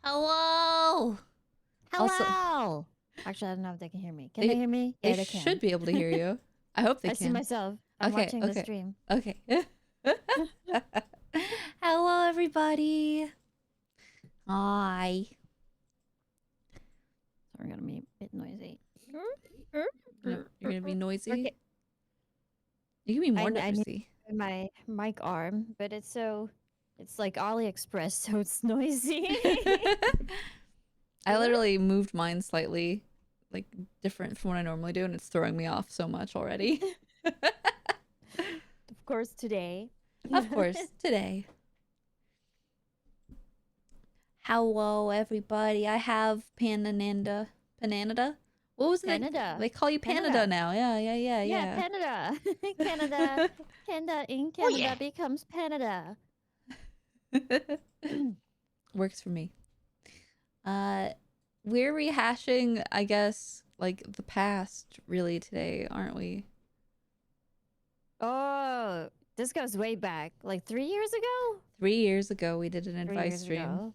Hello. Also, Hello! Actually, I don't know if they can hear me. Can they they hear me? they Yeah, they should can. be able to hear you. I hope they I see can. myself. I'm Okay, watching the okay, stream. okay. Hello, everybody. Hi. So we're gonna be a bit noisy. You're gonna be noisy. Okay, You can be more I need noisy. my mic arm, but it's like AliExpress, so it's noisy. I literally moved mine slightly, like different from what I normally do, and it's throwing me off so much already. Of course, today. Of course, today. Hello, everybody. I have Panananda. Pananda? What was it? Canada. They call you Panada Canada. now. Yeah, yeah, Yeah, yeah, Canada. Canada. Panda in Oh Canada becomes Canada. yeah. Works for me. Uh, we're rehashing, I guess, like the past really today, aren't we? Oh, this goes way back. Like 3 years ago? 3 years ago, we did an 3 years advice stream. ago.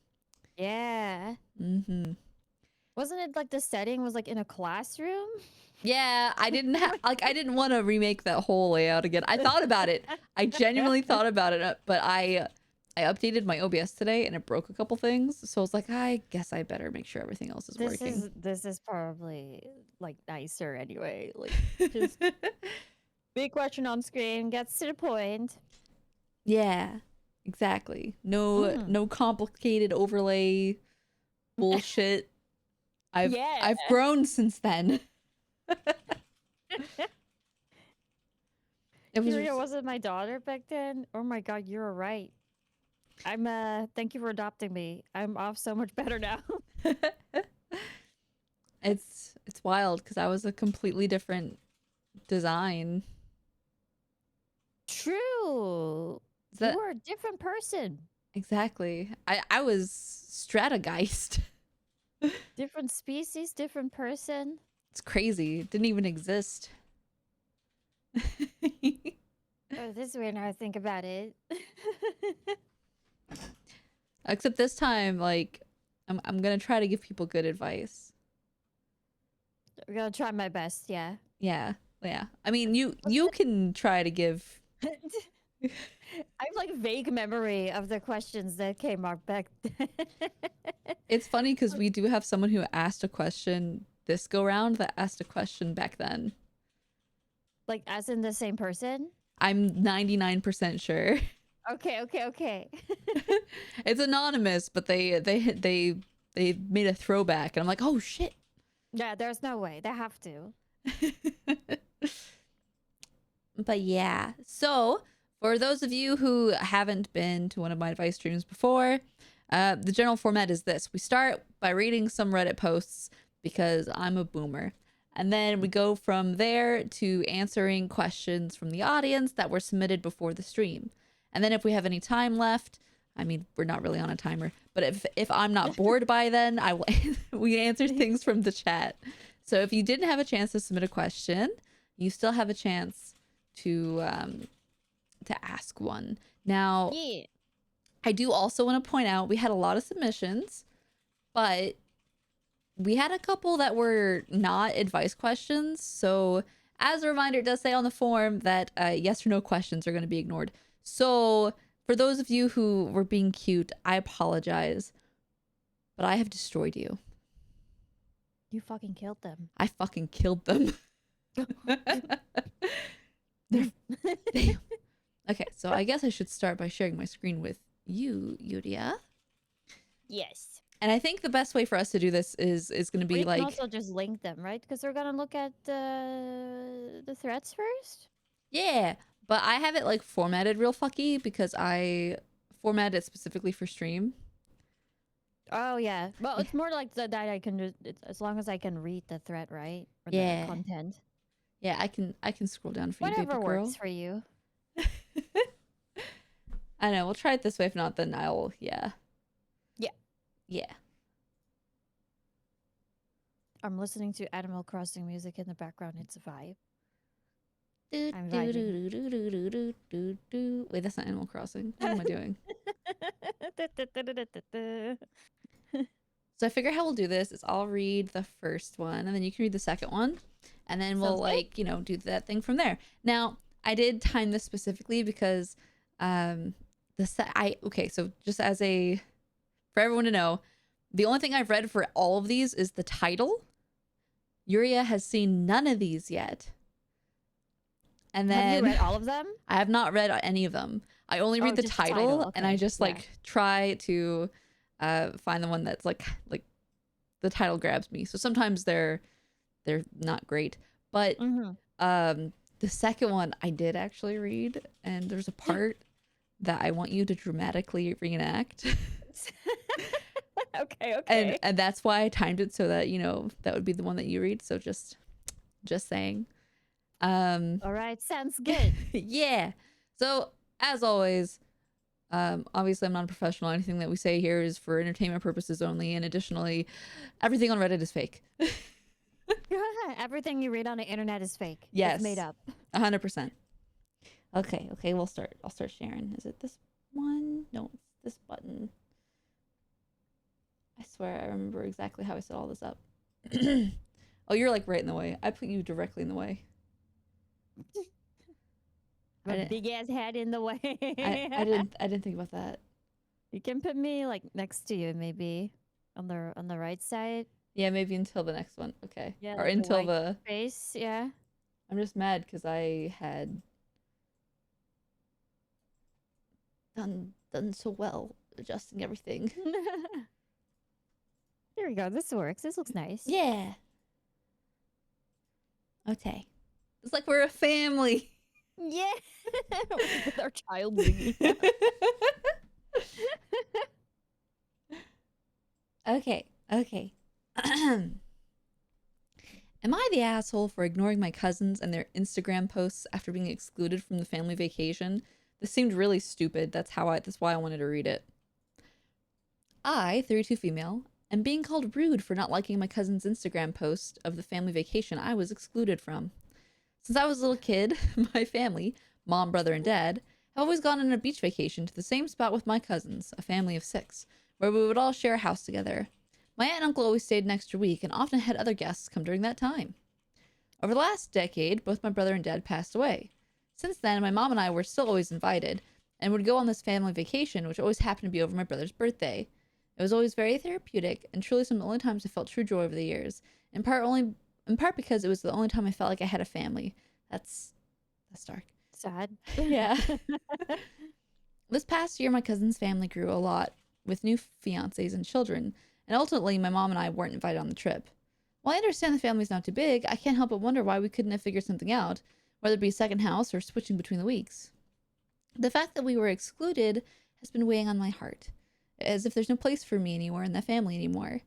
Yeah. Mm-hmm. Wasn't it like the setting was like in a classroom? Yeah, I didn't have like I didn't want to remake that whole layout again. I thought about it. I genuinely thought about it, but I updated my OBS today and it broke a couple things. So I was like, I guess I better make sure everything else is working. This is probably like nicer anyway. Like just big question on screen, gets to the point. Yeah, exactly. No Mm. no complicated overlay bullshit. Yeah. I've grown since then. It was Kyria wasn't my daughter back then. Oh my god, you're right. I'm thank you for adopting me. I'm off so much better now. it's wild because I was a completely different design. True. Is You that were a different person. exactly? I was Stratageist. Different species, different person. It's crazy. It didn't even exist. Oh, this is weird now I think about it. Except this time, like, I'm gonna try to give people good advice. I'm gonna try my best, yeah. Yeah, yeah. I mean, you can try to give. I have like vague memory of the questions that came up back then. It's funny because we do have someone who asked a question this go round that asked a question back then. Like as in the same person? I'm 99% sure. Okay. It's anonymous, but they made a throwback, and I'm like, oh shit. Yeah, there's no way. They have to. But yeah, so for those of you who haven't been to one of my advice streams before, the general format is this: we start by reading some Reddit posts because I'm a boomer, and then we go from there to answering questions from the audience that were submitted before the stream. And then if we have any time left, I mean, we're not really on a timer, but if I'm not bored by then, I will we answer things from the chat. So if you didn't have a chance to submit a question, you still have a chance to ask one. Now, Yeah. I do also want to point out we had a lot of submissions, but we had a couple that were not advice questions. So, as a reminder, it does say on the form that yes or no questions are going to be ignored. So, for those of you who were being cute, I apologize, but I have destroyed you. You fucking killed them. I fucking killed them. They're damn. Okay, so I guess I should start by sharing my screen with you, Yuria. Yes. And I think the best way for us to do this is going to be We can like, also just link them, right? Because we're gonna look at the threats first. yeah, but I have it like formatted real fucky because I formatted it specifically for stream. Oh yeah. Well, Yeah, it's more like that I can do as long as I can read the thread, right? Or the yeah, content. yeah. I can scroll down for you, baby Whatever works girl. for you. I know. We'll try it this way. If not, then I'll yeah, Yeah. yeah. I'm listening to Animal Crossing music in the background. It's a vibe. Do, I'm do, vibing. do, do, do, do, do, do, do. Wait, that's not Animal Crossing. What am I doing? So I figure how we'll do this is I'll read the first one and then you can read the second one. And then we'll Sounds good. like, do that thing from there. Now, I did time this specifically because so just as a for everyone to know, the only thing I've read for all of these is the title. Yuria has seen none of these yet. And then Have you read all of them? I have not read any of them. I only read the just the title, and I okay. just Yeah. like try to find the one that's like the title grabs me. So sometimes they're not great, but the second one I did actually read, and there's a part that I want you to dramatically reenact. Okay. And that's why I timed it so that that would be the one that you read. So just saying. All right, sounds good. Yeah. So as always, obviously I'm not a professional. Anything that we say here is for entertainment purposes only, and additionally, everything on Reddit is fake. Everything you read on the internet is fake. Yes. It's made up. 100%. Okay, we'll start. I'll start sharing. Is it this one? No, it's this button. I swear I remember exactly how I set all this up. Oh, you're like right in the way. I put you directly in the way. A big ass head in the way. I didn't think about that. You can put me like next to you, maybe on the right side. Yeah, maybe until the next one. Okay. Yeah, Or like until white the face. Yeah. I'm just mad because I had done so well adjusting everything. There we go. This works. This looks nice. Yeah. Okay. It's like we're a family. Yeah. With our child Miggy. Okay. Am I the asshole for ignoring my cousins and their Instagram posts after being excluded from the family vacation? This seemed really stupid. That's why I wanted to read it. I, 32 female, am being called rude for not liking my cousin's Instagram post of the family vacation I was excluded from. Since I was a little kid, my family, mom, brother, and dad, have always gone on a beach vacation to the same spot with my cousins, a family of 6, where we would all share a house together. My aunt and uncle always stayed an extra week and often had other guests come during that time. Over the last decade, both my brother and dad passed away. Since then, my mom and I were still always invited and would go on this family vacation, which always happened to be over my brother's birthday. It was always very therapeutic and truly some of the only times I felt true joy over the years, in part because it was the only time I felt like I had a family. That's dark. Sad. Yeah. This past year, my cousin's family grew a lot with new fiancés and children, and ultimately my mom and I weren't invited on the trip. While I understand the family's not too big, I can't help but wonder why we couldn't have figured something out, whether it be a second house or switching between the weeks. The fact that we were excluded has been weighing on my heart, as if there's no place for me anywhere in that family anymore.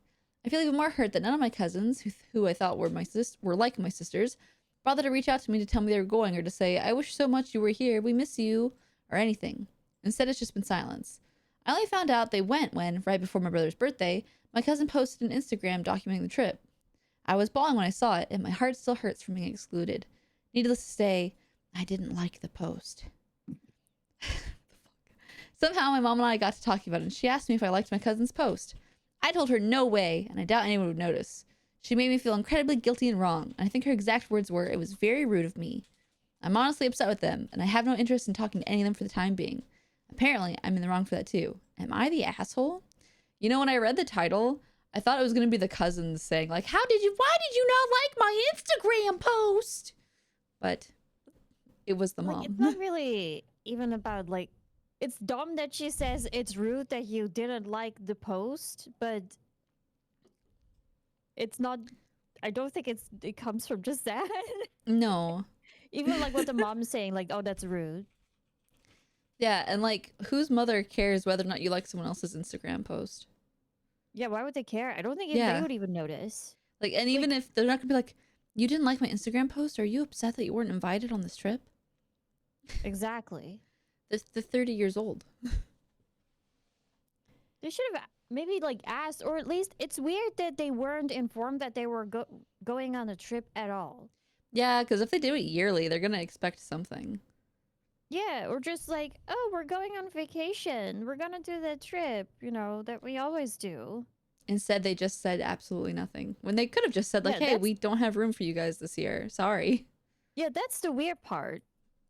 I feel even more hurt that none of my cousins, who I thought were like my sisters, bothered to reach out to me to tell me they were going or to say, "I wish so much you were here, we miss you," or anything. Instead, it's just been silence. I only found out they went when, right before my brother's birthday, my cousin posted an Instagram documenting the trip. I was bawling when I saw it, and my heart still hurts from being excluded. Needless to say, I didn't like the post. Somehow my mom and I got to talking about it, and she asked me if I liked my cousin's post. I told her no way, and I doubt anyone would notice. She made me feel incredibly guilty and wrong, and I think her exact words were, "It was very rude of me." I'm honestly upset with them, and I have no interest in talking to any of them for the time being. Apparently, I'm in the wrong for that too. Am I the asshole? When I read the title, I thought it was going to be the cousins saying, like, why did you not like my Instagram post? But it was the mom. It's not really even about, like, it's dumb that she says it's rude that you didn't like the post, but it's not, I don't think it comes from just that. No. Even like what the mom's saying, like, oh, that's rude. Yeah, and like, whose mother cares whether or not you like someone else's Instagram post? Yeah, why would they care? I don't think Yeah. they would even notice. Like, and even if they're not gonna be like, "You didn't like my Instagram post? Are you upset that you weren't invited on this trip?" Exactly. The 30 years old. They should have maybe like asked, or at least it's weird that they weren't informed that they were going on a trip at all. Yeah, because if they do it yearly, they're gonna expect something. Yeah, or just like, oh, we're going on vacation. We're gonna do the trip, that we always do. Instead, they just said absolutely nothing. When they could have just said, like, Yeah, hey, that's we don't have room for you guys this year. Sorry. yeah, that's the weird part.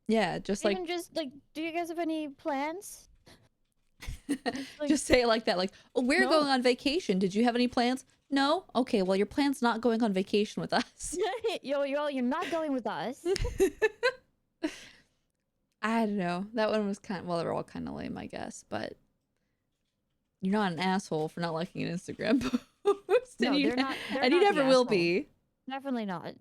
Yeah, just like, Even just like, do you guys have any plans? It's like, just say it like that. Like, oh, we're no. going on vacation. Did you have any plans? No? Okay, well, your plan's not going on vacation with us. You're not going with us. I don't know. That one was kind of, well, they're all kind of lame, I guess, but you're not an asshole for not liking an Instagram post. No, and you, they're not. They're and you not the never will asshole. be. Definitely not.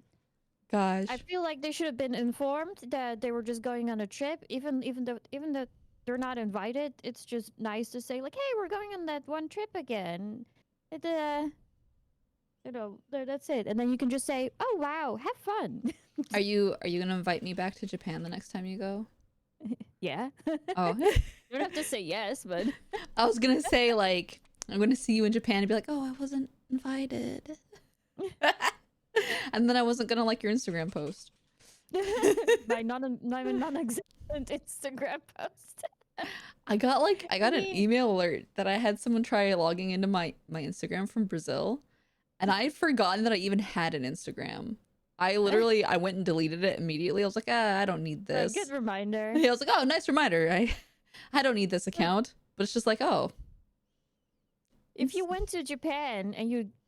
Gosh. I feel like they should have been informed that they were just going on a trip, even though they're not invited. It's just nice to say like, "Hey, we're going on that one trip again." It, that's it. And then you can just say, "Oh wow, have fun." Are you gonna invite me back to Japan the next time you go? Yeah. Oh. You don't have to say yes, but I was gonna say, like, I'm gonna see you in Japan and be like, oh, I wasn't invited. And then I wasn't gonna like your Instagram post. my non-existent Instagram post. I got an email alert that I had someone try logging into my Instagram from Brazil, and I had forgotten that I even had an Instagram. I went and deleted it immediately. I was like, I don't need this. Good reminder. I was like, oh, nice reminder. I don't need this account. But it's just like, oh. If you went to Japan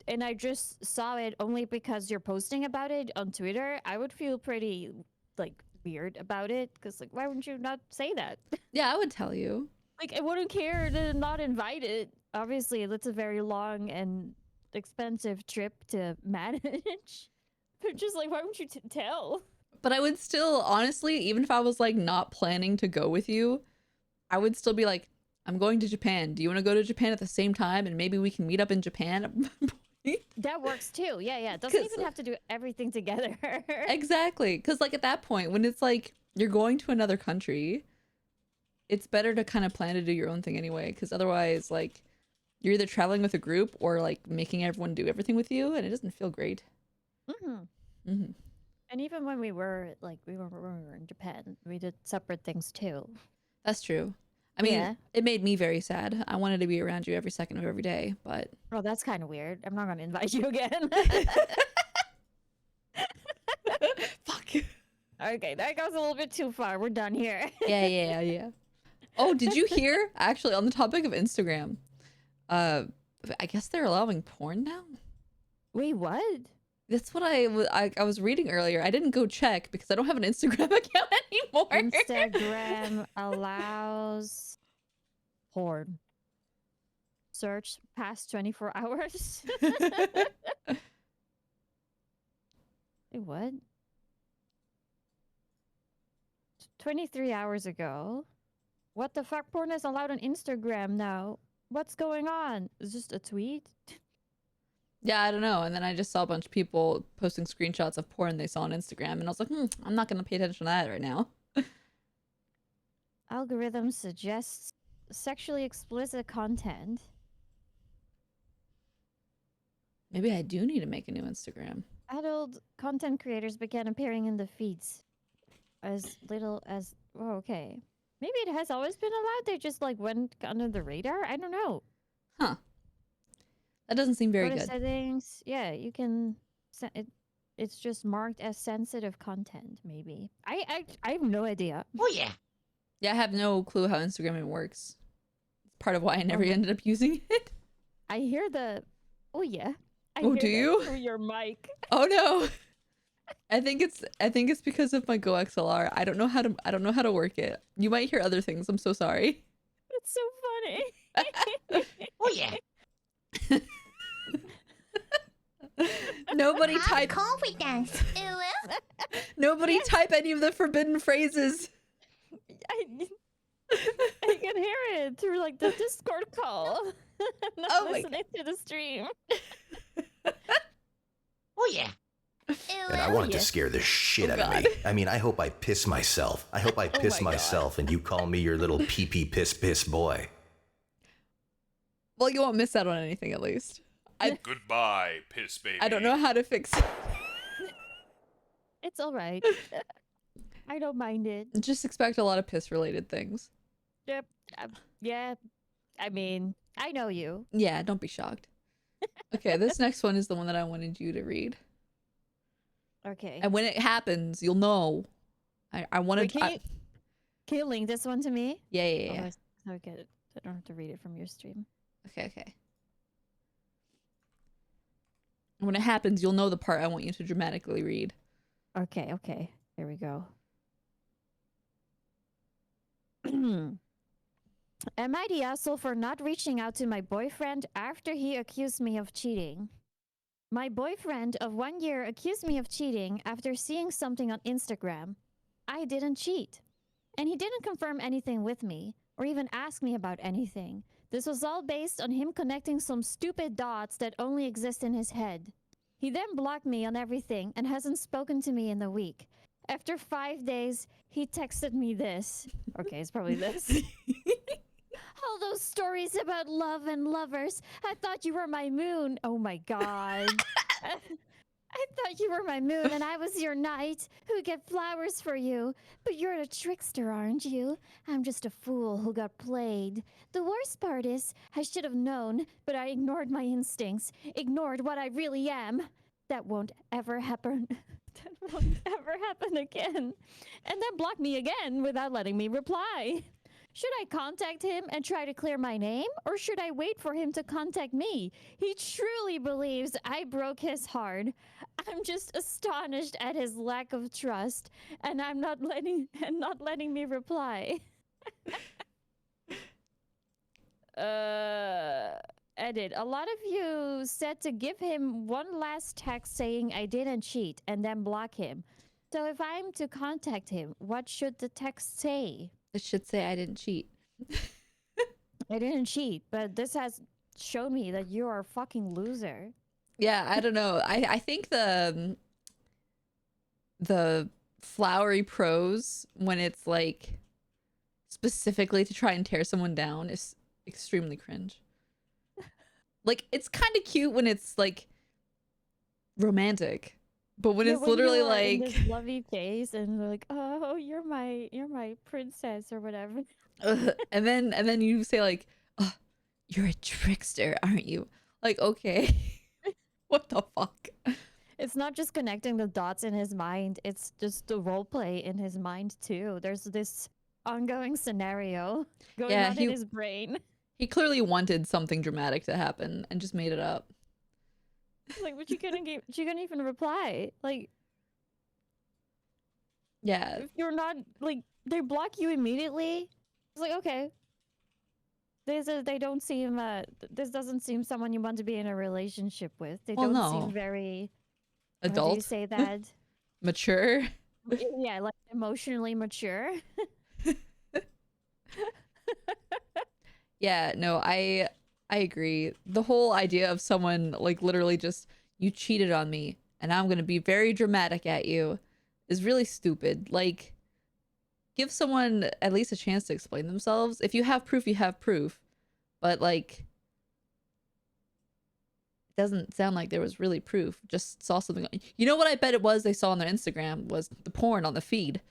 and I just saw it only because you're posting about it on Twitter, I would feel pretty like weird about it because like why wouldn't you not say that? Yeah, I would tell you. Like I wouldn't care to not invite it. Obviously, that's a very long and expensive trip to manage. But just like why wouldn't you tell? But I would still, honestly, even if I was like not planning to go with you, I would still be like, I'm going to Japan. Do you want to go to Japan at the same time? And maybe we can meet up in Japan. That works too. Yeah, yeah. It doesn't even have to do everything together. Exactly. Because like at that point, when it's like you're going to another country, it's better to kind of plan to do your own thing anyway. Because otherwise, like you're either traveling with a group or like making everyone do everything with you, and it doesn't feel great. And even when we were in Japan, we did separate things too. That's true. I mean, Yeah. it made me very sad. I wanted to be around you every second of every day, but Oh, that's kind of weird. I'm not gonna invite you again. fuck. Okay, that goes a little bit too far. We're done here. Yeah. Oh, did you hear? Actually, on the topic of Instagram, I guess they're allowing porn now. Wait, what? That's what I was reading earlier. I didn't go check because I don't have an Instagram account anymore. Instagram allows porn. Search past 24 hours. Wait, what? 23 hours ago. What the fuck? Porn is allowed on Instagram now. What's going on? Is this a tweet? Yeah, I don't know. And then I just saw a bunch of people posting screenshots of porn they saw on Instagram, and I was like, I'm not gonna pay attention to that right now. Algorithm suggests sexually explicit content. Maybe I do need to make a new Instagram. Adult content creators began appearing in the feeds as little as okay. Maybe it has always been allowed. They just like went under the radar. I don't know. Huh. That doesn't seem very Go to good. settings. Yeah, you can. It's just marked as sensitive content. Maybe. I have no idea. Oh yeah. Yeah, I have no clue how Instagram even works. It's part of why I never my- ended up using it. I hear the. Oh yeah. I Oh, hear do that you? through your mic. Oh no. I think it's because of my Go XLR. I don't know how to work it. You might hear other things. I'm so sorry. It's so funny. Oh yeah. Nobody type confidence. nobody type any of the forbidden phrases. I can hear it through like the Discord call. I'm not Oh my listening to the stream. Oh yeah. And I wanted to scare the shit Oh, out of God. me. I mean, I hope I piss myself. I hope I piss my God. myself and you call me your little pee-pee piss boy. Well, you won't miss out on anything at least. Goodbye, piss baby. I don't know how to fix it. It's all right. I don't mind it. Just expect a lot of piss related things. Yep. Yeah. I mean, I know you. Yeah, don't be shocked. Okay, this next one is the one that I wanted you to read. Okay. And when it happens, you'll know. I Wait, wanted. can you link this one to me? Yeah, yeah, yeah. Otherwise, I get it. I don't have to read it from your stream. Okay, okay. And when it happens, you'll know the part I want you to dramatically read. Okay, okay. Here we go. Am I the asshole for not reaching out to my boyfriend after he accused me of cheating? My boyfriend of 1 year accused me of cheating after seeing something on Instagram. I didn't cheat. And he didn't confirm anything with me or even ask me about anything. This was all based on him connecting some stupid dots that only exist in his head. He then blocked me on everything and hasn't spoken to me in a week. After 5 days, he texted me this. Okay, it's probably this. All those stories about love and lovers. I thought you were my moon. Oh my god. I thought you were my moon and I was your knight who'd get flowers for you. But you're a trickster, aren't you? I'm just a fool who got played. The worst part is, I should have known, but I ignored my instincts, ignored what I really am. That won't ever happen. That won't ever happen again. And then blocked me again without letting me reply. Should I contact him and try to clear my name? Or should I wait for him to contact me? He truly believes I broke his heart. I'm just astonished at his lack of trust, and I'm not letting me reply. Edit. A lot of you said to give him one last text saying I didn't cheat and then block him. So if I'm to contact him, what should the text say? It should say I didn't cheat. I didn't cheat, but this has shown me that you are a fucking loser. Yeah, I don't know. I think the flowery prose when it's like specifically to try and tear someone down is extremely cringe. Like it's kind of cute when it's like romantic, but when it's when literally you are in like this lovely face and they're like, oh, you're my princess or whatever. and then you say like, oh, you're a trickster, aren't you? Like, okay. What the fuck? It's not just connecting the dots in his mind, it's just the role play in his mind too. There's this ongoing scenario going on in his brain. He clearly wanted something dramatic to happen and just made it up. Like, but you couldn't even reply. Like, yeah, if you're not like, they block you immediately. It's like, okay, they don't seem this doesn't seem someone you want to be in a relationship with. They Well, don't no. seem very adult. How do you say that? Mature. Yeah, like emotionally mature. Yeah, no, I agree. The whole idea of someone like literally just, you cheated on me and I'm going to be very dramatic at you is really stupid. Like, give someone at least a chance to explain themselves. If you have proof, you have proof. But like, it doesn't sound like there was really proof. Just saw something. You know what I bet it was they saw on their Instagram was the porn on the feed.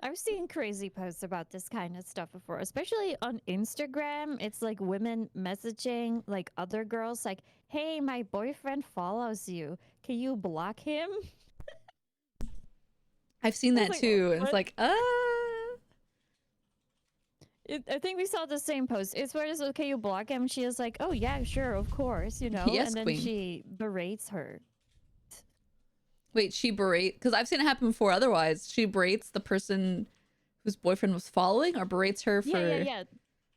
I've seen crazy posts about this kind of stuff before, especially on Instagram. It's like women messaging like other girls like, hey, my boyfriend follows you. Can you block him? I've seen that like, too. And it's what? like, I think we saw the same post. It's where it's like, okay, you block him. She is like, oh yeah, sure, of course, you know. Yes, and then queen. she berates her. wait, she berates, because I've seen it happen before otherwise. She berates the person whose boyfriend was following, or berates her for... Yeah.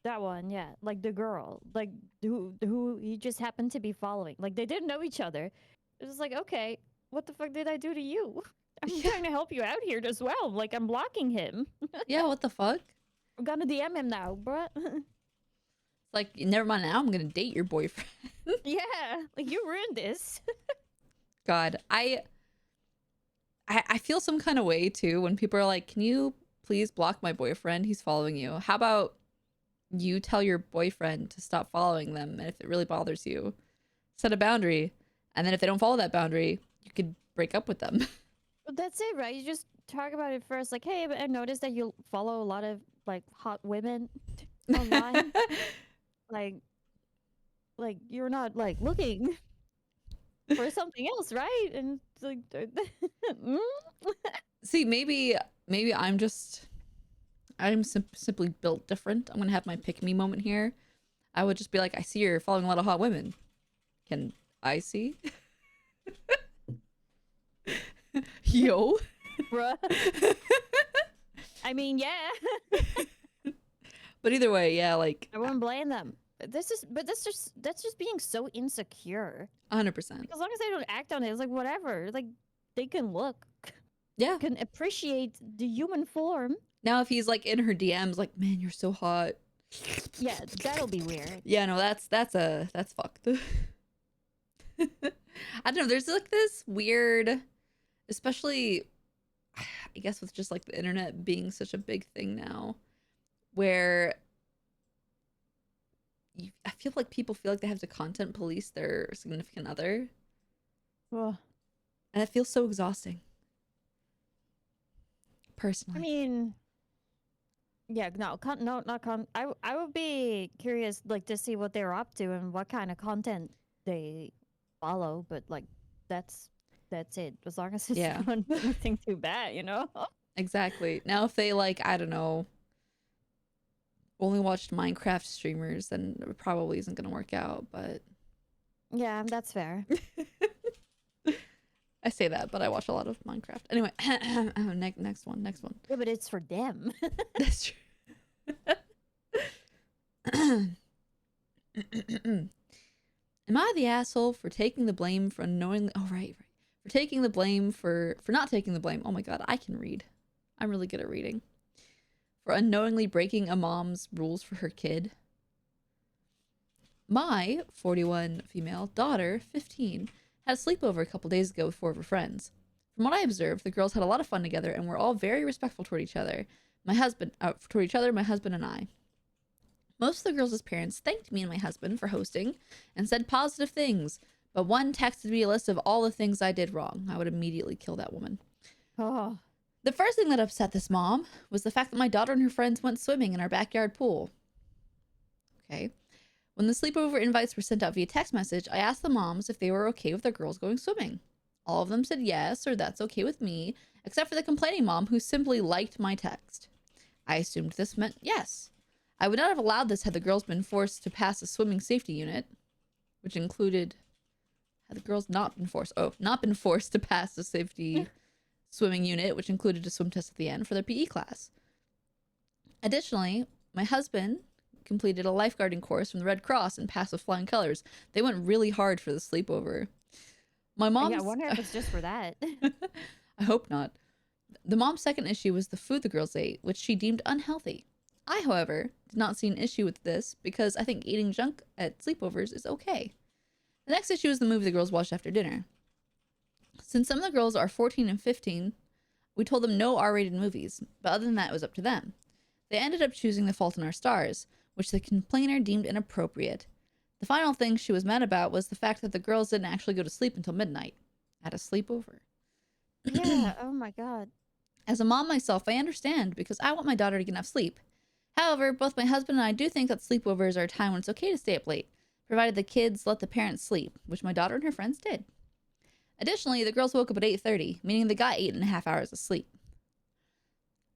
That one, yeah. Like the girl, like who he just happened to be following. Like they didn't know each other. It was like, okay, what the fuck did I do to you? I'm trying to help you out here as well. Like I'm blocking him. Yeah, what the fuck? I'm gonna DM him now, bruh. It's like, never mind, now I'm gonna date your boyfriend. Yeah, like you ruined this. God, I feel some kind of way too when people are like, can you please block my boyfriend? He's following you. How about you tell your boyfriend to stop following them, and if it really bothers you, set a boundary. And then if they don't follow that boundary, you could break up with them. But that's it, right? You just talk about it first, like, hey, but I noticed that you follow a lot of like hot women online. Like, like you're not like looking for something else, right? And it's like, mm? See, maybe I'm simply built different. I'm gonna have my pick me moment here. I would just be like, I see you're following a lot of hot women. Can I see? Yo. Bruh. I mean, yeah, But either way, yeah, like I wouldn't blame them. But that's just being so insecure. 100%. As long as they don't act on it, it's like whatever. Like they can look, Yeah. can appreciate the human form. Now if he's like in her DMs, like, man, you're so hot. Yeah, that'll be weird. Yeah, no, that's fucked. I don't know. There's like this weird, especially, I guess with just like the internet being such a big thing now, where I feel like people feel like they have to content police their significant other, Ugh. and it feels so exhausting. Personally, I mean, yeah, no, not con. I would be curious, like, to see what they're up to and what kind of content they follow. But like, that's it. As long as it's Yeah. not anything too bad, you know. exactly. Now if they like, I don't know, only watched Minecraft streamers, then it probably isn't gonna work out. But Yeah, that's fair. I say that, but I watch a lot of Minecraft. Anyway, next one. Yeah, but it's for them. That's true. Am I the asshole for taking the blame for unknowingly? Oh, right. For taking the blame for not taking the blame. Oh my god, I can read. I'm really good at reading. For unknowingly breaking a mom's rules for her kid. My 41 female daughter, 15, had a sleepover a couple days ago with 4 of her friends. From what I observed, the girls had a lot of fun together and were all very respectful toward each other. My husband and I. Most of the girls' parents thanked me and my husband for hosting and said positive things, but one texted me a list of all the things I did wrong. I would immediately kill that woman. Oh, The first thing that upset this mom was the fact that my daughter and her friends went swimming in our backyard pool. Okay. When the sleepover invites were sent out via text message, I asked the moms if they were okay with their girls going swimming. All of them said yes, or that's okay with me, except for the complaining mom who simply liked my text. I assumed this meant yes. I would not have allowed this had the girls been forced to pass a swimming safety unit, which included had the girls not been forced to pass a safety swimming unit, which included a swim test at the end for their PE class. Additionally, my husband completed a lifeguarding course from the Red Cross and passed with flying colors. They went really hard for the sleepover. My mom's... yeah, I wonder if it's just for that. I hope not. The mom's second issue was the food the girls ate, which she deemed unhealthy. I, however, did not see an issue with this because I think eating junk at sleepovers is okay. The next issue is the movie the girls watched after dinner. Since some of the girls are 14 and 15, we told them no R-rated movies, but other than that, it was up to them. They ended up choosing The Fault in Our Stars, which the complainer deemed inappropriate. The final thing she was mad about was the fact that the girls didn't actually go to sleep until midnight at a sleepover. Yeah, oh my god. As a mom myself, I understand because I want my daughter to get enough sleep. However, both my husband and I do think that sleepovers are a time when it's okay to stay up late, provided the kids let the parents sleep, which my daughter and her friends did. Additionally, the girls woke up at 8:30, meaning they got 8.5 hours of sleep.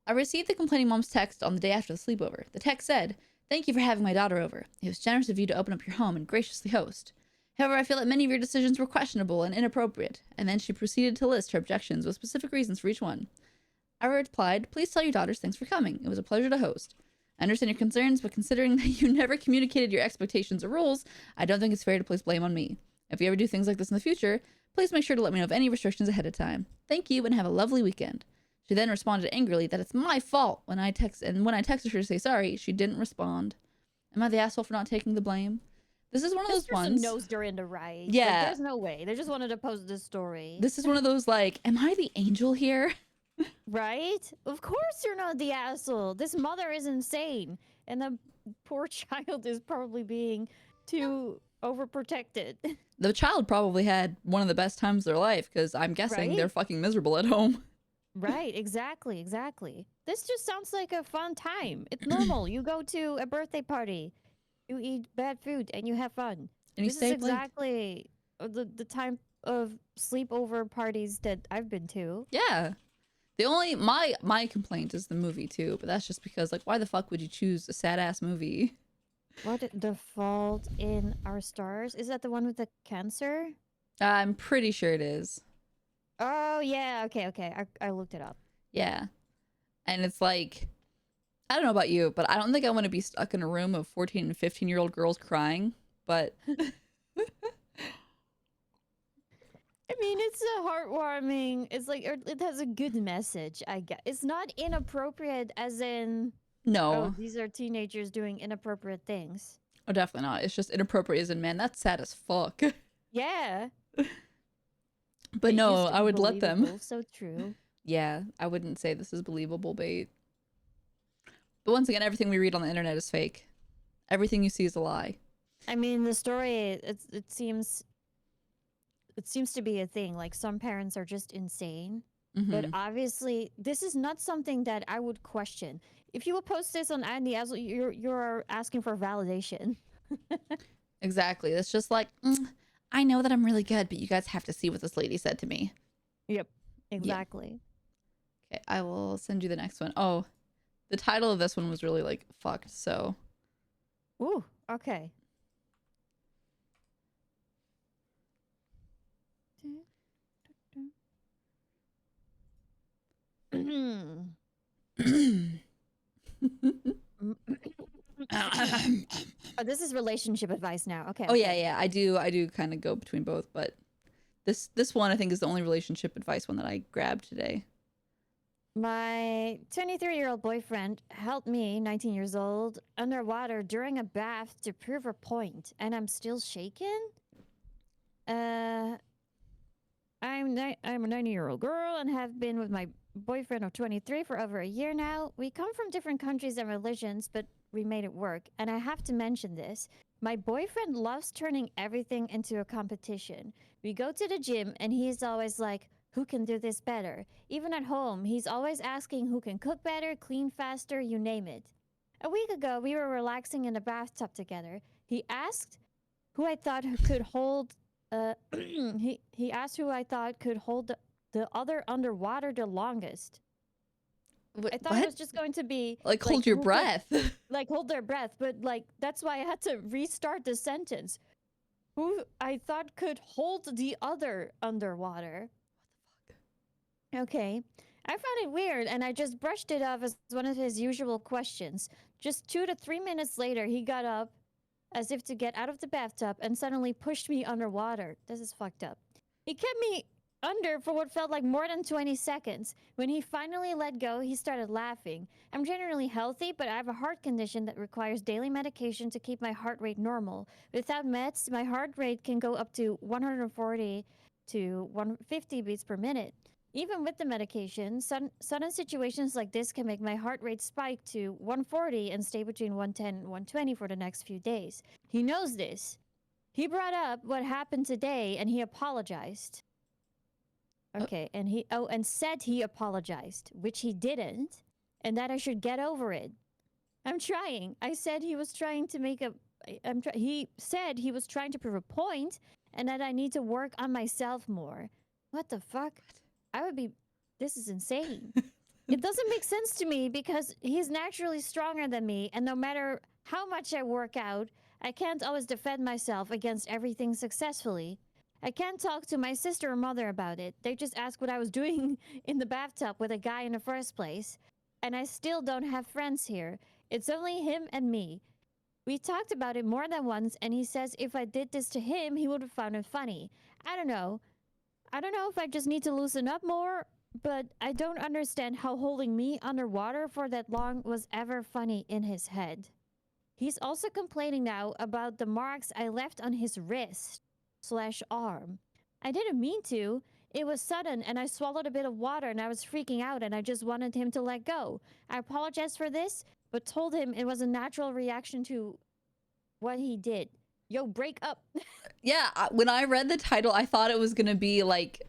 I received the complaining mom's text on the day after the sleepover. The text said, "Thank you for having my daughter over. It was generous of you to open up your home and graciously host. However, I feel that many of your decisions were questionable and inappropriate." And then she proceeded to list her objections with specific reasons for each one. I replied, "Please tell your daughters thanks for coming. It was a pleasure to host. I understand your concerns, but considering that you never communicated your expectations or rules, I don't think it's fair to place blame on me. If you ever do things like this in the future, please make sure to let me know of any restrictions ahead of time. Thank you and have a lovely weekend." She then responded angrily that it's my fault when I texted her to say sorry, she didn't respond. Am I the asshole for not taking the blame? This is one of This those ones. person knows they're in the right. Like, Yeah. there's no way. They just wanted to post this story. This is one of those like, am I the angel here? Right? Of course you're not the asshole. This mother is insane. And the poor child is probably being too overprotected. The child probably had one of the best times of their life because I'm guessing Right? they're fucking miserable at home. Right, exactly. This just sounds like a fun time. It's normal. You go to a birthday party, you eat bad food, and you have fun. And you This is stay up late. exactly the type of sleepover parties that I've been to. Yeah. The only my complaint is the movie too, but that's just because like why the fuck would you choose a sad ass movie? What the Fault in Our Stars? Is that the one with the cancer? I'm pretty sure it is. Oh yeah, okay. I looked it up. Yeah. And it's like I don't know about you, but I don't think I want to be stuck in a room of 14 and 15-year-old girls crying, but I mean, it's a heartwarming. It's like it has a good message. I guess it's not inappropriate, as in oh, no. these are teenagers doing inappropriate things. Oh, definitely not. It's just inappropriate as in man, that's sad as fuck. Yeah, But it no, used to I be would let them. believable, So true. Yeah, I wouldn't say this is believable bait. But once again, everything we read on the internet is fake. Everything you see is a lie. I mean, the story it seems to be a thing. Like some parents are just insane. But Mhm. obviously, this is not something that I would question. If you will post this on Andy, as you're asking for validation. Exactly. It's just like, I know that I'm really good, but you guys have to see what this lady said to me. Yep, exactly. Okay, I will send you the next one. Oh, the title of this one was really like fucked, so Ooh, okay. Oh, this is relationship advice now. Okay. Oh Okay. yeah, I do kind of go between both, but this one I think is the only relationship advice one that I grabbed today. My 23-year-old boyfriend held me, 19 years old, underwater during a bath to prove a point, and I'm still shaken. I'm a 90-year-old girl and have been with my boyfriend of 23 for over a year now. We come from different countries and religions, but we made it work. And I have to mention this. My boyfriend loves turning everything into a competition. We go to the gym and he's always like, who can do this better? Even at home, he's always asking who can cook better, clean faster, you name it. A week ago, we were relaxing in the bathtub together. He asked who I thought could hold he asked who I thought could hold the other underwater the longest. I thought it was just going to be Like hold your who could, breath. like hold their breath, but like that's why I had to restart the sentence. Who I thought could hold the other underwater. Okay. I found it weird and I just brushed it off as one of his usual questions. Just 2 to 3 minutes later, he got up as if to get out of the bathtub and suddenly pushed me underwater. This is fucked up. He kept me under for what felt like more than 20 seconds. When he finally let go, he started laughing. I'm generally healthy, but I have a heart condition that requires daily medication to keep my heart rate normal. Without meds, my heart rate can go up to 140 to 150 beats per minute. Even with the medication, sudden situations like this can make my heart rate spike to 140 and stay between 110 and 120 for the next few days. He knows this. He brought up what happened today and he apologized. Okay, and said he apologized, which he didn't, and that I should get over it. I'm trying. I said he was trying to make a he said he was trying to prove a point and that I need to work on myself more. What the fuck? This is insane. It doesn't make sense to me because he's naturally stronger than me, and no matter how much I work out, I can't always defend myself against everything successfully. I can't talk to my sister or mother about it. They just ask what I was doing in the bathtub with a guy in the first place. And I still don't have friends here. It's only him and me. We talked about it more than once, and he says if I did this to him, he would have found it funny. I don't know. I don't know if I just need to loosen up more, but I don't understand how holding me underwater for that long was ever funny in his head. He's also complaining now about the marks I left on his wrist/arm. I didn't mean to. It was sudden and I swallowed a bit of water and I was freaking out and I just wanted him to let go. I apologized for this, but told him it was a natural reaction to what he did. Yo, break up. Yeah, when I read the title, I thought it was gonna be like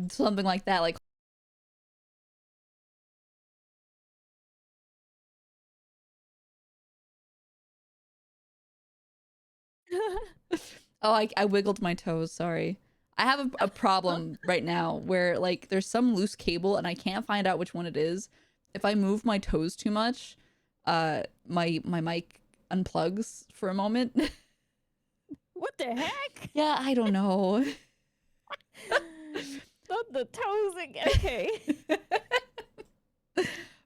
something like that, like Oh, I wiggled my toes. Sorry. I have a problem right now where like there's some loose cable and I can't find out which one it is. If I move my toes too much, my mic unplugs for a moment. What the heck? Yeah, I don't know. Not the toes again. Okay.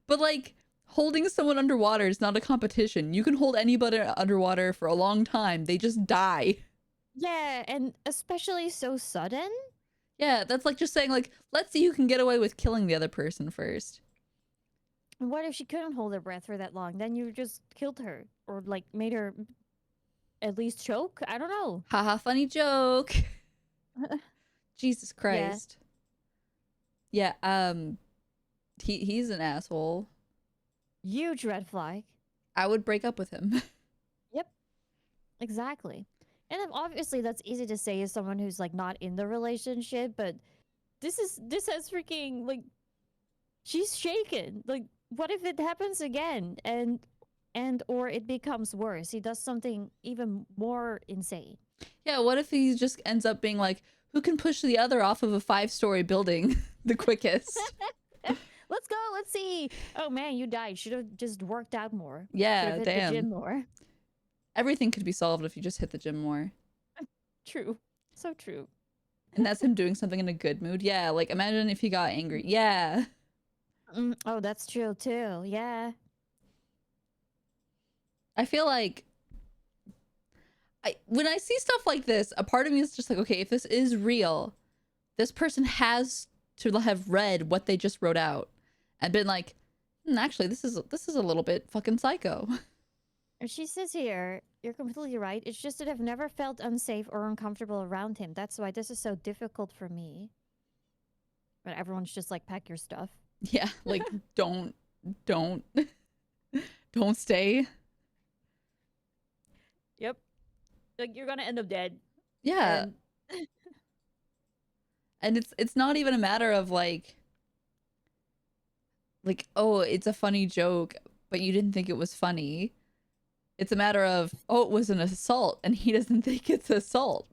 But like holding someone underwater is not a competition. You can hold anybody underwater for a long time. They just die. Yeah, and especially so sudden. Yeah, that's like just saying like, let's see who can get away with killing the other person first. What if she couldn't hold her breath for that long? Then you just killed her or like made her at least choke? I don't know. Haha, funny joke. Jesus Christ. Yeah, he's an asshole. Huge red flag. I would break up with him. Yep. Exactly. And then obviously that's easy to say as someone who's like not in the relationship, but this has freaking like she's shaken. Like what if it happens again and or it becomes worse? He does something even more insane. Yeah, what if he just ends up being like, who can push the other off of a 5-story building the quickest? Let's go, let's see. Oh man, you died. Should have just worked out more. Yeah, Should have hit damn. the gym more. Everything could be solved if you just hit the gym more. True. So true. And that's him doing something in a good mood. Yeah, like imagine if he got angry. Yeah. Oh, that's true too. Yeah. I feel like when I see stuff like this, a part of me is just like, okay, if this is real, this person has to have read what they just wrote out and been like, actually, this is a little bit fucking psycho. And she says here, you're completely right. It's just that I've never felt unsafe or uncomfortable around him. That's why this is so difficult for me. But everyone's just like, pack your stuff. Yeah, like don't stay. Yep. Like you're gonna end up dead. Yeah. And And it's not even a matter of like oh, it's a funny joke, but you didn't think it was funny. It's a matter of, oh, it was an assault and he doesn't think it's assault.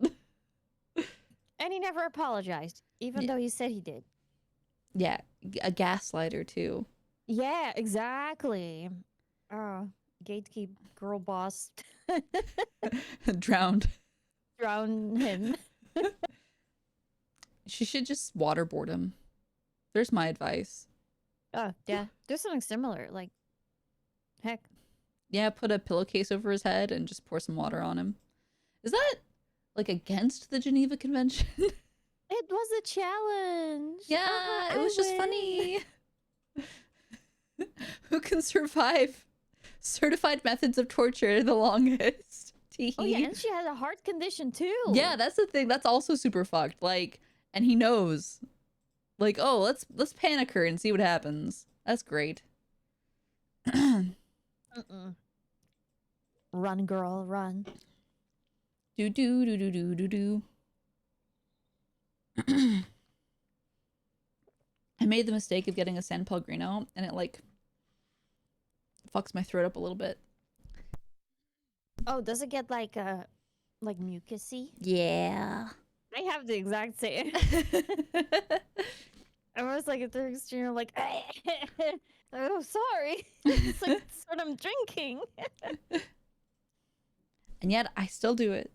and he never apologized, even though he said he did. Yeah, a gaslighter too. Yeah, exactly. Oh, gatekeep girl boss. Drowned. Drown him. She should just waterboard him. There's my advice. Oh, yeah. Do something similar. Like, heck. Yeah, put a pillowcase over his head and just pour some water on him. Is that like against the Geneva Convention? It was a challenge. Yeah, it was just win. funny. Who can survive certified methods of torture the longest? Oh yeah, and she had a heart condition too. Yeah, that's the thing. That's also super fucked. Like, and he knows. Like, oh, let's panic her and see what happens. That's great. Run, girl, run. Do do do do do do do. I made the mistake of getting a San Pellegrino, and it like fucks my throat up a little bit. Oh, does it get like mucusy? Yeah. I have the exact same. I was like at the extreme, like, oh, sorry. It's like it's what I'm drinking. And yet I still do it.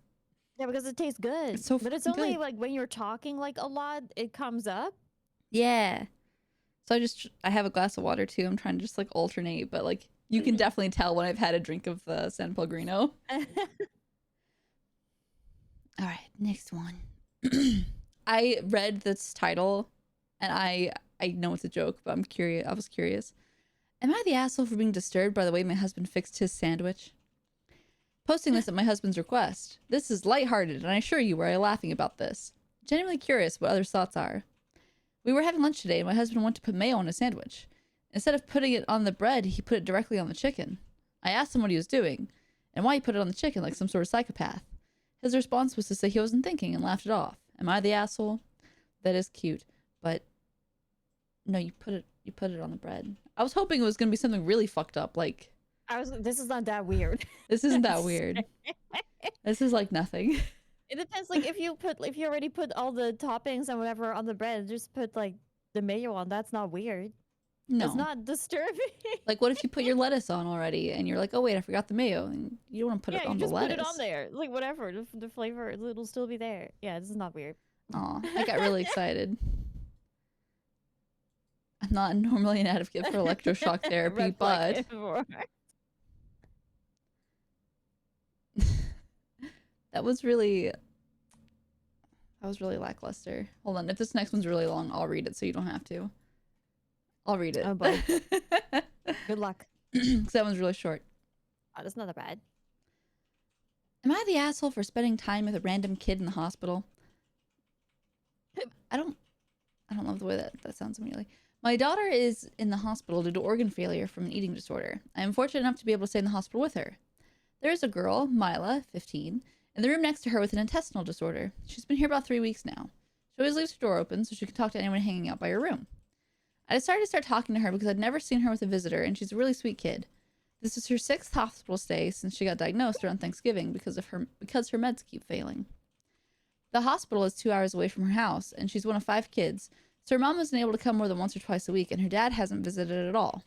Yeah, because it tastes good. It's so but it's fucking only good. like when you're talking like a lot, it comes up. Yeah. So I have a glass of water too. I'm trying to just like alternate, but like you can definitely tell when I've had a drink of San Pellegrino. All right, next one. I read this title and I know it's a joke, but I'm curious. I was curious. Am I the asshole for being disturbed by the way my husband fixed his sandwich? Posting this at my husband's request. This is lighthearted, and I assure you we're laughing about this. Genuinely curious what others' thoughts are. We were having lunch today, and my husband wanted to put mayo on his sandwich. Instead of putting it on the bread, he put it directly on the chicken. I asked him what he was doing, and why he put it on the chicken like some sort of psychopath. His response was to say he wasn't thinking and laughed it off. Am I the asshole? That is cute, but no, you put it on the bread. I was hoping it was gonna be something really fucked up, like This is not that weird. this isn't that weird. This is like nothing. It depends. Like if you already put all the toppings and whatever on the bread, just put like the mayo on. That's not weird. That's No. not disturbing. Like, what if you put your lettuce on already and you're like, oh, wait, I forgot the mayo. And you don't want to put Yeah, it you on the just lettuce. put it on there. Like whatever, the flavor it'll still be there. Yeah, this is not weird. Aw, I got really excited. I'm not normally an advocate for electroshock therapy, Red flag but for- that was really lackluster. Hold on, if this next one's really long, I'll read it so you don't have to. I'll read it. Oh, boy. Good luck. 'Cause that one's really short. Oh, that's not that bad. Am I the asshole for spending time with a random kid in the hospital? I don't love the way that sounds immediately. My daughter is in the hospital due to organ failure from an eating disorder. I am fortunate enough to be able to stay in the hospital with her. There is a girl, Mila, 15, in the room next to her with an intestinal disorder. She's been here about 3 weeks now. She always leaves her door open so she can talk to anyone hanging out by her room. I decided to start talking to her because I'd never seen her with a visitor, and she's a really sweet kid. This is her 6th hospital stay since she got diagnosed around Thanksgiving because her meds keep failing. The hospital is 2 hours away from her house, and she's one of 5 kids, so her mom wasn't able to come more than once or twice a week, and her dad hasn't visited at all.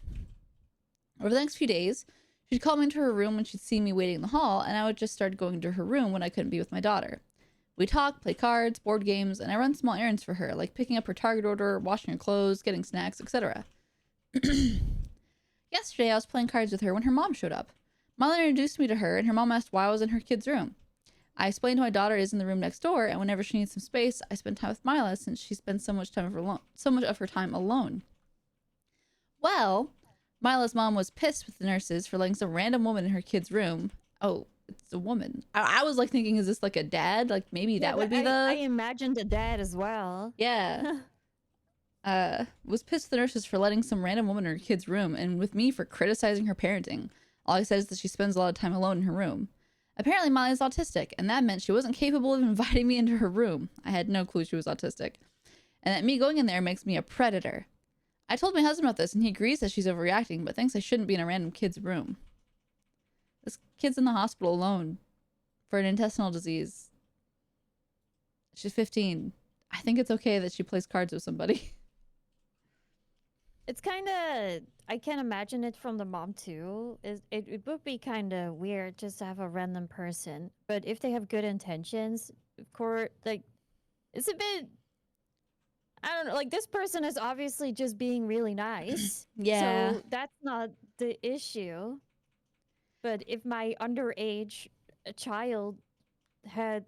Over the next few days, she'd call me into her room when she'd see me waiting in the hall, and I would just start going to her room when I couldn't be with my daughter. We talk, play cards, board games, and I run small errands for her, like picking up her Target order, washing her clothes, getting snacks, etc. Yesterday, I was playing cards with her when her mom showed up. Mila introduced me to her, and her mom asked why I was in her kid's room. I explained my daughter is in the room next door, and whenever she needs some space, I spend time with Mila since she spends so much of her time alone. Well, Mila's mom was pissed with the nurses for letting some random woman in her kid's room. Oh, it's a woman. I was like thinking, is this like a dad? Like maybe that would be I imagined a dad as well. Yeah. Was pissed at the nurses for letting some random woman in her kid's room, and with me for criticizing her parenting. All I said is that she spends a lot of time alone in her room. Apparently, Molly is autistic, and that meant she wasn't capable of inviting me into her room. I had no clue she was autistic. And that me going in there makes me a predator. I told my husband about this, and he agrees that she's overreacting, but thinks I shouldn't be in a random kid's room. This kid's in the hospital alone for an intestinal disease. She's 15. I think it's okay that she plays cards with somebody. It's kind of, I can't imagine it from the mom too. It would be kind of weird just to have a random person. But if they have good intentions, of course, like, it's a bit, I don't know, like this person is obviously just being really nice. Yeah. So that's not the issue. But if my underage child had,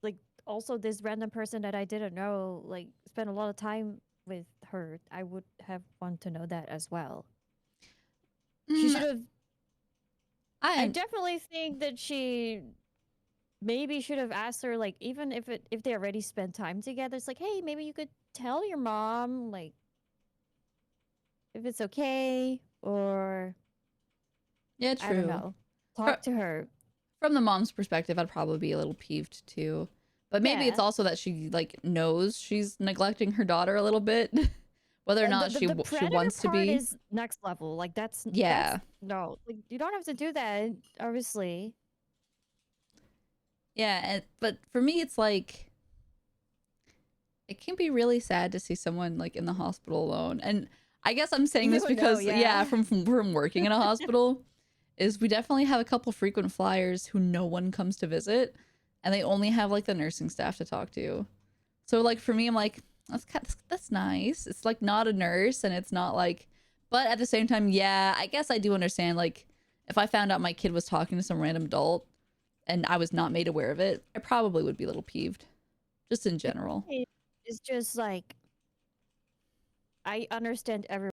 like, also this random person that I didn't know, like, spent a lot of time with her, I would have want to know that as well. She should have. I definitely think that she maybe should have asked her, like, even if they already spent time together, it's like, hey, maybe you could tell your mom, like, if it's okay, or Yeah, true. I don't know, talk to her. From the mom's perspective, I'd probably be a little peeved too. But maybe it's also that she like knows she's neglecting her daughter a little bit, whether or not she wants to be. Is next level. Like that's no, like you don't have to do that. Obviously. Yeah, but for me, it's like it can be really sad to see someone like in the hospital alone. And I guess I'm saying this because from working in a hospital, is we definitely have a couple frequent flyers who no one comes to visit. And they only have like the nursing staff to talk to. So like for me, I'm like, that's nice. It's like not a nurse and it's not like, but at the same time, yeah, I guess I do understand. Like if I found out my kid was talking to some random adult and I was not made aware of it, I probably would be a little peeved just in general. It's just like, I understand everyone.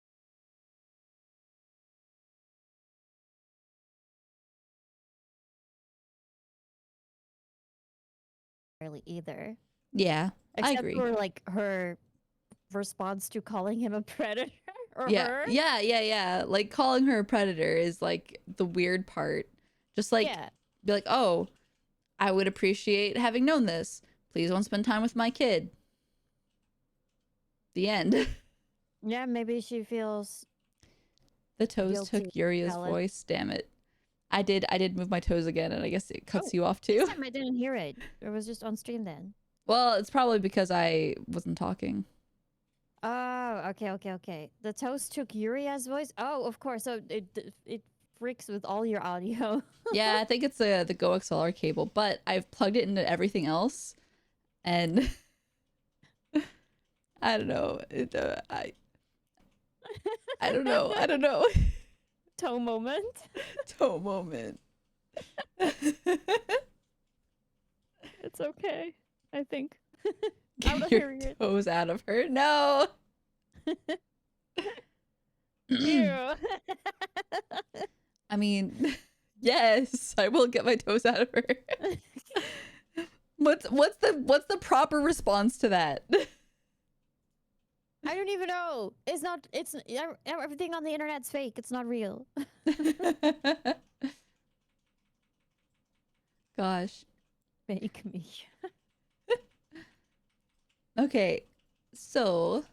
Really either. Yeah, I agree. Except for like her response to calling him a predator or her. Yeah. Like calling her a predator is like the weird part. Just like be like, oh, I would appreciate having known this. Please don't spend time with my kid. The end. Yeah, maybe she feels the toes took Yuria's voice. Damn it. I did move my toes again, and I guess it cuts you off This too. time I didn't hear it. It was just on stream then. Well, it's probably because I wasn't talking. Oh, okay. The toast took Yuria's voice. Oh, of course. So it freaks with all your audio. Yeah, I think it's the Go XLR cable, but I've plugged it into everything else, and I don't know. I don't know. I don't know. Toe moment. Toe moment. It's okay. I think. Get Out of your here. toes out of her. No. Ew. I mean, yes, I will get my toes out of her. What's the proper response to that? I don't even know. It's not. It's everything on the internet's fake. It's not real. Gosh. Fake me. Okay, so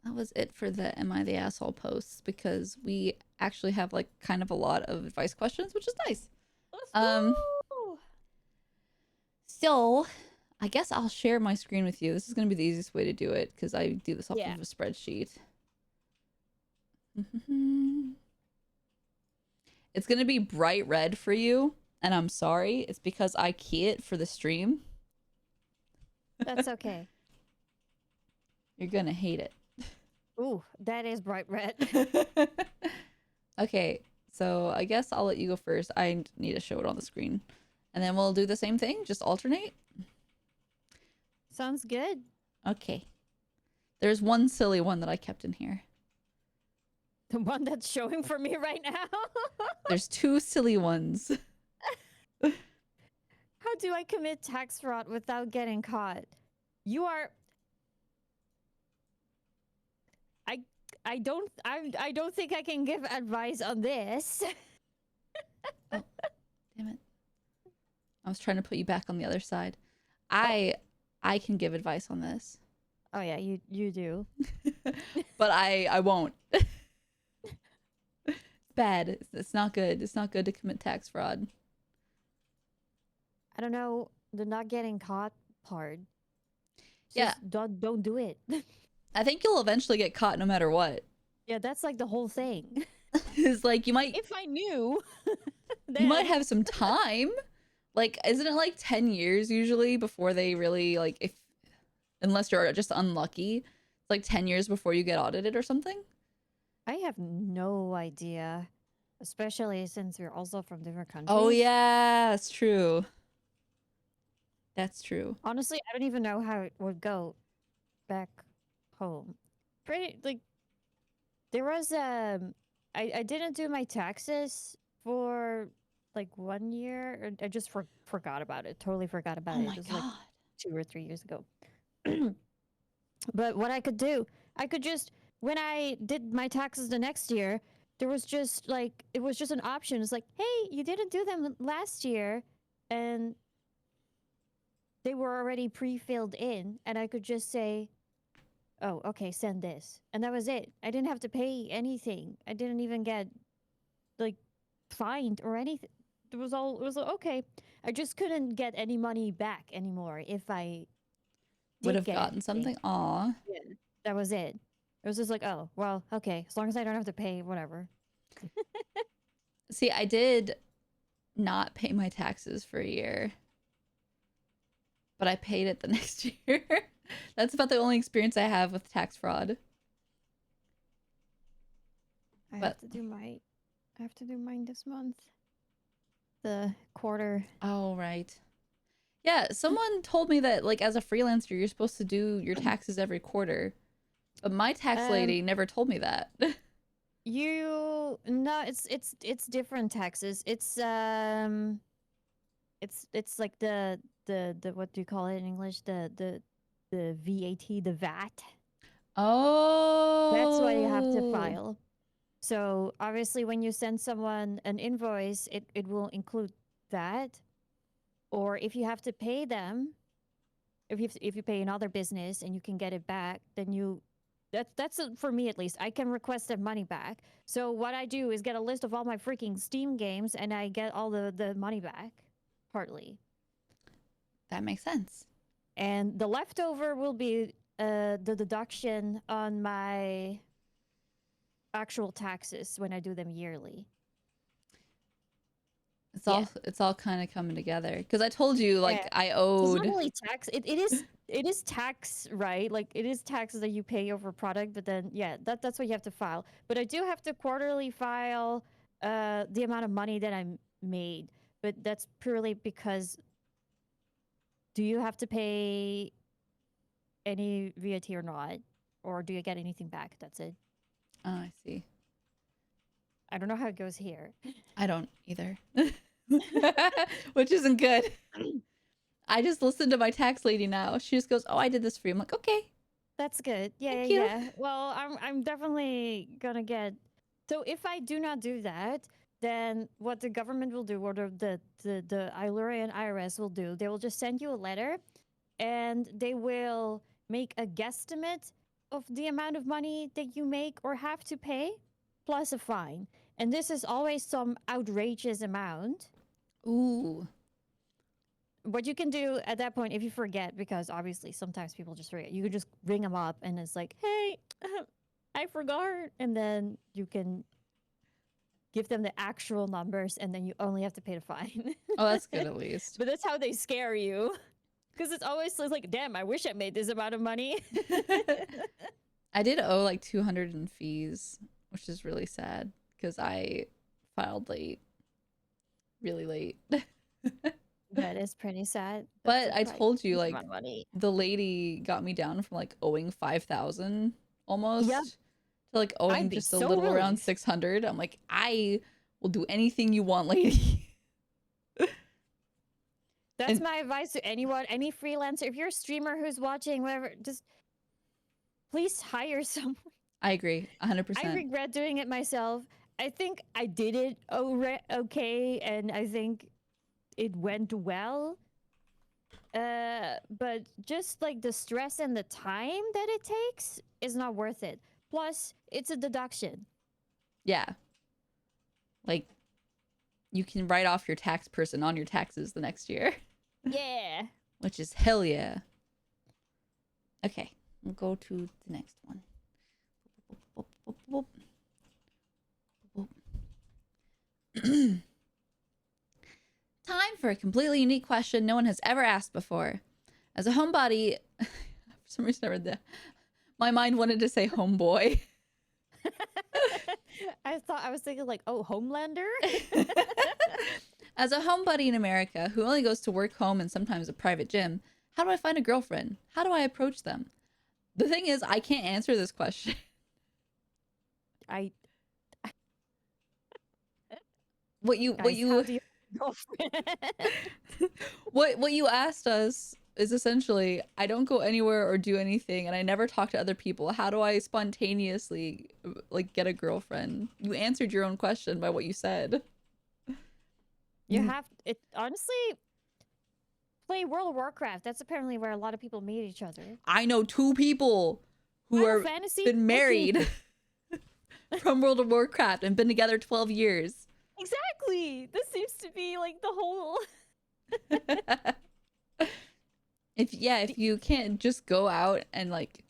that was it for the Am I the Asshole posts, because we actually have like kind of a lot of advice questions, which is nice. Let's So I guess I'll share my screen with you. This is going to be the easiest way to do it because I do this off Yeah. of a spreadsheet. It's going to be bright red for you, and I'm sorry. It's because I key it for the stream. That's okay. You're going to hate it. Ooh, that is bright red. Okay, so I guess I'll let you go first. I need to show it on the screen. And then we'll do the same thing, just alternate. Sounds good. Okay. There's one silly one that I kept in here. The one that's showing for me right now. There's two silly ones. How do I commit tax fraud without getting caught? You are. I don't think I can give advice on this. Damn it. I was trying to put you back on the other side. I can give advice on this. Oh yeah, you do. But I won't. It's bad. It's not good. It's not good to commit tax fraud. I don't know the not getting caught part. Yeah. Just don't do it. I think you'll eventually get caught no matter what. Yeah, that's like the whole thing. It's like you might If I knew, you might then- have some time. Like, isn't it like 10 years usually before they really, like, if unless you're just unlucky, it's like 10 years before you get audited or something? I have no idea, especially since we're also from different countries. Oh yeah, that's true. That's true. Honestly, I don't even know how it would go back home. Pretty like there was I didn't do my taxes for like 1 year. Or I just forgot about it. Totally forgot about Oh it. my It was god. like 2 or 3 years ago. But what I could do, I could just when I did my taxes the next year, there was just like it was just an option. It's like, hey, you didn't do them last year, and they were already pre-filled in, and I could just say, "Oh, okay, send this," and that was it. I didn't have to pay anything. I didn't even get like fined or anything. It was like, okay. I just couldn't get any money back anymore if I Would did have get gotten anything. something. Aw. That was it. It was just like, oh, well, okay. As long as I don't have to pay, whatever. See, I did not pay my taxes for a year, but I paid it the next year. That's about the only experience I have with tax fraud. I But- have to do my. I have to do mine this month. The quarter. Oh, right. Yeah, someone told me that, like, as a freelancer, you're supposed to do your taxes every quarter. But my tax lady never told me that. You no, it's different taxes. It's like the what do you call it in English? The VAT, the VAT. Oh. That's what you have to file. So obviously, when you send someone an invoice, it will include that. Or if you have to pay them, if you pay another business and you can get it back, then you That's for me at least. I can request their money back. So what I do is get a list of all my freaking Steam games, and I get all the money back, partly. That makes sense. And the leftover will be the deduction on my actual taxes when I do them yearly. It's all kind of coming together because I told you like Yeah. I It's owed. not only tax. It is tax, right? Like it is taxes that you pay over product, but then yeah, that's what you have to file. But I do have to quarterly file the amount of money that I made. But that's purely because do you have to pay any VAT or not? Or do you get anything back? That's it. Oh, I see. I don't know how it goes here. I don't either. Which isn't good. I just listened to my tax lady now. She just goes, "Oh, I did this for you." I'm like, "Okay." That's good. Yeah, Thank yeah, you. yeah. Well, I'm definitely gonna get. So if I do not do that, then what the government will do, or the ILURA and IRS will do, they will just send you a letter, and they will make a guesstimate of the amount of money that you make or have to pay, plus a fine. And this is always some outrageous amount. Ooh. What you can do at that point, if you forget, because obviously sometimes people just forget, you can just ring them up and it's like, hey, I forgot. And then you can give them the actual numbers and then you only have to pay the fine. Oh, that's good at least. But that's how they scare you. Because it's always like, damn, I wish I made this amount of money. I did owe like 200 in fees, which is really sad because I filed late, really late. That is pretty sad. But I told you, huge like, amount of money. the lady got me down from like owing 5,000 almost Yep. to like owing I'd be just a so little around relieved. 600. I'm like, I will do anything you want, lady. That's And- my advice to anyone, any freelancer. If you're a streamer who's watching, whatever, just please hire someone. I agree, 100%. I regret doing it myself. I think I did it okay, and I think it went well. But just like the stress and the time that it takes is not worth it. Plus, it's a deduction. Yeah. Like, you can write off your tax person on your taxes the next year, Yeah. which is hell yeah. Okay, we'll go to the next one. Time for a completely unique question no one has ever asked before. As a homebody, for some reason I read that. My mind wanted to say homeboy. I was thinking like, oh, Homelander? As a homebody in America who only goes to work, home, and sometimes a private gym, how do I find a girlfriend? How do I approach them? The thing is, I can't answer this question. I What you guys, how do you girlfriend? what you asked us is essentially, I don't go anywhere or do anything, and I never talk to other people. How do I spontaneously like get a girlfriend? You answered your own question by what you said. You have it honestly. Play World of Warcraft. That's apparently where a lot of people meet each other. I know 2 people who Final are Fantasy? been married from World of Warcraft and been together 12 years. Exactly. This seems to be like the whole. If you can't just go out and like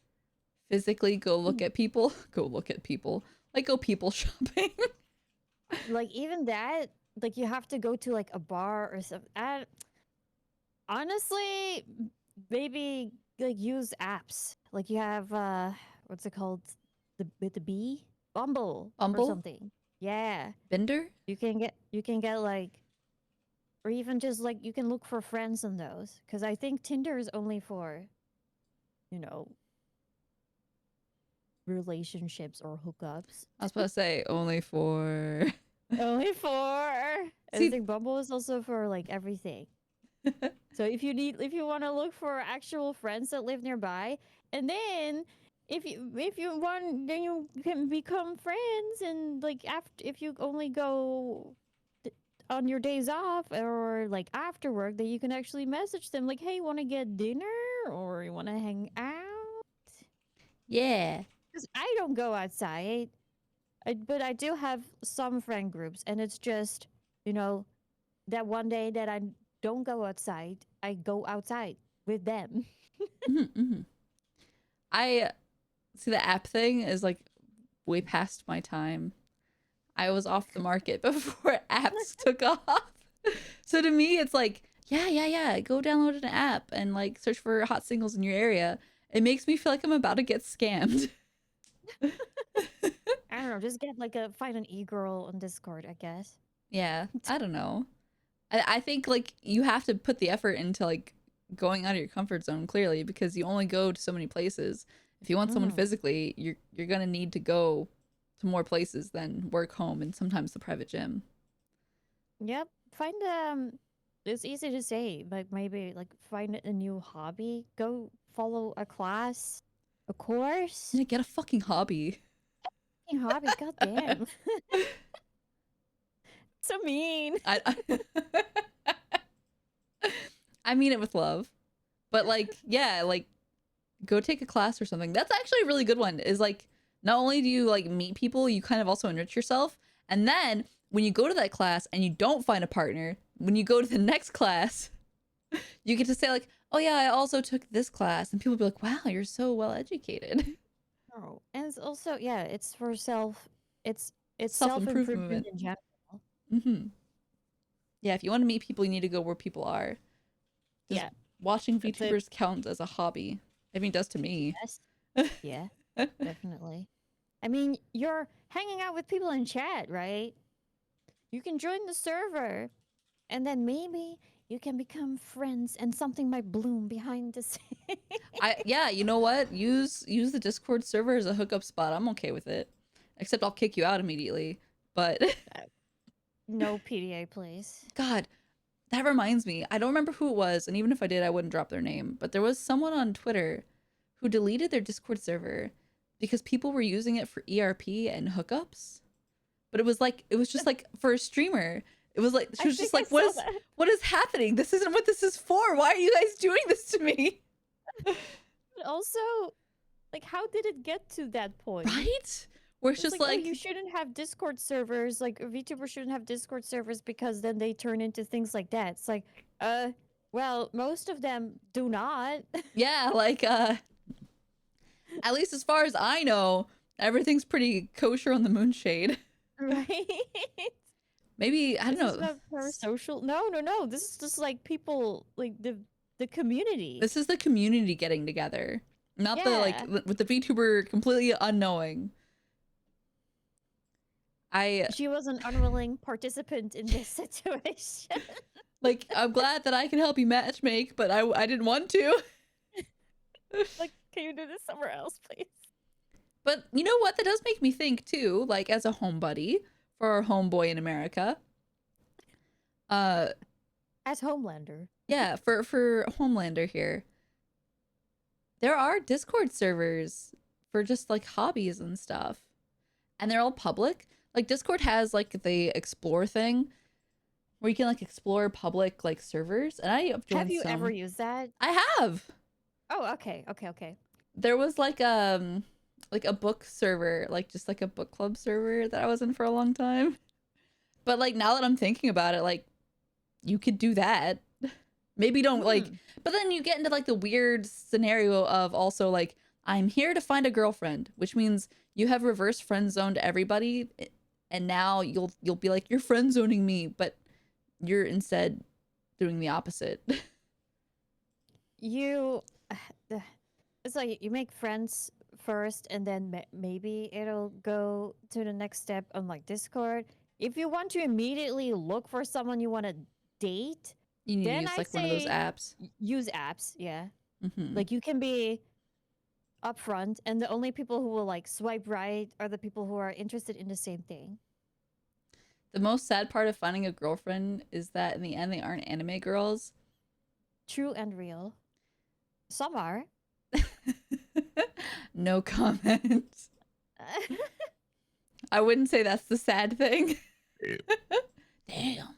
physically go look at people, like go people shopping. Like even that, like you have to go to like a bar or something. Honestly, maybe like use apps. Like you have what's it called? With the B? Bumble Bumble? or something. Yeah. Bender? You can get like, or even just like you can look for friends on those. Because I think Tinder is only for, you know, relationships or hookups. I was about to say only for Only for. I See- think Bumble is also for like everything. So if you want to look for actual friends that live nearby, and then if you want, then you can become friends, and like if you only go on your days off or like after work, then you can actually message them like, hey, want to get dinner or you want to hang out? Yeah. 'Cause I don't go outside, but I do have some friend groups, and it's just, you know, that one day that I don't go outside, I go outside with them. Mhm. I see the app thing is like way past my time. I was off the market before apps took off. So to me, it's like, yeah. Go download an app and like search for hot singles in your area. It makes me feel like I'm about to get scammed. I don't know, just get like find an e-girl on Discord, I guess. Yeah, I don't know. I think like you have to put the effort into like going out of your comfort zone clearly because you only go to so many places. If you want someone Mhm. physically, you're gonna need to go to more places than work, home, and sometimes the private gym. Yep. Find it's easy to say, like maybe like find a new hobby, go follow a class, a course. Yeah, get a fucking hobby. Fucking hobby, goddamn. So mean. I I mean it with love. But like, yeah, like go take a class or something. That's actually a really good one. Is like not only do you like meet people, you kind of also enrich yourself. And then when you go to that class and you don't find a partner, when you go to the next class, you get to say like, "Oh yeah, I also took this class." And people be like, "Wow, you're so well educated." Oh, and it's also yeah, it's for it's self-improvement Self-improvement. in general. Mhm. Yeah, if you want to meet people, you need to go where people are. Does Yeah, watching that's it. VTubers count as a hobby? I mean, it does to me. Yes. Yeah, definitely. I mean, you're hanging out with people in chat, right? You can join the server, and then maybe you can become friends, and something might bloom behind the scene. Yeah, you know what? Use the Discord server as a hookup spot. I'm okay with it. Except I'll kick you out immediately. But No PDA, please. God, that reminds me. I don't remember who it was, and even if I did, I wouldn't drop their name. But there was someone on Twitter who deleted their Discord server because people were using it for ERP and hookups. But it was just like for a streamer. It was like she I was just think I like, saw that. what is happening? This isn't what this is for. Why are you guys doing this to me? But also, like, how did it get to that point? Right? Where it's It's just like, oh, like you shouldn't have Discord servers. Like, VTubers shouldn't have Discord servers because then they turn into things like that. It's like, well, most of them do not. yeah, like at least as far as I know, everything's pretty kosher on the Moonshade. Right? Maybe I don't This is know. not parasocial. No. This is just like people, like the community. This is the community getting together, not the like Yeah. with the VTuber completely unknowing. I She was an unwilling participant in this situation. like. I'm glad that I can help you matchmake, but I didn't want to. Like, can you do this somewhere else, please? But you know what? That does make me think too. Like as a home buddy for our homeboy in America. Uh, As Homelander. yeah, for Homelander here. There are Discord servers for just like hobbies and stuff. And they're all public. Like Discord has like the explore thing where you can like explore public like servers. And I have joined Have you some. ever used that? I have. Oh, okay. There was like a book server, like just like a book club server that I was in for a long time. But like now that I'm thinking about it, like you could do that. Maybe don't like, but then you get into like the weird scenario of also like I'm here to find a girlfriend, which means you have reverse friend zoned everybody, and now you'll be like you're friend zoning me, but you're instead doing the opposite. You, it's like you make friends first, and then maybe it'll go to the next step on like Discord. If you want to immediately look for someone you want to date, You need to then use I like one of those say apps. use apps. Yeah, Hmm. like you can be upfront, and the only people who will like swipe right are the people who are interested in the same thing. The most sad part of finding a girlfriend is that in the end they aren't anime girls. True and real. Some are. No comment. I wouldn't say that's the sad thing. Damn.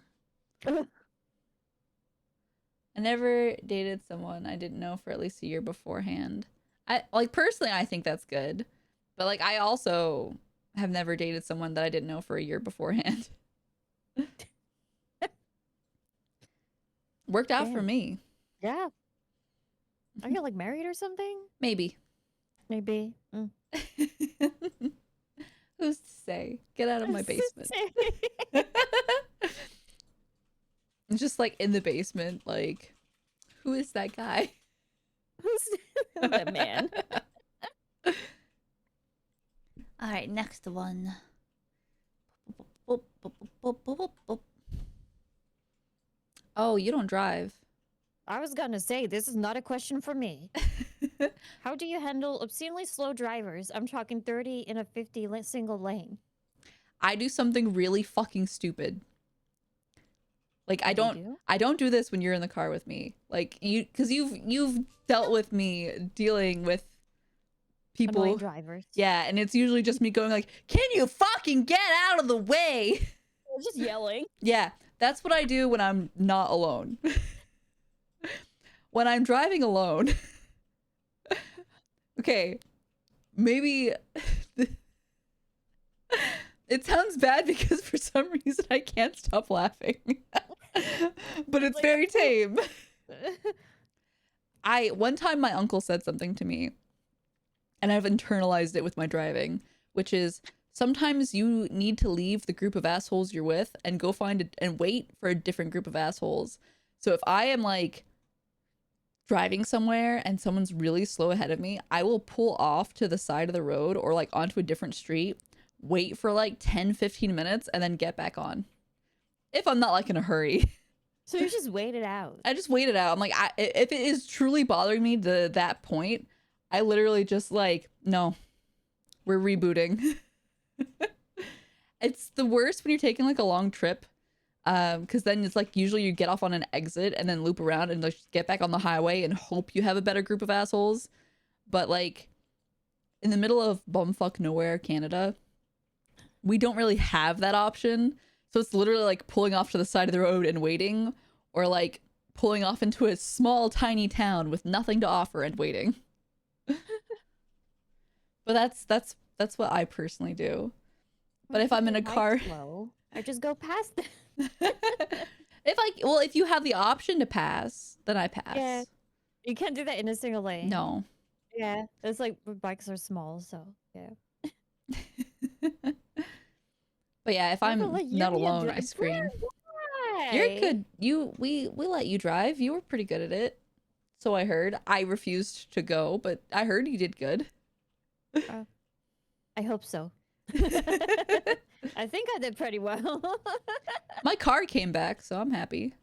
I never dated someone I didn't know for at least a year beforehand. I like personally I think that's good. But like I also have never dated someone that I didn't know for a year beforehand. Worked out for Damn. me. Yeah. Are you like married or something? Maybe. Maybe. Who's to say? Get out of my basement. It's just like in the basement, like, who is that guy? Who's that man? All right, next one. Oh, you don't drive. I was gonna say, this is not a question for me. How do you handle obscenely slow drivers? I'm talking 30 in a 50 single lane. I do something really fucking stupid. Like What do you do? I don't do this when you're in the car with me. Like cuz you've dealt with me dealing with people. Annoying drivers. Yeah, and it's usually just me going like, "Can you fucking get out of the way?" Just yelling. Yeah, that's what I do when I'm not alone. When I'm driving alone. Okay, maybe it sounds bad because for some reason I can't stop laughing. But it's Like, very tame. One time my uncle said something to me and I've internalized it with my driving, which is sometimes you need to leave the group of assholes you're with and go find and wait for a different group of assholes. So if I am like driving somewhere and someone's really slow ahead of me, I will pull off to the side of the road or like onto a different street, wait for like 10-15 minutes and then get back on. If I'm not like in a hurry. So you just wait it out. I just wait it out. I'm like, if it is truly bothering me to that point, I literally just like, no, we're rebooting. It's the worst when you're taking like a long trip. Because then it's like usually you get off on an exit and then loop around and like get back on the highway and hope you have a better group of assholes. But like in the middle of bumfuck nowhere, Canada, we don't really have that option. So it's literally like pulling off to the side of the road and waiting, or like pulling off into a small, tiny town with nothing to offer and waiting. But that's what I personally do. But if I'm in a car, Slow, I just go past them. if you have the option to pass, then I pass. Yeah. You can't do that in a single lane. No. Yeah. It's like bikes are small, so yeah. But yeah, if I'm Like, not you're alone, the I scream. Why? You're good. We let you drive. You were pretty good at it. So I heard. I refused to go, but I heard you did good. I hope so. I think I did pretty well. My car came back, so I'm happy.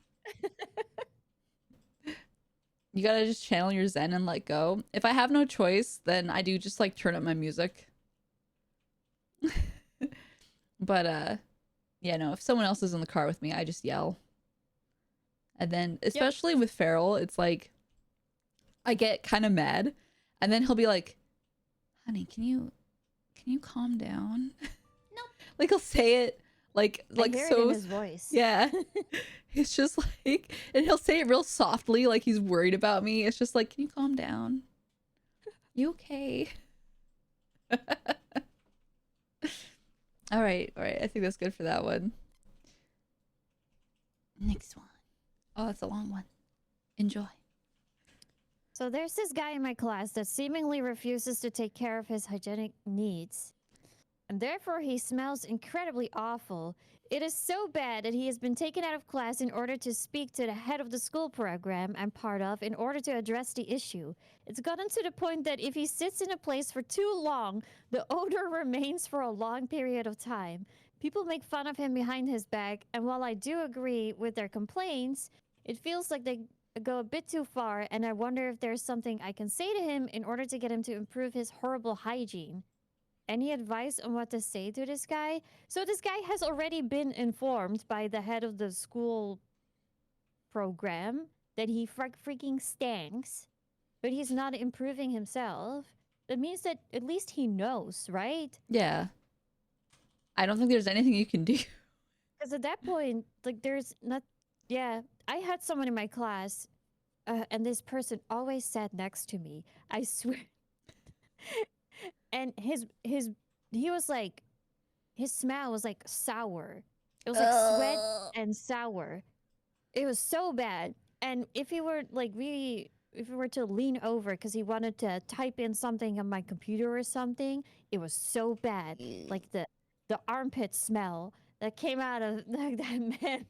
You gotta just channel your zen and let go. If I have no choice, then I do just like turn up my music. But yeah, no, if someone else is in the car with me, I just yell. And then especially with Farrell, it's like I get kind of mad, and then he'll be like, "Honey, can you calm down?" Nope. Like he'll say it like I hear so it in his voice. yeah. It's just like, and he'll say it real softly, like he's worried about me. It's just like, "Can you calm down? You okay?" All right. I think that's good for that one. Next one. Oh, that's a long one. Enjoy. So there's this guy in my class that seemingly refuses to take care of his hygienic needs. And therefore he smells incredibly awful. It is so bad that he has been taken out of class in order to speak to the head of the school program I'm part of in order to address the issue. It's gotten to the point that if he sits in a place for too long, the odor remains for a long period of time. People make fun of him behind his back, and while I do agree with their complaints, it feels like they go a bit too far, and I wonder if there's something I can say to him in order to get him to improve his horrible hygiene. Any advice on what to say to this guy? So this guy has already been informed by the head of the school program that he freaking stinks, but he's not improving himself. That means that at least he knows, right? Yeah. I don't think there's anything you can do. Because at that point, like, there's not. Yeah, I had someone in my class, and this person always sat next to me. I swear. and he was like, his smell was like sour. It was like sweat and sour. It was so bad. And if he were like really, if he were to lean over because he wanted to type in something on my computer or something, it was so bad. Like the armpit smell that came out of like, that man.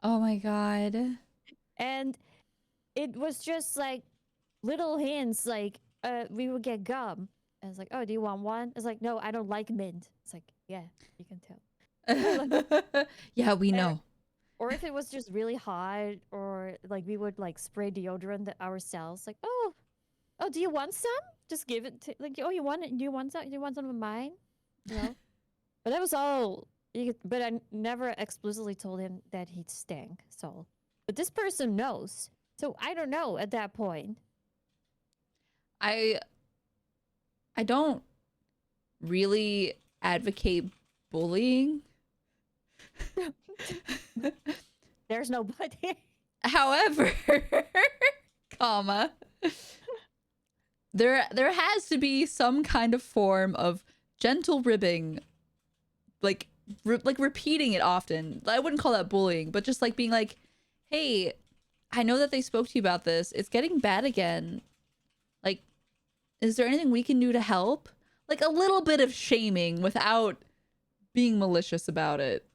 Oh my god. And it was just like little hints like we would get gum. I was like, oh, do you want one? It's like, no, I don't like mint. It's like, yeah, you can tell. Yeah, we know. Or if it was just really hot, or like we would like spray deodorant ourselves. Like, oh, do you want some? Just give it to like, oh, you want it? Do you want some? Do you want some of mine? You know. But that was all. But I never explicitly told him that he stank. So, but this person knows. So I don't know at that point. I don't really advocate bullying. There's no but here. However, comma, there has to be some kind of form of gentle ribbing, like repeating it often. I wouldn't call that bullying, but just like being like, "Hey, I know that they spoke to you about this. It's getting bad again. Like, is there anything we can do to help?" Like a little bit of shaming without being malicious about it.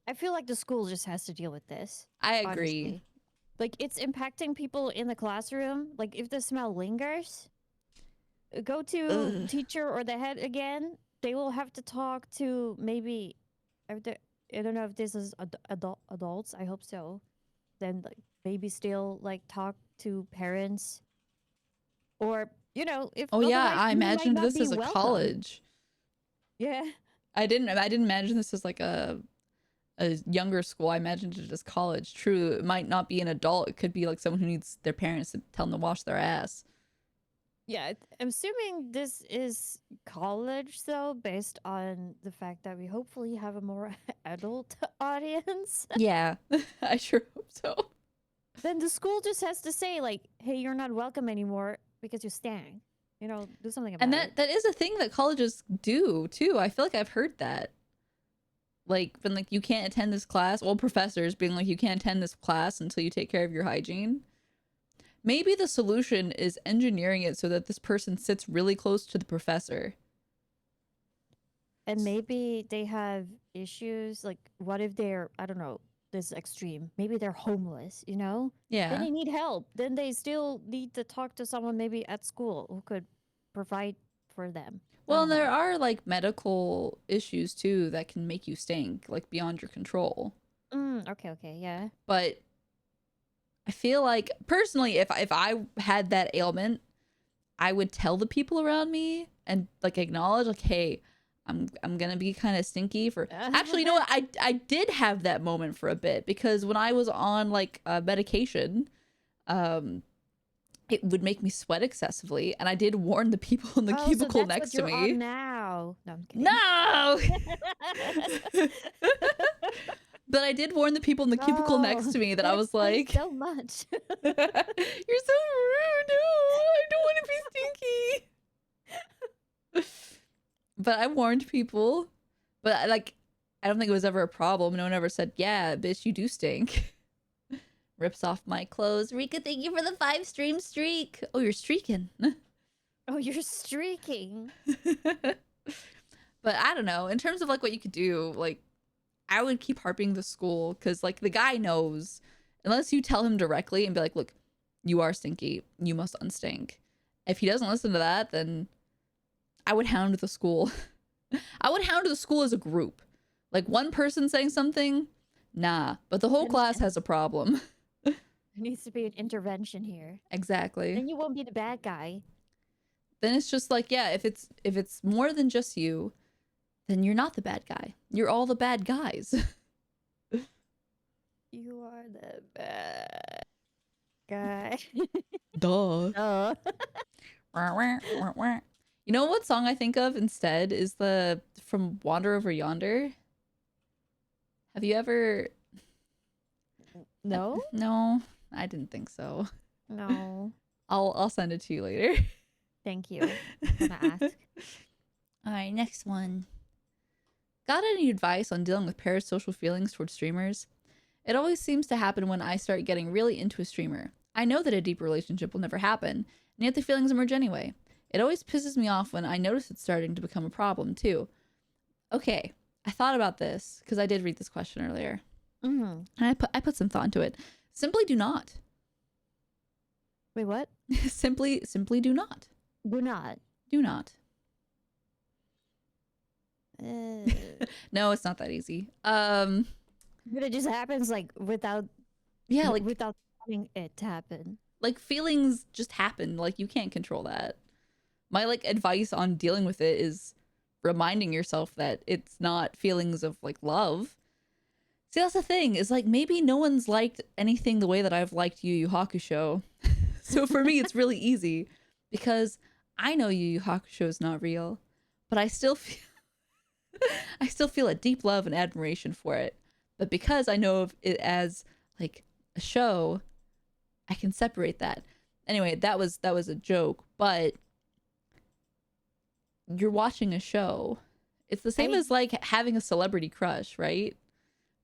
I feel like the school just has to deal with this. I agree. Honestly. Like, it's impacting people in the classroom. Like, if the smell lingers, go to teacher or the head again. They will have to talk to maybe, I don't know if this is adults. I hope so. Then like maybe still like talk to parents, or you know, if Oh yeah, otherwise I you might imagined not this be as a welcome. college. Yeah. I didn't imagine this as like a younger school. I imagined it as college. True, it might not be an adult. It could be like someone who needs their parents to tell them to wash their ass. Yeah, I'm assuming this is college though, based on the fact that we hopefully have a more adult audience. Yeah, I sure hope so. Then the school just has to say like, "Hey, you're not welcome anymore because you stank." You know, do something about And it. that is a thing that colleges do too. I feel like I've heard that. Like when like you can't attend this class, well, professors being like you can't attend this class until you take care of your hygiene. Maybe the solution is engineering it so that this person sits really close to the professor. And maybe they have issues. Like, what if they're, I don't know, this extreme? Maybe they're homeless, you know? Then Yeah. they need help. Then they still need to talk to someone maybe at school who could provide for them. Well, don't know. there are like medical issues too that can make you stink, like beyond your control. Okay, yeah. But I feel like personally, if I had that ailment, I would tell the people around me and like acknowledge like, hey, I'm gonna be kind of stinky for. Actually, you know what? I did have that moment for a bit because when I was on like medication, it would make me sweat excessively, and I did warn the people in the cubicle so that's next what to you're me. on now. No, I'm kidding. No. But I did warn the people in the cubicle next to me that I was like, so much. "You're so rude. No, I don't want to be stinky." But I warned people. But I don't think it was ever a problem. No one ever said, "Yeah, bitch, you do stink." Rips off my clothes. Rika, thank you for the 5-stream streak. Oh, you're streaking. Oh, you're streaking. But I don't know. In terms of like what you could do, like I would keep harping the school because like the guy knows. Unless you tell him directly and be like, "Look, you are stinky. You must unstink." If he doesn't listen to that, then I would hound the school. I would hound the school as a group. Like one person saying something, nah. But the whole class has a problem. There needs to be an intervention here. Exactly. Then you won't be the bad guy. Then it's just like, yeah, if it's more than just you, then you're not the bad guy. You're all the bad guys. You are the bad guy. Duh. Oh. You know what song I think of instead is the from Wander Over Yonder? Have you ever No? No, I didn't think so. No. I'll send it to you later. Thank you. I'm gonna ask. All right, next one. Got any advice on dealing with parasocial feelings towards streamers? It always seems to happen when I start getting really into a streamer. I know that a deep relationship will never happen, and yet the feelings emerge anyway. It always pisses me off when I notice it's starting to become a problem, too. Okay, I thought about this, because I did read this question earlier. Mm-hmm. And I put some thought into it. Simply do not. Wait, what? simply do not. Do not. Do not. Uh, No, it's not that easy. but it just happens like without Yeah, like without wanting it to happen. feelings just happen. Like you can't control that. My like advice on dealing with it is reminding yourself that it's not feelings of like love. See, that's the thing, is like maybe no one's liked anything the way that I've liked Yu Yu Hakusho. So for me it's really easy because I know Yu Yu Hakusho is not real, but I still feel a deep love and admiration for it. But because I know of it as like a show, I can separate that. Anyway, that was a joke, but you're watching a show. It's the same as like having a celebrity crush, right?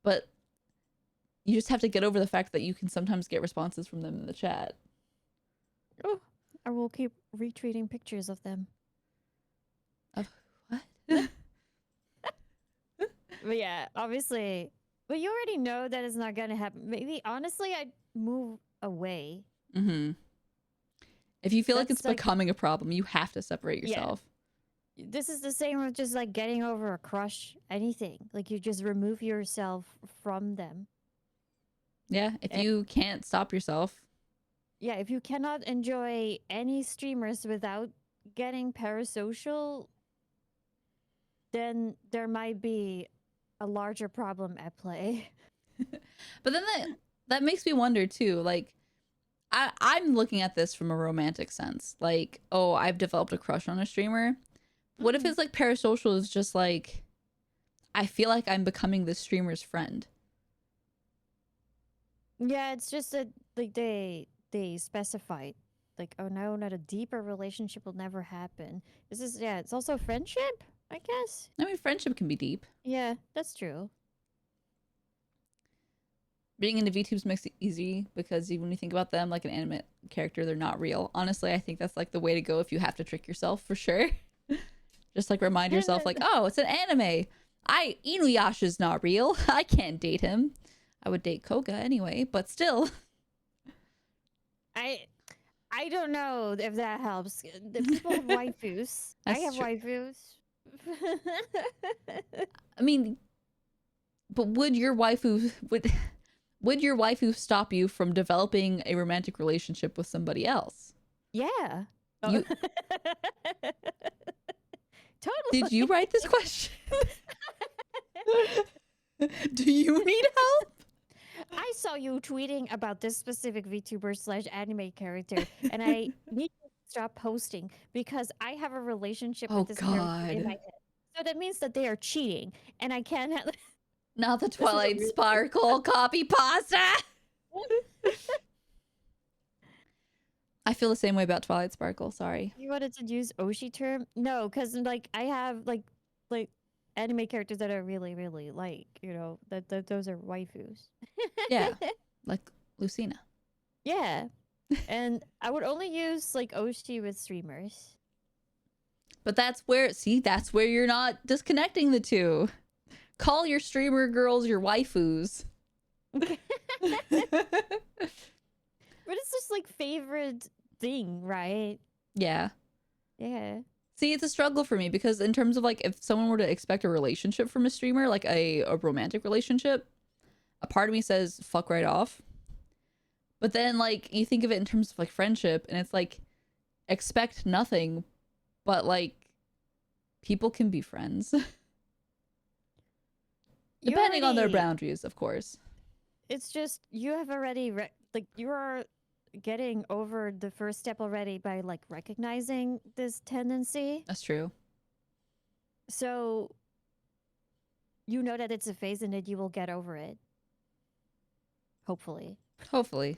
But you just have to get over the fact that you can sometimes get responses from them in the chat. Oh, I will keep retweeting pictures of them. Of what? But yeah, obviously, but you already know that it's not gonna happen. Maybe honestly, I'd move away. Mm-hmm. If you feel like That's it's like- becoming a problem, you have to separate Yeah. yourself. This is the same with just like getting over a crush, anything. Like you just remove yourself from them. Yeah, if And- you can't stop yourself. Yeah, if you cannot enjoy any streamers without getting parasocial, then there might be a larger problem at play. But then that makes me wonder too, like I'm looking at this from a romantic sense. Like, oh, I've developed a crush on a streamer. What if it's like parasocial is just like I feel like I'm becoming this streamer's friend. Yeah, it's just that like they specified like, oh no, not a deeper relationship will never happen. This is it's also friendship, I guess. I mean, friendship can be deep. Yeah, that's true. Being into VTubes makes it easy because even when you think about them like an anime character, they're not real. Honestly, I think that's like the way to go if you have to trick yourself for sure. Just like remind yourself like, oh, it's an anime. Inuyasha's not real. I can't date him. I would date Koga anyway, but still. I don't know if that helps. The people have waifus. I That's have true. waifus. I mean, but would your waifu stop you from developing a romantic relationship with somebody else? Yeah. You- Totally. Did you write this question? Do you need help? I saw you tweeting about this specific VTuber/anime character, and I need to stop posting because I have a relationship Oh, with this character in God. my head. So that means that they are cheating, and I can't have. Not the is a Twilight really- Sparkle copy pasta. I feel the same way about Twilight Sparkle. Sorry. You wanted to use Oshi term? No, because like I have like anime characters that I really like. You know that those are waifus. Yeah, like Lucina. Yeah, and I would only use like Oshi with streamers. But that's where you're not disconnecting the two. Call your streamer girls your waifus. But it's just like favorite thing, right? Yeah. Yeah. See, it's a struggle for me because in terms of like if someone were to expect a relationship from a streamer, like a romantic relationship, a part of me says fuck right off. But then like you think of it in terms of like friendship and it's like expect nothing, but like people can be friends. You Depending on their already- boundaries, of course. It's just you have already like you are getting over the first step already by like recognizing this tendency. That's true. So you know that it's a phase and that you will get over it. Hopefully. Hopefully.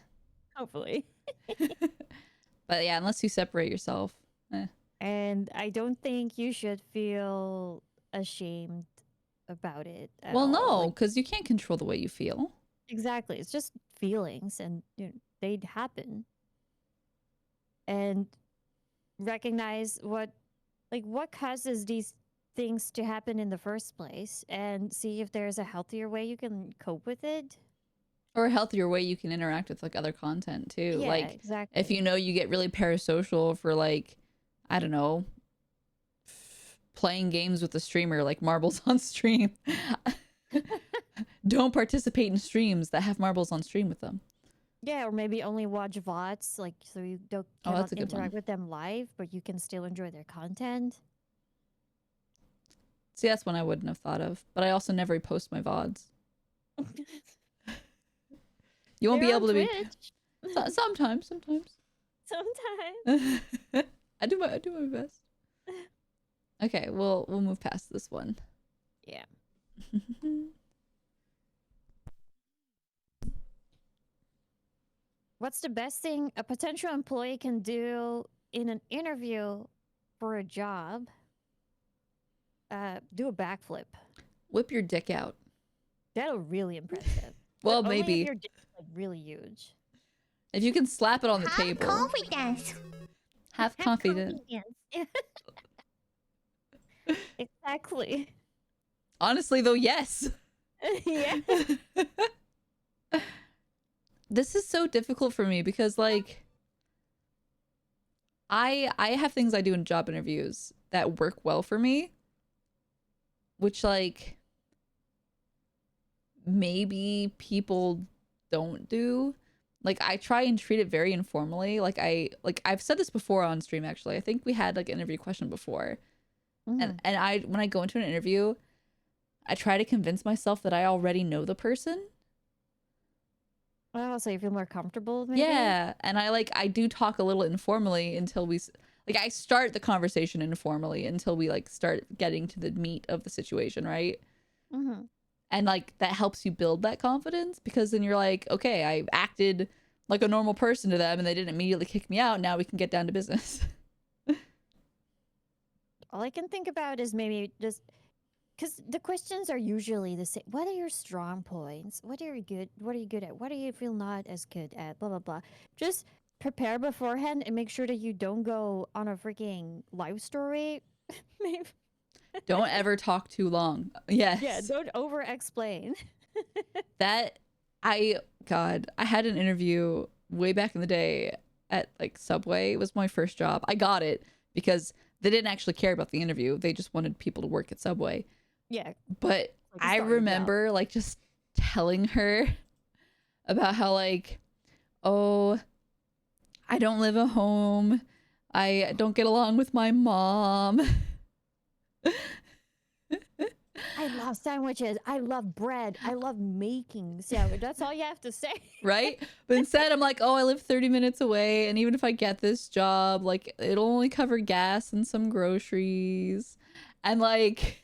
Hopefully. But yeah, unless you separate yourself. And I don't think you should feel ashamed about it at Well, all. no, Like, because you can't control the way you feel. exactly. It's just feelings and they'd happen. And recognize what causes these things to happen in the first place and see if there's a healthier way you can cope with it. Or a healthier way you can interact with like other content too. Yeah, Like exactly. if you know you get really parasocial for like, I don't know, playing games with a streamer like marbles on stream. Don't participate in streams that have marbles on stream with them. Yeah, or maybe only watch VODs, like so you don't Oh, cannot that's a good interact one. with them live, but you can still enjoy their content. See, that's one I wouldn't have thought of. But I also never post my VODs. You won't They're be on able to be Twitch. sometimes. Sometimes. I do my best. Okay, we'll move past this one. Yeah. What's the best thing a potential employee can do in an interview for a job? Do a backflip. Whip your dick out. That'll really impressive. Well, But only maybe. if your dick is like really huge. If you can slap it on the Have table. confidence. Have confidence. Exactly. Honestly, though, yes. Yeah. This is so difficult for me because, like, I have things I do in job interviews that work well for me, which, like, maybe people don't do. Like, I try and treat it very informally. I've said this before on stream, actually. I think we had like an interview question before. Mhm. And I when I go into an interview, I try to convince myself that I already know the person. Oh, so you feel more comfortable, maybe? Yeah, and I do talk a little informally until I start the conversation informally until we like start getting to the meat of the situation, right? Mm-hmm. And like that helps you build that confidence because then you're like, okay, I acted like a normal person to them and they didn't immediately kick me out. Now we can get down to business. All I can think about is maybe just because the questions are usually the same. What are your strong points? What are you good? What are you good at? What do you feel not as good at? Blah blah blah. Just prepare beforehand and make sure that you don't go on a freaking life story. Maybe. Don't ever talk too long. Yes. Yeah, don't over explain. That I had an interview way back in the day at like Subway. It was my first job. I got it because they didn't actually care about the interview. They just wanted people to work at Subway. Yeah. But Like a I starting job. remember like just telling her about how like, oh, I don't live at home. I don't get along with my mom. I love sandwiches. I love bread. I love making sandwich. That's all you have to say. Right? But instead I'm like, oh, I live 30 minutes away and even if I get this job, like it'll only cover gas and some groceries. And like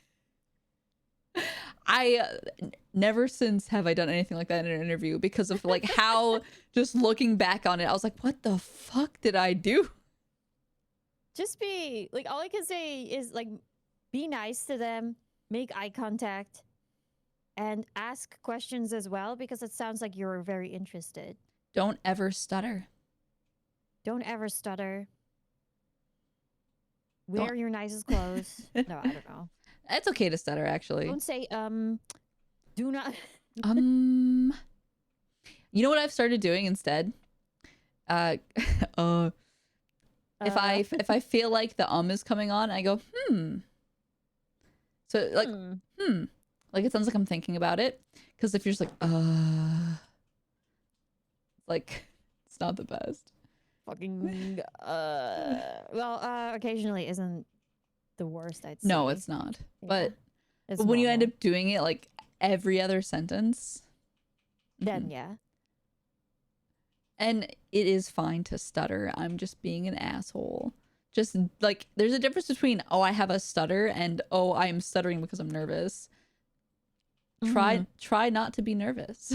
never since have I done anything like that in an interview because of like how just looking back on it, I was like, what the fuck did I do? Just be like, all I can say is like, be nice to them, make eye contact, and ask questions as well because it sounds like you're very interested. Don't ever stutter. Don't ever stutter. Don't- Wear your nicest clothes. No, I don't know. It's okay to stutter actually. Don't say do not. You know what I've started doing instead? If I feel like the is coming on, I go, So like, like it sounds like I'm thinking about it. Because if you're just like, it's not the best. Fucking well, occasionally isn't the worst, I'd say. No, it's not. Yeah. But It's when you end normal. up doing it like every other sentence, Then yeah. and it is fine to stutter. I'm just being an asshole. Just like there's a difference between oh I have a stutter and oh I am stuttering because I'm nervous. Try not to be nervous.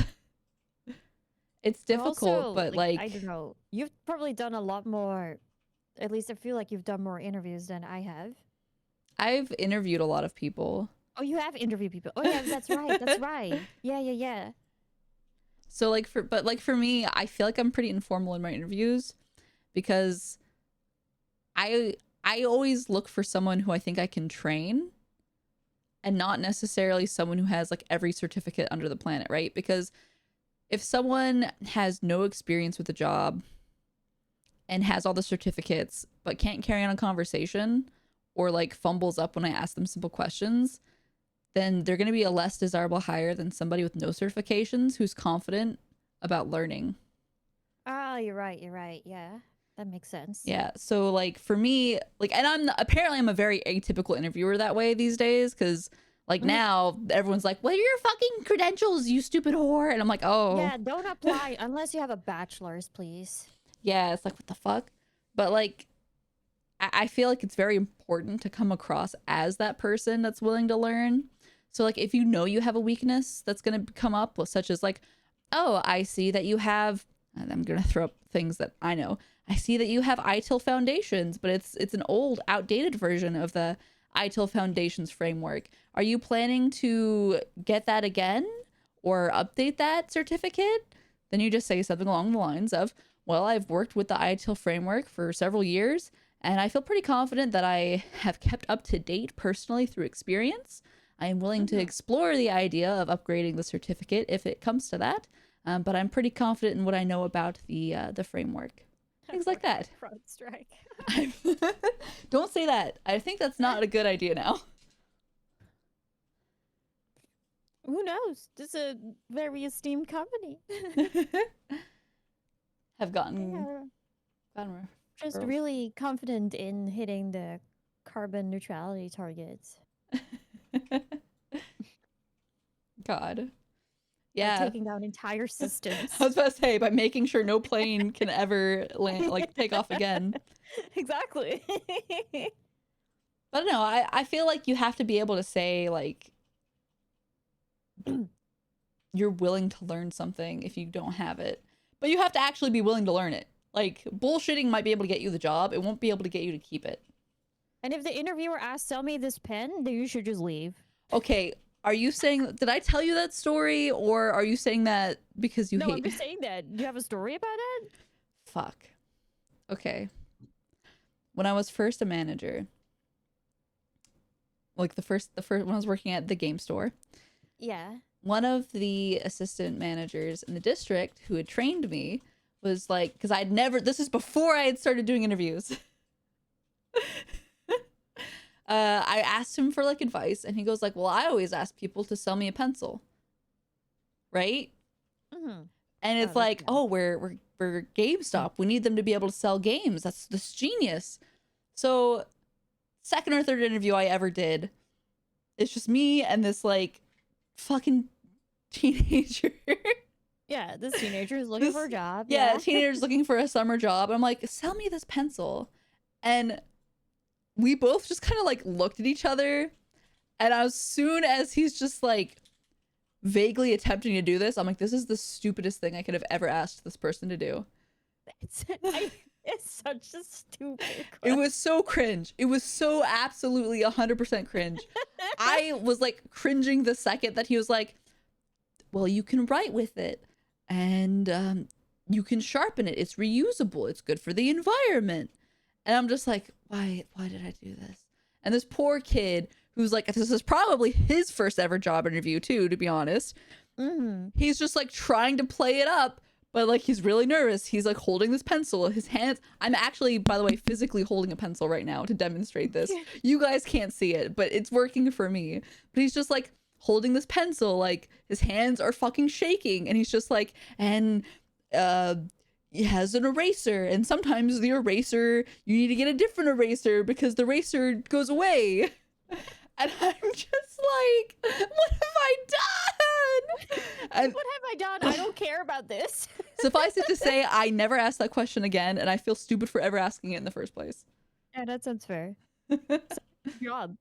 It's difficult, Also, but I like don't know. You've probably done a lot more At least I feel like you've done more interviews than I have. I've interviewed a lot of people. Oh, you have interviewed people. Oh yeah, that's right. That's right. Yeah. So like for me, I feel like I'm pretty informal in my interviews because I always look for someone who I think I can train and not necessarily someone who has like every certificate under the planet, right? Because if someone has no experience with the job and has all the certificates but can't carry on a conversation or like fumbles up when I ask them simple questions, then they're going to be a less desirable hire than somebody with no certifications who's confident about learning. Oh, you're right. Yeah, that makes sense. Yeah. So like for me, like, and I'm a very atypical interviewer that way these days. Cause like now everyone's like, well, your fucking credentials, you stupid whore. And I'm like, oh Yeah, don't apply unless you have a bachelor's, please. yeah. It's like, what the fuck? But like, I feel like it's very important to come across as that person that's willing to learn. So like, if you know you have a weakness that's going to come up, such as like, oh, I see that you have, and I'm going to throw up things that I know. I see that you have ITIL Foundations, but it's an old, outdated version of the ITIL Foundations framework. Are you planning to get that again or update that certificate? Then you just say something along the lines of, well, I've worked with the ITIL framework for several years, and I feel pretty confident that I have kept up to date personally through experience. I am willing to explore the idea of upgrading the certificate if it comes to that, but I'm pretty confident in what I know about the framework. Things like that. Front strike. Don't say that. I think that's not a good idea now. Who knows? This is a very esteemed company. Have gotten Yeah, more. just Girls. really confident in hitting the carbon neutrality targets. God. By Yeah. taking down entire systems. I was about to say, by making sure no plane can ever land, like take off again. Exactly. But no, I feel like you have to be able to say like you're willing to learn something if you don't have it. But you have to actually be willing to learn it. Like bullshitting might be able to get you the job. It won't be able to get you to keep it. And if the interviewer asks, sell me this pen, then you should just leave. Okay, are you saying, did I tell you that story, or are you saying that because you No, hate I'm just saying that. Do you have a story about it? Fuck. Okay. When I was first a manager, like the first when I was working at the game store, Yeah. one of the assistant managers in the district who had trained me was like, because I'd never, this is before I had started doing interviews. I asked him for like advice, and he goes like, well, I always ask people to sell me a pencil, right? Mm-hmm. And it's that's like, good. oh, we're GameStop. We need them to be able to sell games. That's genius. So, second or third interview I ever did, it's just me and this like fucking teenager. Yeah, this teenager is looking for a job. Yeah, teenager's looking for a summer job. I'm like, sell me this pencil. And we both just kind of like looked at each other. And as soon as he's just like vaguely attempting to do this, I'm like, this is the stupidest thing I could have ever asked this person to do. It's such a stupid It was so cringe. It was so absolutely 100% cringe. I was like cringing the second that he was like, well, you can write with it and you can sharpen it. It's reusable. It's good for the environment. And I'm just like, why did I do this? And this poor kid who's like, this is probably his first ever job interview too, to be honest. Mm-hmm. He's just like trying to play it up, but like he's really nervous. He's like holding this pencil. His hands, I'm actually, by the way, physically holding a pencil right now to demonstrate this. You guys can't see it, but it's working for me. But he's just like holding this pencil, like his hands are fucking shaking, and he's just like, and he has an eraser, and sometimes the eraser, you need to get a different eraser because the eraser goes away. And I'm just like, what have I done? And What have I done? I don't care about this. suffice it to say, I never asked that question again, and I feel stupid for ever asking it in the first place. Yeah, that sounds fair. Job.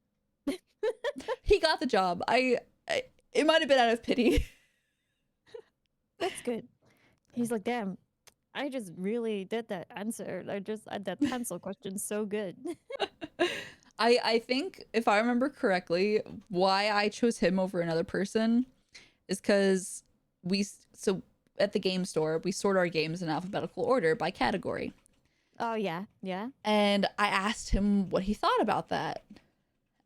He got the job. It might have been out of pity. That's good. He's like, damn, I just really did that answer. That pencil question so good. I think if I remember correctly, why I chose him over another person is because so at the game store we sort our games in alphabetical order by category. Oh yeah, yeah. And I asked him what he thought about that.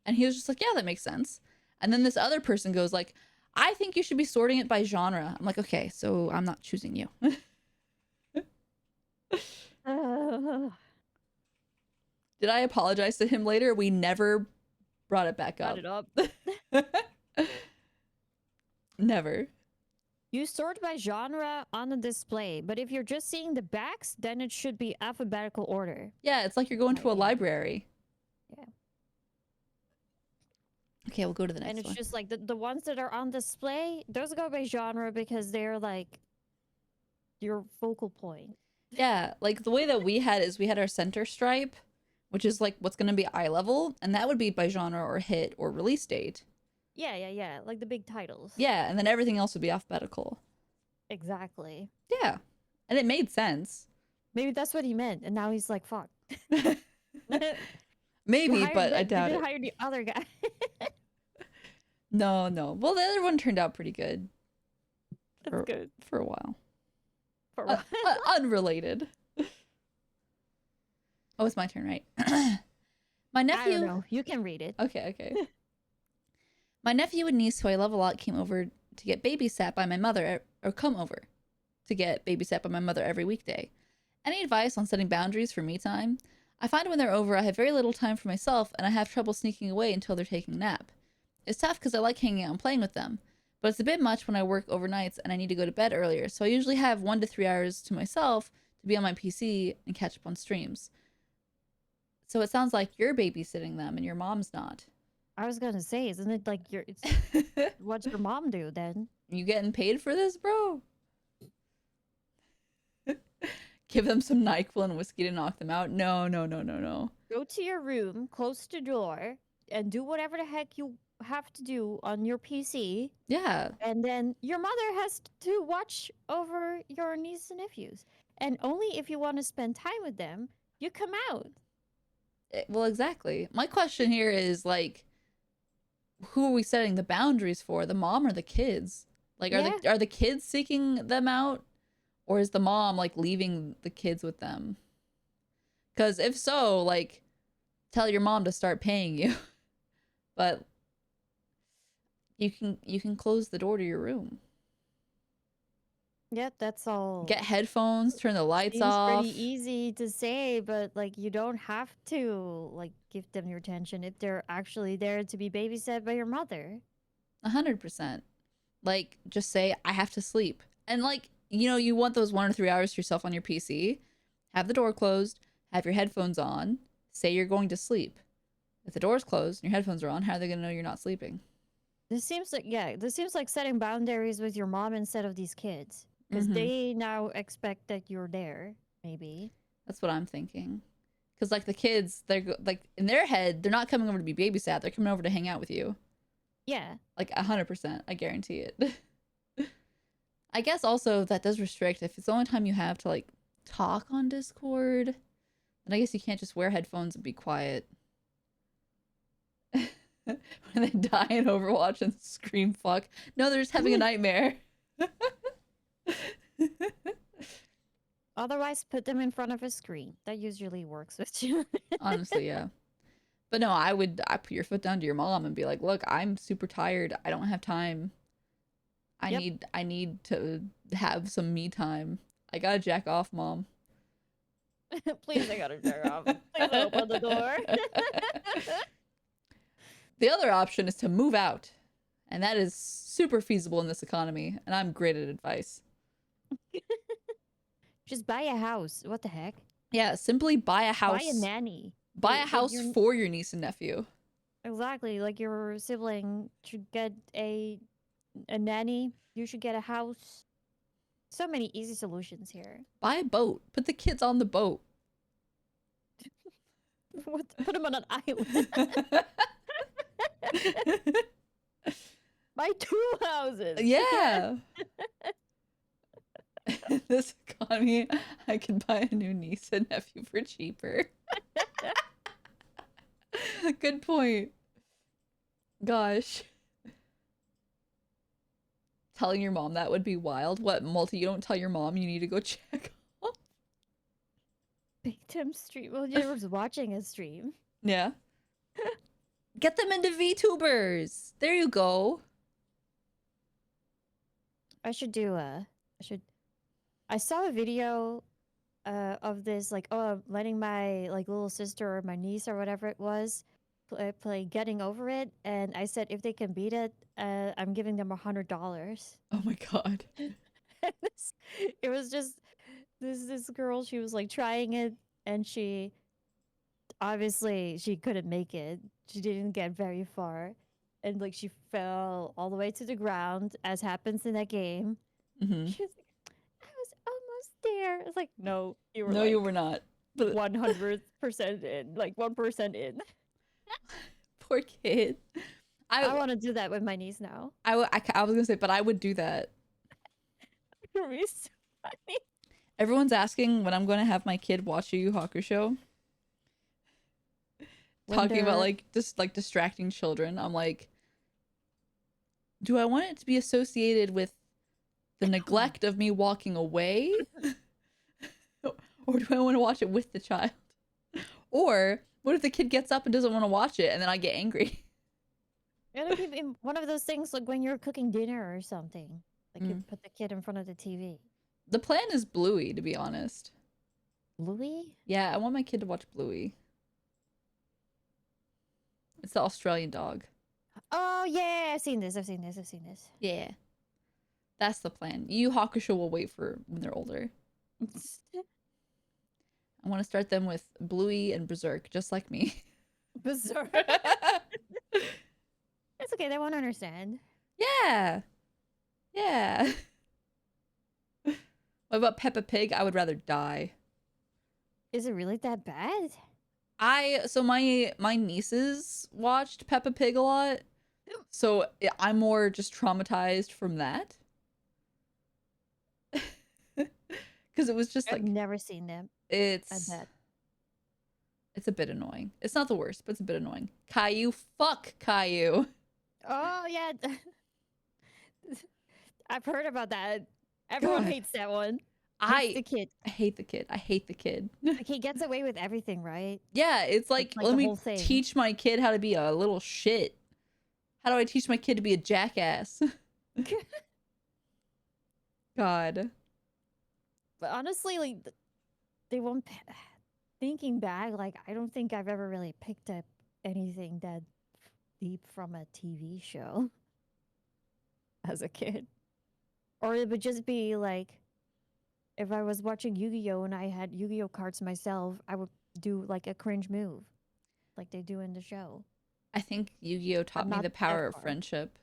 And he was just like, yeah, that makes sense. And then this other person goes like, I think you should be sorting it by genre. I'm like, okay, so I'm not choosing you. Did I apologize to him later? We never brought it back up. Brought it up. Never. You sort by genre on the display, but if you're just seeing the backs, then it should be alphabetical order. Yeah, it's like you're going to a Okay. library. Yeah. Okay, we'll go to the next And it's one. just like the ones that are on display, those go by genre because they're like your focal point. Yeah, like the way that we had our center stripe, which is like what's going to be eye level, and that would be by genre or hit or release date. Yeah. Like the big titles. Yeah, and then everything else would be alphabetical. Exactly. Yeah, and it made sense. Maybe that's what he meant, and now he's like, fuck. Maybe, but I doubt you it. hire the other guy. No. Well, the other one turned out pretty good That's good. for a while. For what? Unrelated. Oh, it's my turn, right? My I nephew. don't know. You can read it. Okay. My nephew and niece, who I love a lot, came over to get babysat by my mother, or come over to get babysat by my mother every weekday. Any advice on setting boundaries for me time? I find when they're over, I have very little time for myself, and I have trouble sneaking away until they're taking a nap. It's tough because I like hanging out and playing with them, but it's a bit much when I work overnights and I need to go to bed earlier, so I usually have 1 to 3 hours to myself to be on my PC and catch up on streams. So it sounds like you're babysitting them and your mom's not. I was gonna say, isn't it like it's what's your mom do then? You getting paid for this, bro? Give them some NyQuil and whiskey to knock them out? No. Go to your room, close the door, and do whatever the heck you have to do on your PC. Yeah. And then your mother has to watch over your niece and nephews. And only if you want to spend time with them, you come out. Well, exactly. My question here is like, who are we setting the boundaries for? The mom or the kids? Like, are the kids seeking them out, or is the mom like leaving the kids with them? Because if so, like, tell your mom to start paying you. But you can close the door to your room. Yep, that's all. Get headphones, turn the lights Seems off. pretty easy to say, but like you don't have to like give them your attention if they're actually there to be babysat by your mother. 100%. Like, just say, I have to sleep. And like, you want those 1 or 3 hours to yourself on your PC. Have the door closed. Have your headphones on. Say you're going to sleep. If the door's closed and your headphones are on, how are they going to know you're not sleeping? This seems like setting boundaries with your mom instead of these kids. Because Mhm. they now expect that you're there, maybe. That's what I'm thinking. Because like the kids, they're like in their head, they're not coming over to be babysat. They're coming over to hang out with you. Yeah. Like 100%. I guarantee it. I guess also that does restrict if it's the only time you have to like talk on Discord. Then I guess you can't just wear headphones and be quiet. When they die in Overwatch and scream fuck. No, they're just having a nightmare. Otherwise, put them in front of a screen. That usually works with you. Honestly, yeah. But no, I put your foot down to your mom and be like, look, I'm super tired. I don't have time. I need to have some me time. I gotta jack off, mom. Please, I gotta turn off. Please open the door. The other option is to move out. And that is super feasible in this economy. And I'm great at advice. Just buy a house. What the heck? Yeah, simply buy a house. Buy a nanny. Buy a Like house your- for your niece and nephew. Exactly. Like your sibling should get a nanny. You should get a house. So many easy solutions here. Buy a boat. Put the kids on the boat. Put them on an island. Buy 2 houses. Yeah. This economy, I could buy a new niece and nephew for cheaper. Good point. Gosh. Telling your mom that would be wild. What, Multi, you don't tell your mom you need to go check off? Big Tim stream. Well, you was watching a stream. Yeah. Get them into VTubers. There you go. I should do a. I saw a video of this, like, oh, letting my like little sister or my niece or whatever it was play Getting Over It, and I said if they can beat it, I'm giving them $100. Oh my god. And it was just this girl. She was like trying it, and she obviously she couldn't make it. She didn't get very far, and like she fell all the way to the ground, as happens in that game. Hmm. She was like, I was almost there. It's like, no, you were No, like you were not. But 100% in, like 1% in. poor kid. I want to do that with my niece now. I was gonna say, but I would do that. It would be so funny. Everyone's asking when I'm going to have my kid watch a Yu Hakusho. Talking about Wonder- like just like distracting children. I'm like, do I want it to be associated with the neglect of me walking away? Or do I want to watch it with the child? Or what if the kid gets up and doesn't want to watch it and then I get angry? It'll be in one of those things like when you're cooking dinner or something. Like you put the kid in front of the TV. The plan is Bluey, to be honest. Louis? Yeah, I want my kid to watch Bluey. It's the Australian dog. Oh yeah, I've seen this. Yeah. That's the plan. Yu Hakusho will wait for when they're older. I want to start them with Bluey and Berserk, just like me. Bizarre. It's okay, they won't understand. Yeah. Yeah. What about Peppa Pig? I would rather die. Is it really that bad? So my nieces watched Peppa Pig a lot. So I'm more just traumatized from that. Cuz it was just like I've never seen them. I it's bet. it's a bit annoying. It's not the worst, but it's a bit annoying. Caillou, fuck Caillou. Oh yeah. I've heard about that. Everyone God. hates that one. I Hates the kid. hate the kid. I hate the kid. Like he gets away with everything, right? Yeah, it's like, like let the me whole thing. teach my kid how to be a little shit. How do I teach my kid to be a jackass? God. But honestly, like they won't. Thinking back, like I don't think I've ever really picked up anything that deep from a TV show as a kid, or it would just be like if I was watching Yu-Gi-Oh and I had Yu-Gi-Oh cards myself, I would do like a cringe move, like they do in the show. I think Yu-Gi-Oh taught me not the that power of far. friendship.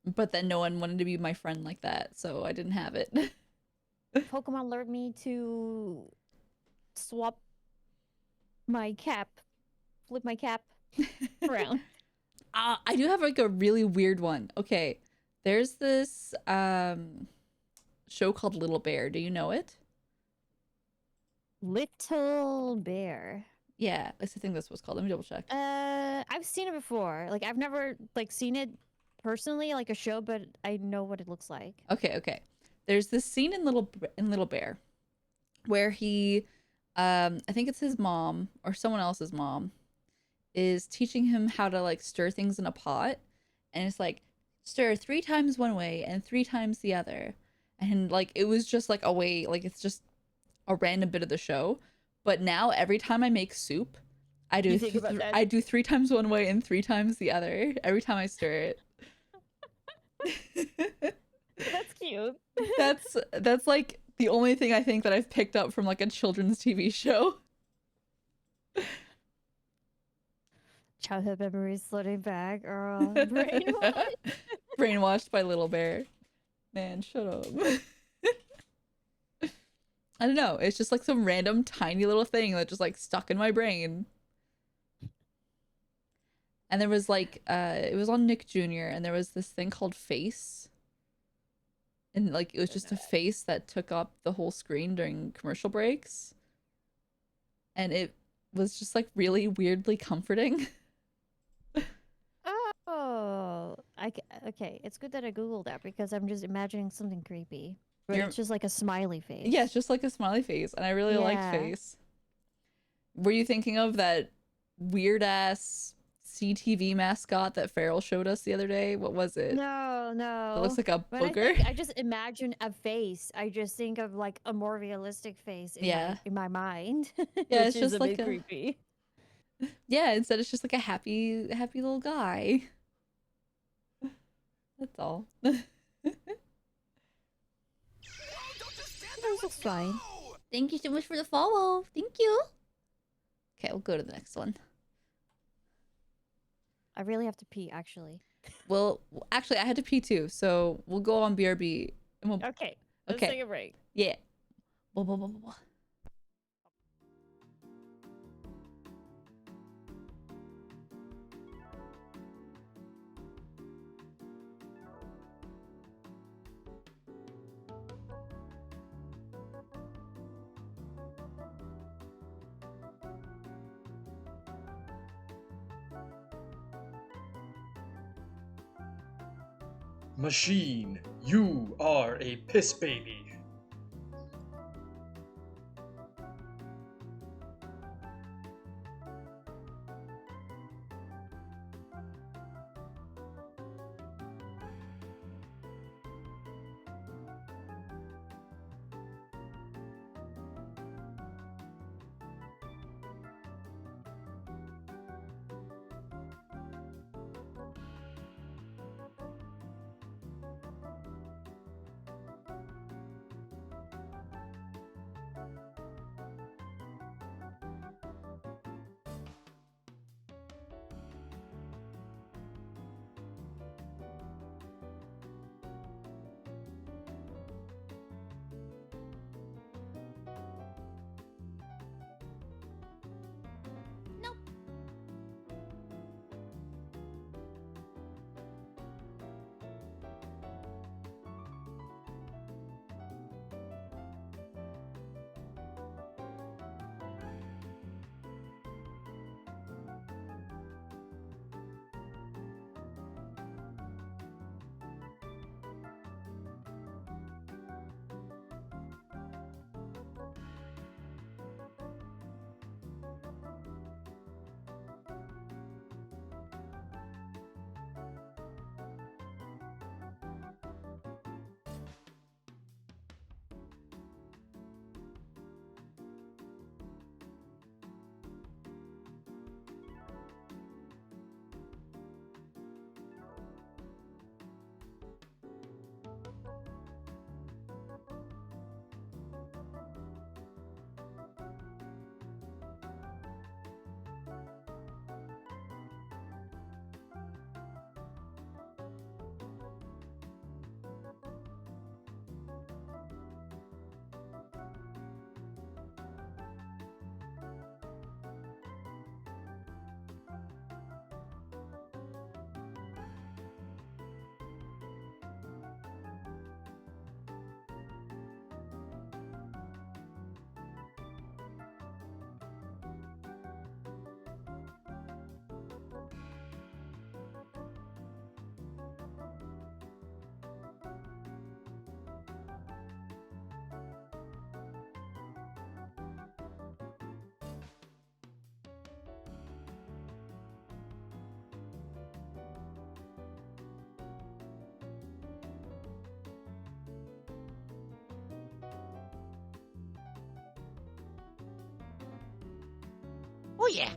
But then no one wanted to be my friend like that, so I didn't have it. Pokemon lured me to swap my cap, flip my cap around. I do have like a really weird one. Okay, there's this show called Little Bear. Do you know it? Little Bear. Yeah, I think that's what's called. Let me double check. I've seen it before. Like I've never like seen it personally, like a show, but I know what it looks like. Okay. There's this scene in Little Bear where he, I think it's his mom or someone else's mom, is teaching him how to like stir things in a pot, and it's like stir 3 times one way and 3 times the other, and like it was just like a way, like it's just a random bit of the show. But now every time I make soup, I do You think about that? I do 3 times one way and 3 times the other every time I stir it. That's cute. That's like the only thing I think that I've picked up from like a children's TV show. Childhood memories floating back, or brainwash. Brainwashed by Little Bear. Man, shut up. I don't know. It's just like some random tiny little thing that just like stuck in my brain. And there was like it was on Nick Jr. and there was this thing called Face and like it was just a face that took up the whole screen during commercial breaks, and it was just like really weirdly comforting. Oh, okay. It's good that I googled that because I'm just imagining something creepy. But You're- it's just like a smiley face. Yeah, it's just like a smiley face, and I really liked Yeah. face. Were you thinking of that weird ass CTV mascot that Farrell showed us the other day? What was it? No, no. It looks like a When booger. I just imagine a face. I just think of like a more realistic face Yeah. in my mind. Yeah, which it's is just a like bit a- creepy. Yeah, instead it's just like a happy little guy. That's all. This looks fine. Thank you so much for the follow. Thank you. Okay, we'll go to the next one. I really have to pee, actually. Well, actually, I had to pee too, so we'll go on BRB. And we'll, Okay, let's Okay. take a break. yeah. Blah, blah, blah, blah, blah. Machine, you are a piss baby. Oh yeah.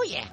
yeah.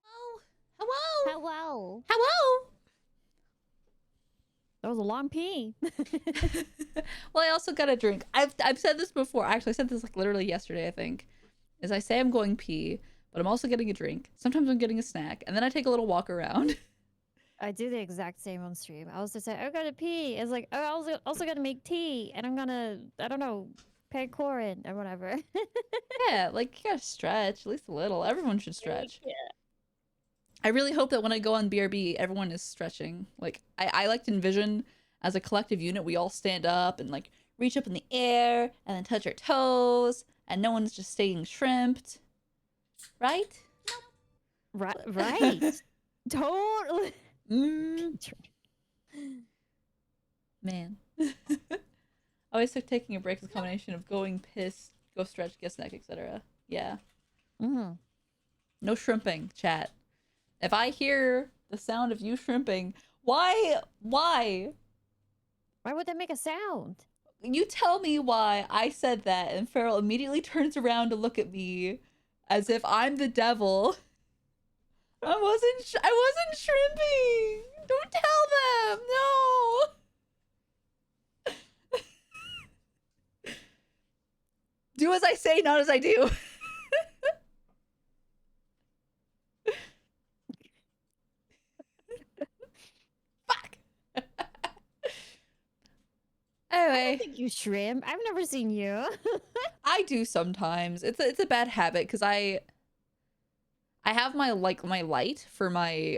Oh, hello. Hello. Hello. That was a long pee. Well, I also got a drink. I've said this before. Actually, I said this like literally yesterday, I think. Is I say I'm going pee, but I'm also getting a drink. Sometimes I'm getting a snack, and then I take a little walk around. I do the exact same on stream. I was just like, I gotta pee. It's like, oh, I also gotta make tea, and I'm gonna, I don't know, peg Corin or whatever. Yeah, like you gotta stretch at least a little. Everyone should stretch. Yeah. I really hope that when I go on BRB, everyone is stretching. Like I like to envision as a collective unit, we all stand up and like reach up in the air and then touch our toes, and no one's just staying shrimped, right? Right. Right. Totally. Mm, man. Always took taking a break as a combination of going piss, go stretch, get snack, etc. Yeah. Mm-hmm. No shrimping, chat. If I hear the sound of you shrimping, why? Why would that make a sound? You tell me why I said that, and Farrell immediately turns around to look at me as if I'm the devil. I wasn't shrimping. Don't tell them. No. Do as I say, not as I do. Fuck. I Anyway, don't think you shrimp. I've never seen you. I do sometimes. It's a bad habit because I have my my light for my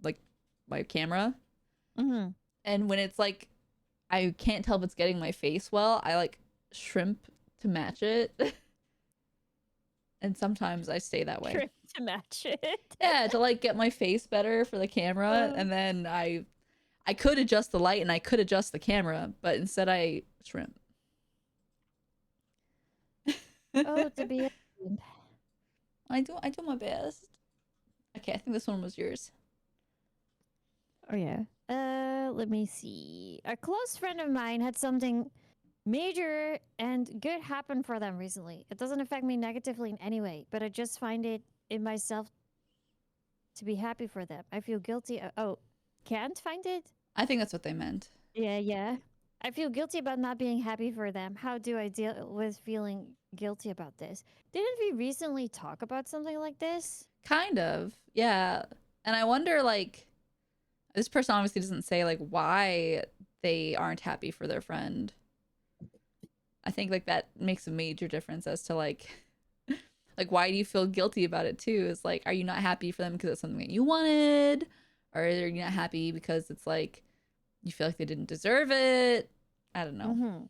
like my camera, Mm-hmm. and when it's like I can't tell if it's getting my face well, I like shrimp to match it. And sometimes I stay that way. Shrimp to match it. Yeah, to like get my face better for the camera, and then I could adjust the light and I could adjust the camera, but instead I shrimp. Oh, to be a shrimp. I do my best. Okay, I think this one was yours. Oh yeah. Let me see. A close friend of mine had something major and good happen for them recently. It doesn't affect me negatively in any way, but I just find it in myself to be happy for them. I feel guilty. Oh, can't find it? I think that's what they meant. Yeah, yeah. I feel guilty about not being happy for them. How do I deal with feeling guilty about this? Didn't we recently talk about something like this? Kind of. Yeah. And I wonder like this person obviously doesn't say like why they aren't happy for their friend. I think like that makes a major difference as to like why do you feel guilty about it too? Is like, are you not happy for them because it's something that you wanted? Or are you not happy because it's like you feel like they didn't deserve it. I don't know. Mm-hmm.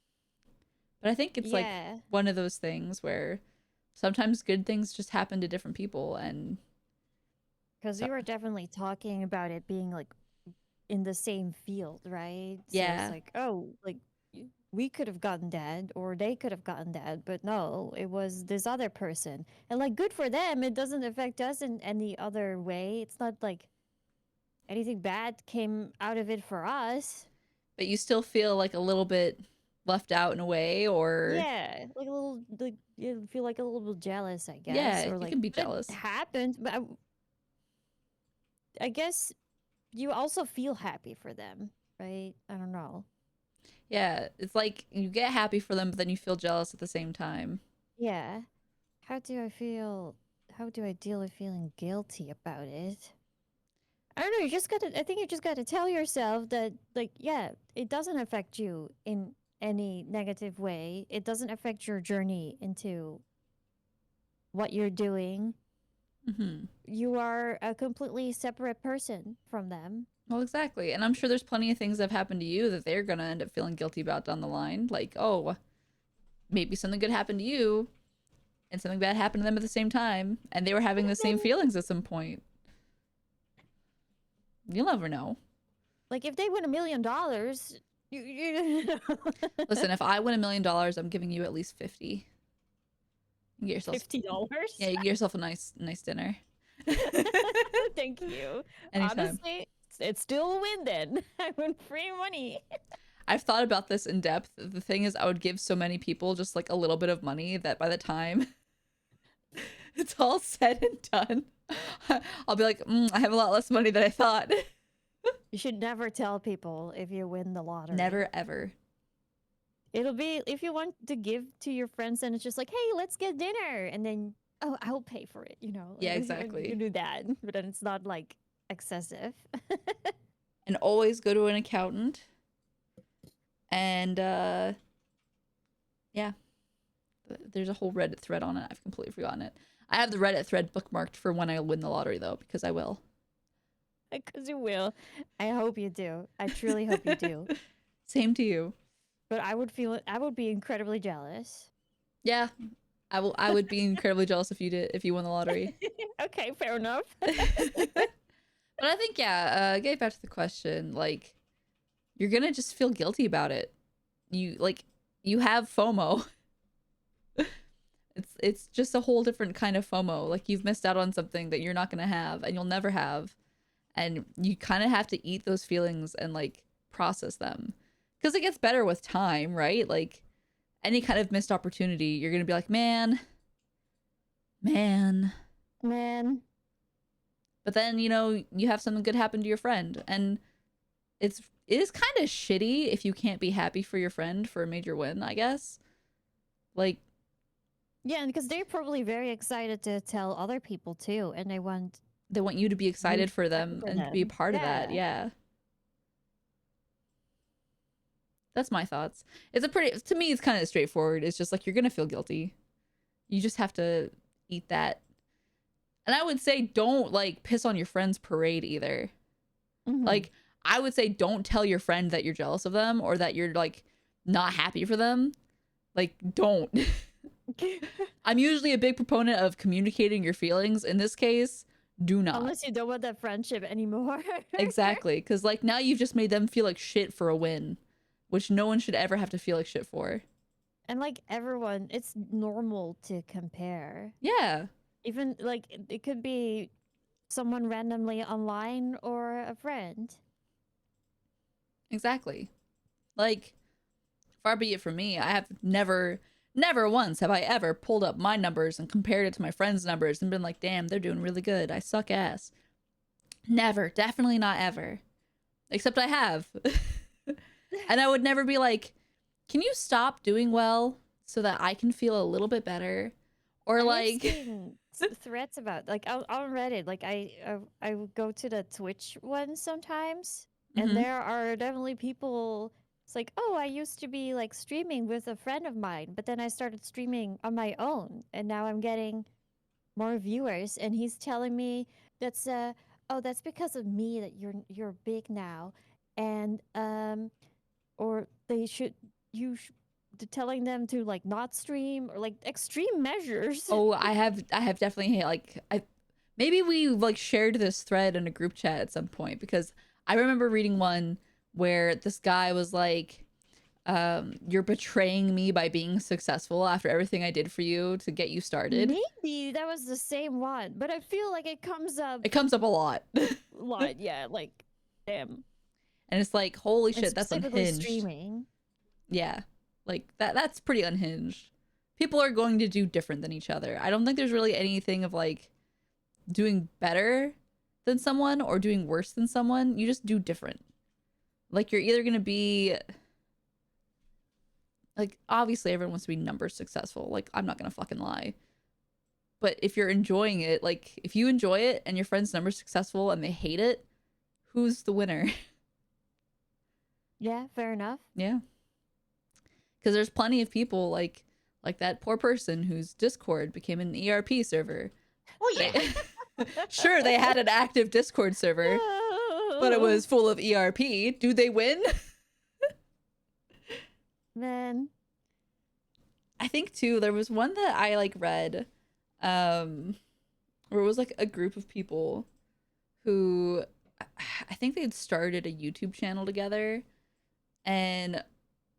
But I think it's like Yeah. one of those things where sometimes good things just happen to different people. And Because so, we were definitely talking about it being like in the same field, right? So it's yeah. like, oh, like we could have gotten that or they could have gotten that, but no, it was this other person. And like, good for them. It doesn't affect us in any other way. It's not like anything bad came out of it for us. But you still feel like a little bit left out in a way, or Yeah, like a little, like you feel like a little bit jealous, I guess, yeah, or you like can be but it jealous. happened. But I guess you also feel happy for them, right? I don't know. Yeah, it's like you get happy for them, but then you feel jealous at the same time. Yeah. How do I feel? How do I deal with feeling guilty about it? I don't know. You just gotta. I think you just gotta tell yourself that, like, yeah, it doesn't affect you in any negative way. It doesn't affect your journey into what you're doing. Hmm. You are a completely separate person from them. Well, exactly. And I'm sure there's plenty of things that have happened to you that they're gonna end up feeling guilty about down the line. Like, oh, maybe something good happened to you and something bad happened to them at the same time, and they were having the same feelings at some point. You'll never know. Like, if they win $1 million, you Listen, if I win $1 million, I'm giving you at least 50. You get yourself, $50. yeah, you get yourself a nice dinner. Thank you. Anytime. Honestly, it's still a win then. I win free money. I've thought about this in depth. The thing is, I would give so many people just like a little bit of money that by the time it's all said and done, I'll be like, I have a lot less money than I thought. You should never tell people if you win the lottery. Never, ever. It'll be if you want to give to your friends and it's just like, hey, let's get dinner. And then, oh, I'll pay for it, you know? Yeah, Like, exactly. You do that, but then it's not like excessive. And always go to an accountant. And yeah, there's a whole Reddit thread on it. I've completely forgotten it. I have the Reddit thread bookmarked for when I win the lottery, though, because I will. Because you will. I hope you do. I truly hope you do. Same to you. But I would be incredibly jealous. Yeah, I would be incredibly jealous if you won the lottery. Okay, fair enough. But I think, yeah, getting back to the question, like, you're gonna just feel guilty about it. You have FOMO. It's just a whole different kind of FOMO. Like, you've missed out on something that you're not gonna have and you'll never have. And you kind of have to eat those feelings and, like, process them. Because it gets better with time, right? Like, any kind of missed opportunity, you're gonna be like, man. But then, you have something good happen to your friend, and it is kind of shitty if you can't be happy for your friend for a major win, I guess. Like, yeah, because they're probably very excited to tell other people too, and they want you to be excited for happy them for and to be a them. part of that. Yeah. That's my thoughts. To me, it's kind of straightforward. It's just like, you're gonna feel guilty. You just have to eat that. And I would say, don't, like, piss on your friend's parade either. Mhm. Like, I would say, don't tell your friend that you're jealous of them or that you're, like, not happy for them. Like, don't. I'm usually a big proponent of communicating your feelings. In this case, do not. Unless you don't want that friendship anymore. Exactly. Because, like, now you've just made them feel like shit for a win, which no one should ever have to feel like shit for. And like everyone, it's normal to compare. Yeah. Even like it could be someone randomly online or a friend. Exactly. Like, far be it from me, I have never once have I ever pulled up my numbers and compared it to my friends' numbers and been like, damn, they're doing really good. I suck ass. Never. Definitely not ever. Except I have. And I would never be like, can you stop doing well so that I can feel a little bit better? Or I've like seen threats about like on Reddit. Like I would go to the Twitch one sometimes, and Mhm. there are definitely people. It's like, oh, I used to be like streaming with a friend of mine, but then I started streaming on my own, and now I'm getting more viewers. And he's telling me that's oh, that's because of me that you're big now, and or they should telling them to like not stream or like extreme measures. Oh, I have definitely like maybe we like shared this thread in a group chat at some point, because I remember reading one where this guy was like, you're betraying me by being successful after everything I did for you to get you started. Maybe that was the same one, but I feel like it comes up It comes up a lot. yeah, like damn. And it's like, holy And shit, that's specifically unhinged. streaming. Yeah. Like that's pretty unhinged. People are going to do different than each other. I don't think there's really anything of like doing better than someone or doing worse than someone. You just do different. Like you're either going to be like, obviously everyone wants to be numbers successful. Like I'm not going to fucking lie. But if you're enjoying it, like if you enjoy it and your friend's numbers successful and they hate it, who's the winner? Yeah, fair enough. Yeah. Because there's plenty of people like that poor person whose Discord became an ERP server. Oh yeah. Sure, they had an active Discord server, but it was full of ERP. Do they win? Man. I think too, there was one that I like read, where it was like a group of people who I think they'd started a YouTube channel together, and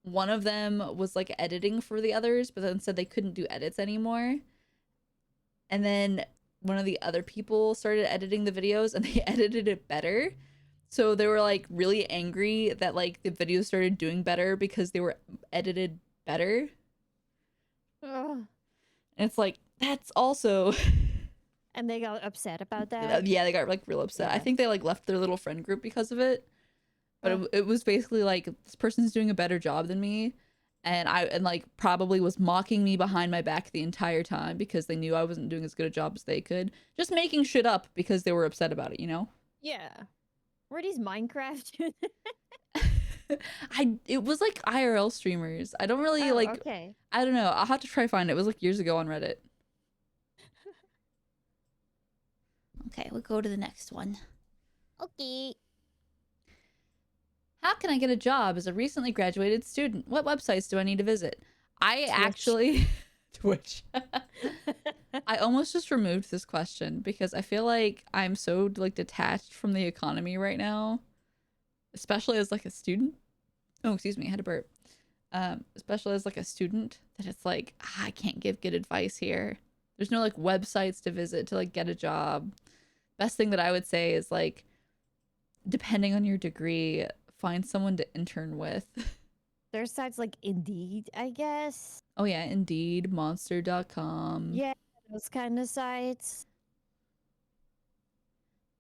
one of them was like editing for the others, but then said they couldn't do edits anymore. And then one of the other people started editing the videos and they edited it better. So they were like really angry that like the videos started doing better because they were edited better. Ugh. And it's like, that's also And they got upset about that. yeah, they got like real upset. I Yeah. think they like left their little friend group because of it. But Oh. it was basically like, this person's doing a better job than me, and like probably was mocking me behind my back the entire time because they knew I wasn't doing as good a job as they could, just making shit up because they were upset about it, you know? Yeah. Were these Minecraft? It was like IRL streamers. I don't really Oh, like okay. I don't know. I'll have to try find it. It was like years ago on Reddit. Okay, we'll go to the next one. Okay. How can I get a job as a recently graduated student? What websites do I need to visit? I actually Twitch. I almost just removed this question because I feel like I'm so like detached from the economy right now, especially as like a student. Oh, excuse me, I had to burp. Especially as like a student, that it's like I can't give good advice here. There's no like websites to visit to like get a job. Best thing that I would say is like, depending on your degree, find someone to intern with. There's sites like Indeed, I guess. Oh yeah, Indeed, Monster.com. Yeah, those kind of sites.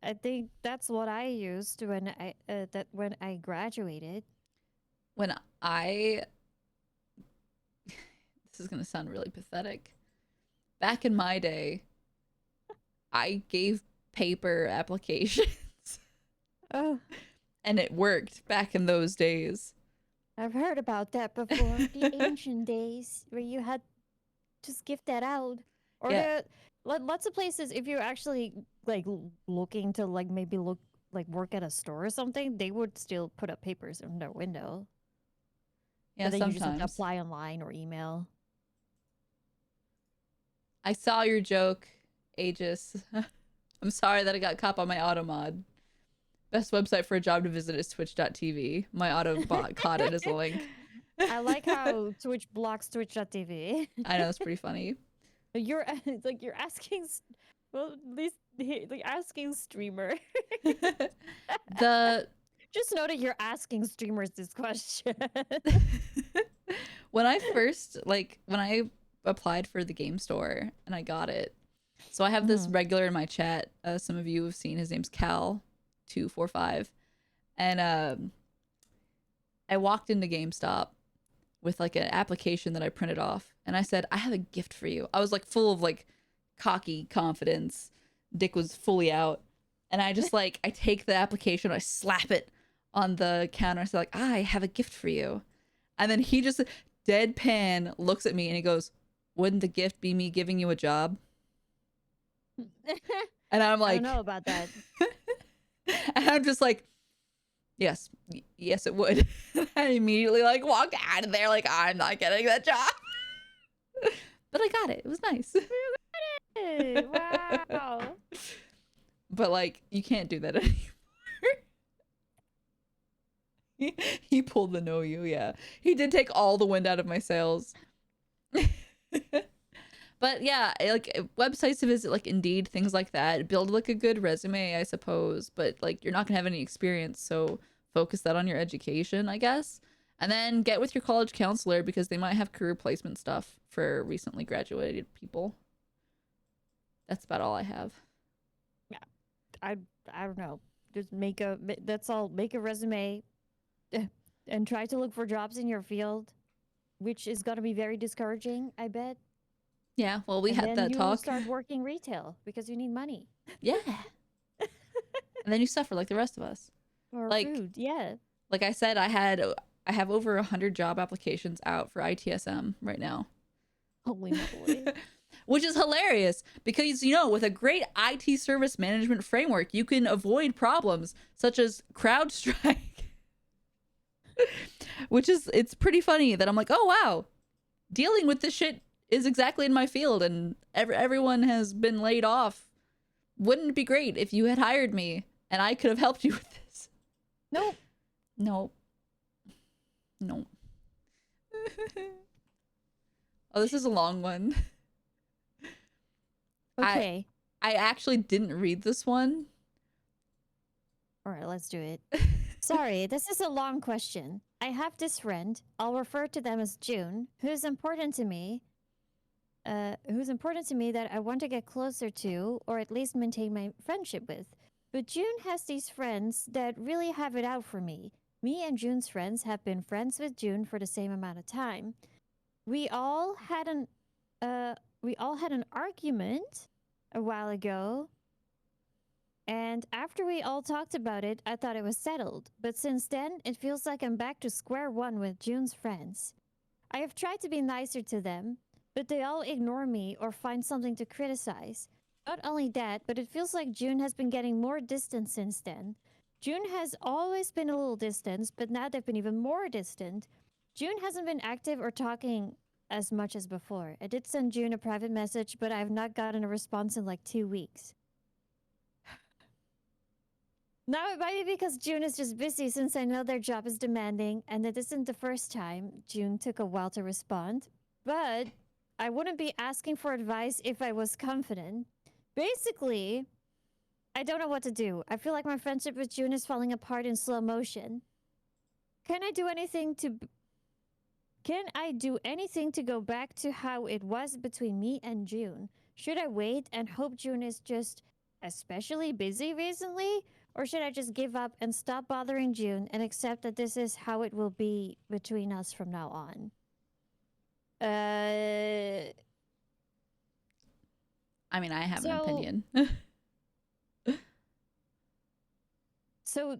I think that's what I used when I graduated. When I this is gonna sound really pathetic. Back in my day, I gave paper applications Oh, and it worked back in those days. I've heard about that before. The ancient days where you had just give that out. Or Yeah. lots of places, if you're actually like looking to like maybe work at a store or something, they would still put up papers in their window. Yeah, But then you just have to sometimes. apply online or email. I saw your joke, Aegis. I'm sorry that I got caught on my automod. Best website for a job to visit is twitch.tv. My autobot caught it as a link. I like how Twitch blocks twitch.tv. I know, it's pretty funny. You're it's like you're asking, well, at least like asking streamer. The Just know that you're asking streamers this question. when I applied for the game store and I got it. So I have this regular in my chat. Some of you have seen, his name's Cal245. And I walked into GameStop with like an application that I printed off, and I said, I have a gift for you. I was like full of like cocky confidence. Dick was fully out. And I just like, I take the application, I slap it on the counter. I said like, I have a gift for you. And then he just deadpan looks at me and he goes, wouldn't the gift be me giving you a job? And I'm I like, don't know about that. and I'm just like, Yes, yes, it would. I immediately like walked out of there like I'm not getting that job. But I got it. It was nice. Hey, wow. But like you can't do that anymore. He pulled the no you, yeah. He did take all the wind out of my sails. But yeah, like websites to visit, like Indeed, things like that. Build like a good resume, I suppose. But like you're not gonna have any experience, so focus that on your education, I guess. And then get with your college counselor because they might have career placement stuff for recently graduated people. That's about all I have. I don't know. Just that's all. Make a resume, and try to look for jobs in your field, which is gonna be very discouraging, I bet. Yeah, well, we And had then that you talk. start working retail because you need money Yeah. And then you suffer like the rest of us. or Like- food. Yeah. Like I said, I have over 100 job applications out for ITSM right now. Holy moly. Which is hilarious because, you know, with a great IT service management framework, you can avoid problems such as CrowdStrike. It's pretty funny that I'm like, oh, wow, dealing with this shit is exactly in my field and everyone has been laid off. Wouldn't it be great if you had hired me and I could have helped you with this? Nope. No. No. Oh, this is a long one. Okay. I actually didn't read this one. All right, let's do it. Sorry, this is a long question. I have this friend, I'll refer to them as June, who's important to me that I want to get closer to or at least maintain my friendship with. But June has these friends that really have it out for me. Me and June's friends have been friends with June for the same amount of time. We all had an argument a while ago. And after we all talked about it, I thought it was settled. But since then, it feels like I'm back to square one with June's friends. I have tried to be nicer to them, but they all ignore me or find something to criticize. Not only that, but it feels like June has been getting more distant since then. June has always been a little distant, but now they've been even more distant. June hasn't been active or talking as much as before. I did send June a private message, but I have not gotten a response in like 2 weeks. Now it might be because June is just busy since I know their job is demanding and it isn't the first time June took a while to respond. But I wouldn't be asking for advice if I was confident. Basically, I don't know what to do. I feel like my friendship with June is falling apart in slow motion. Can I do anything to go back to how it was between me and June? Should I wait and hope June is just especially busy recently? Or should I just give up and stop bothering June and accept that this is how it will be between us from now on? I mean, I have an So- opinion. So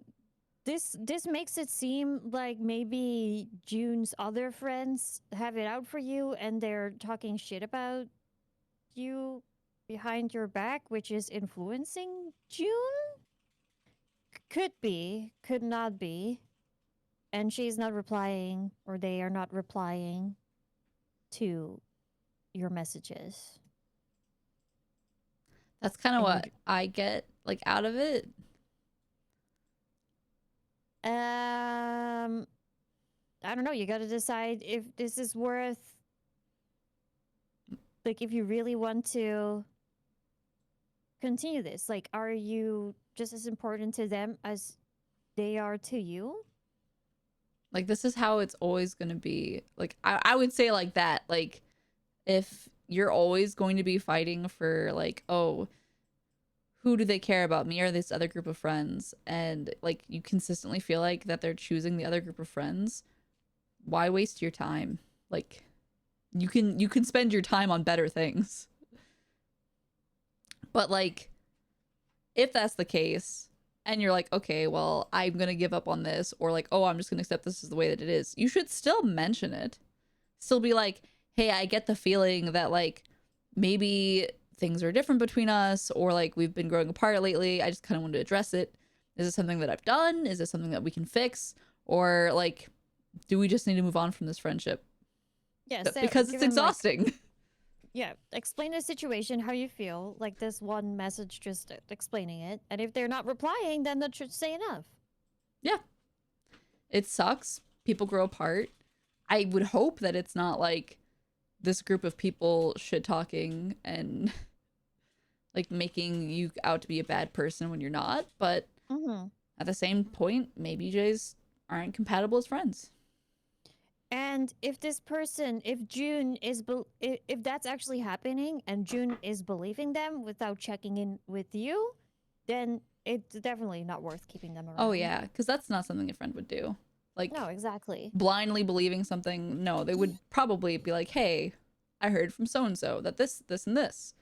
this makes it seem like maybe June's other friends have it out for you and they're talking shit about you behind your back, which is influencing June? Could be, could not be. And she's not replying, or they are not replying to your messages. That's kind of And what I get like out of it. I don't know. You got to decide if this is worth, like, if you really want to continue this. Like, are you just as important to them as they are to you? Like, this is how it's always going to be. Like, I would say like that. Like, if you're always going to be fighting for like, oh, who do they care about, me or this other group of friends? And like, you consistently feel like that they're choosing the other group of friends. Why waste your time? Like, you can spend your time on better things. But like, if that's the case, and you're like, okay, well, I'm gonna give up on this, or like, oh, I'm just gonna accept this as the way that it is, you should still mention it. Still be like, hey, I get the feeling that like maybe things are different between us, or like we've been growing apart lately. I just kind of wanted to address it. Is it something that I've done? Is it something that we can fix? Or like, do we just need to move on from this friendship? Yeah, Because give it's him, exhausting. yeah, explain the situation, how you feel, like this one message, just explaining it. And if they're not replying, then that should say enough. Yeah. It sucks. People grow apart. I would hope that it's not like this group of people shit talking and like making you out to be a bad person when you're not. But Mm-hmm. at the same point, maybe you guys aren't compatible as friends. And if this person, if June is, if that's actually happening and June is believing them without checking in with you, then it's definitely not worth keeping them around. Oh yeah, because that's not something a friend would do. Like No, exactly. blindly believing something. No, they would probably be like, "Hey, I heard from so and so that this, and this."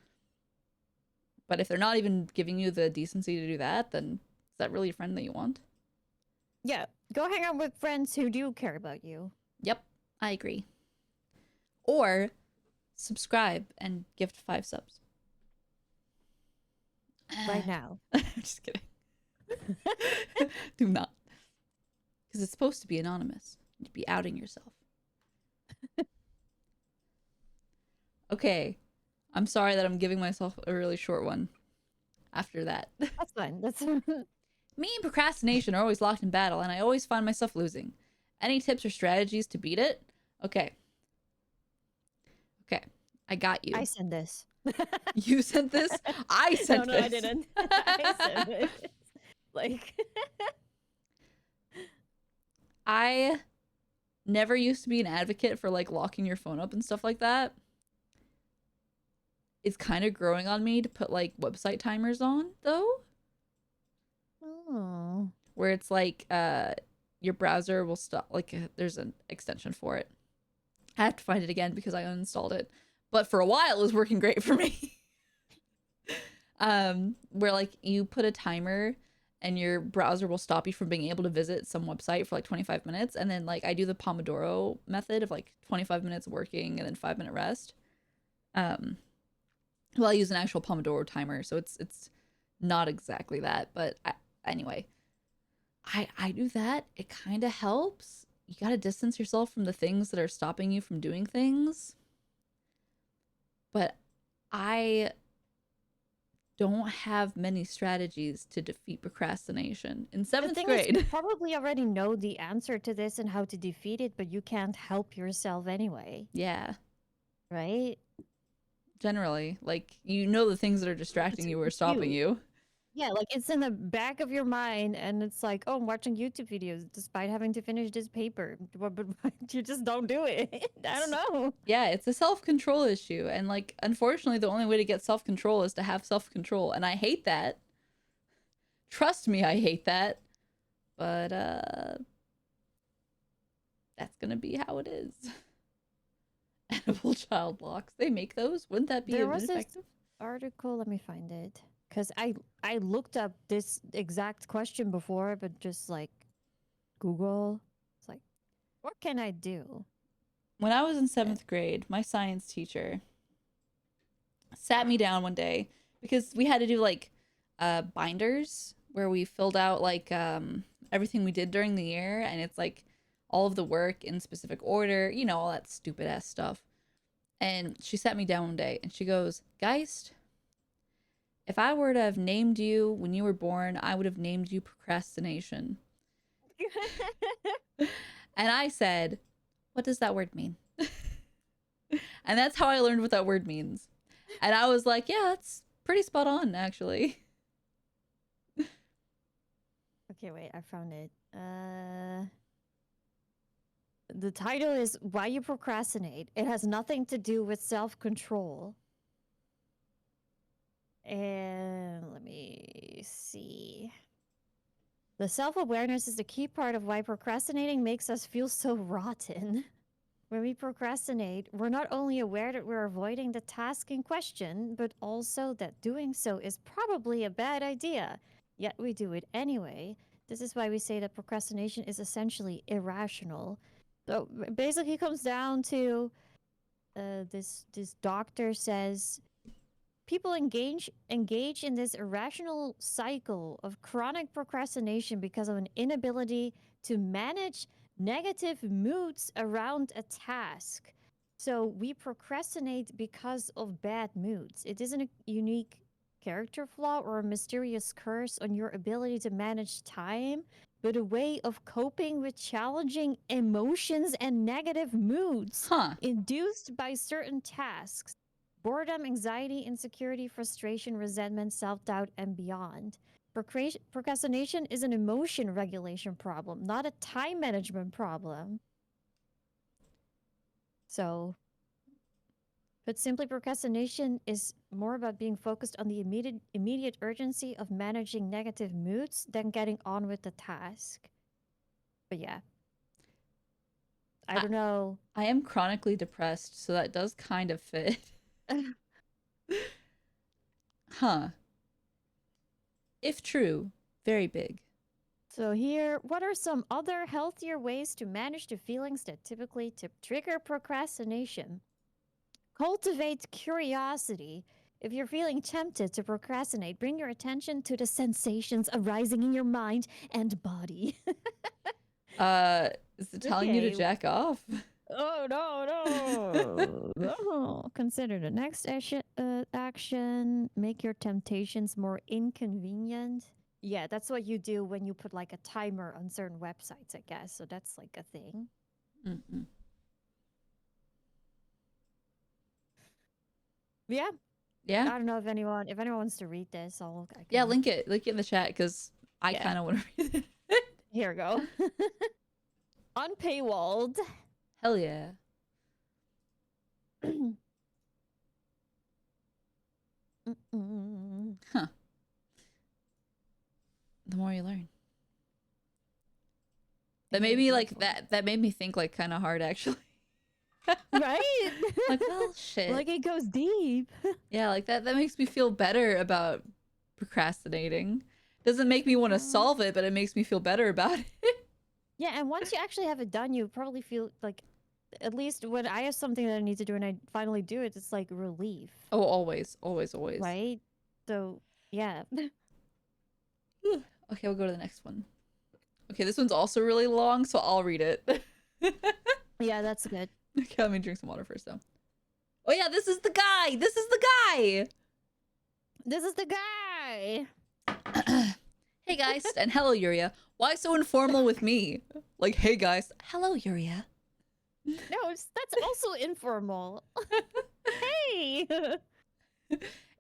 But if they're not even giving you the decency to do that, then is that really a friend that you want? Yeah, go hang out with friends who do care about you. Yep, I agree. Or subscribe and gift 5 subs. Right now. Just kidding. Do not. Because it's supposed to be anonymous. You'd be outing yourself. Okay. I'm sorry that I'm giving myself a really short one after that. That's fine. That's Me and procrastination are always locked in battle, and I always find myself losing. Any tips or strategies to beat it? Okay. Okay. I got you. I sent this. You sent this? I sent no, this. I didn't. I sent it. Like, I never used to be an advocate for like locking your phone up and stuff like that. It's kind of growing on me to put like website timers on though, oh, where it's like your browser will stop, like there's an extension for it. I have to find it again because I uninstalled it. But for a while it was working great for me. Where like you put a timer and your browser will stop you from being able to visit some website for like 25 minutes, and then like I do the Pomodoro method of like 25 minutes working and then 5-minute rest. Well, I use an actual Pomodoro timer, so it's not exactly that, but anyway, I do that. It kind of helps. You got to distance yourself from the things that are stopping you from doing things. But I don't have many strategies to defeat procrastination. In 7th grade, you probably already know the answer to this and how to defeat it, but you can't help yourself anyway. yeah, Right? generally, like you know the things that are distracting you or stopping you. Yeah, like it's in the back of your mind, and it's like, oh, I'm watching YouTube videos despite having to finish this paper, but you just don't do it. I don't know. Yeah, it's a self-control issue, and like unfortunately the only way to get self-control is to have self-control, and I hate that. Trust me, I hate that. But that's gonna be how it is. Edible child locks. They make those? Wouldn't that be There was this effective? article, let me find it, because I looked up this exact question before, but just like Google, it's like, what can I do? When I was in 7th grade, my science teacher sat me down one day because we had to do like binders where we filled out like everything we did during the year, and it's like all of the work in specific order, you know, all that stupid ass stuff. And she sat me down one day and she goes, Geist, if I were to have named you when you were born, I would have named you procrastination. And I said, what does that word mean? And that's how I learned what that word means. And I was like, yeah, that's pretty spot on, actually. Okay, wait, I found it. The title is Why You Procrastinate. It has nothing to do with self-control. And let me see. The self-awareness is the key part of why procrastinating makes us feel so rotten. When we procrastinate, we're not only aware that we're avoiding the task in question, but also that doing so is probably a bad idea. Yet we do it anyway. This is why we say that procrastination is essentially irrational. So it basically comes down to this doctor says people engage in this irrational cycle of chronic procrastination because of an inability to manage negative moods around a task. So we procrastinate because of bad moods. It isn't a unique character flaw or a mysterious curse on your ability to manage time, but a way of coping with challenging emotions and negative moods Huh. induced by certain tasks. Boredom, anxiety, insecurity, frustration, resentment, self doubt, and beyond. Procrastination is an emotion regulation problem, not a time management problem. So, but simply, procrastination is more about being focused on the immediate urgency of managing negative moods than getting on with the task. But yeah, I don't know. I am chronically depressed, so that does kind of fit. Huh. If true, very big. So here, what are some other healthier ways to manage the feelings that typically trigger procrastination? Cultivate curiosity. If you're feeling tempted to procrastinate, bring your attention to the sensations arising in your mind and body. Is it telling you to Okay. jack off? Oh, no. No. Consider the next action. Make your temptations more inconvenient. Yeah, that's what you do when you put like a timer on certain websites, I guess. So that's like a thing. Mm-mm. Yeah. I Yeah. don't know if anyone wants to read this. Yeah, link it in the chat because I Yeah. kind of want to read it. Here we go. Unpaywalled. Hell yeah. Mm-mm. Huh. The more you learn. That made me like that made me think like kind of hard actually. Right? Like, well, shit. Like it goes deep. Yeah, like that makes me feel better about procrastinating. Doesn't make me want to solve it, but it makes me feel better about it. Yeah, and once you actually have it done, you probably feel like, at least when I have something that I need to do and I finally do it, it's like relief, Oh, always, always, always. right? So, yeah. Okay, we'll go to the next one. Okay, this one's also really long, so I'll read it. Yeah, that's good. Okay, let me drink some water first, though. Oh yeah, this is the guy! This is the guy! This is the guy! Hey guys, and hello Yuria. Why so informal with me? Like, hey guys, hello Yuria. No, that's also informal. Hey!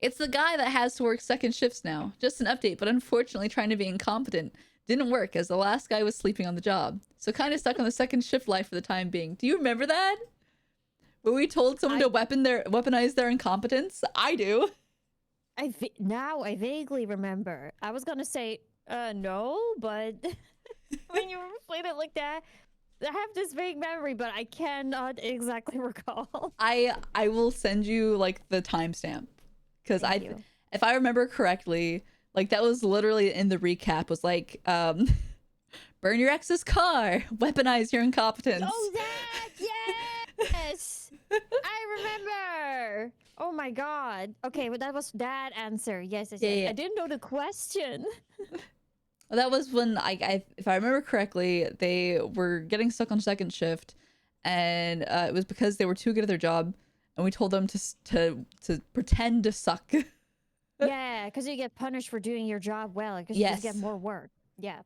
It's the guy that has to work second shifts now. Just an update, but unfortunately trying to be incompetent didn't work as the last guy was sleeping on the job. So kind of stuck on the second shift life for the time being. Do you remember that? Where we told someone to weaponize their incompetence? I do. Now I vaguely remember. I was gonna say, no, but when you played it like that, I have this vague memory, but I cannot exactly recall. I will send you like the timestamp because Thank you. if I remember correctly, like that was literally in the recap was like burn your ex's car, weaponize your incompetence. Oh, that! Yes! I remember! Oh my god. Okay, but that was that answer. Yes. Yeah. I didn't know the question. Well, that was when I if I remember correctly, they were getting stuck on second shift, and it was because they were too good at their job, and we told them to pretend to suck. Yeah, because you get punished for doing your job well, because you just get more work. Yeah.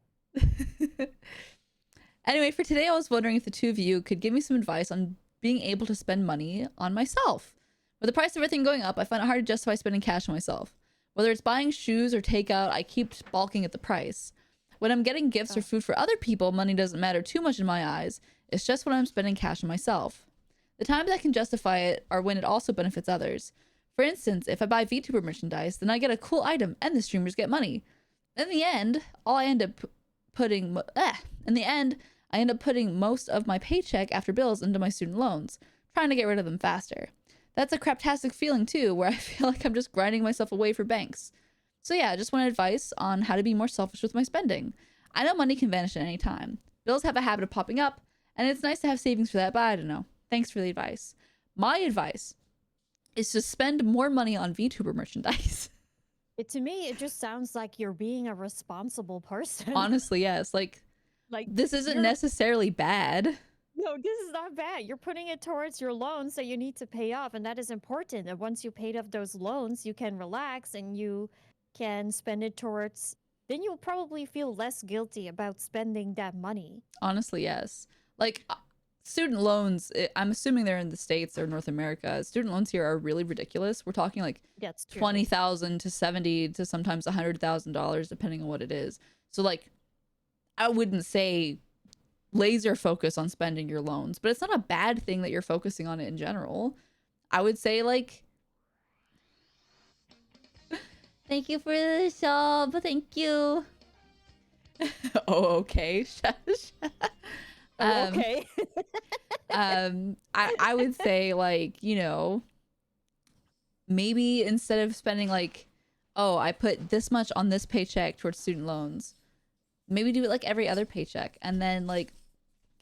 Anyway, for today, I was wondering if the two of you could give me some advice on being able to spend money on myself. With the price of everything going up, I find it hard to justify spending cash on myself. Whether it's buying shoes or takeout, I keep balking at the price. When I'm getting gifts or food for other people, money doesn't matter too much in my eyes. It's just when I'm spending cash on myself. The times I can justify it are when it also benefits others. For instance, if I buy VTuber merchandise, then I get a cool item and the streamers get money. In the end, I end up putting most of my paycheck after bills into my student loans, trying to get rid of them faster. That's a craptastic feeling too, where I feel like I'm just grinding myself away for banks. So yeah, I just want advice on how to be more selfish with my spending. I know money can vanish at any time. Bills have a habit of popping up, and it's nice to have savings for that, but I don't know. Thanks for the advice. My advice is to spend more money on VTuber merchandise. To me, it just sounds like you're being a responsible person. Honestly, yes. Like this isn't you're- necessarily bad. No, this is not bad. You're putting it towards your loans that you need to pay off, and that is important. And once you paid off those loans, you can relax and you can spend it towards. Then you'll probably feel less guilty about spending that money. Honestly, yes. Like student loans, I'm assuming they're in the States or North America. Student loans here are really ridiculous. We're talking like That's true. 20,000 to 70 to sometimes $100,000 depending on what it is. So like I wouldn't say laser focus on spending your loans, but it's not a bad thing that you're focusing on it in general. I would say like Thank you for the sub. Thank you. oh okay. Okay. I would say like, you know, maybe instead of spending like, oh, I put this much on this paycheck towards student loans, maybe do it like every other paycheck, and then like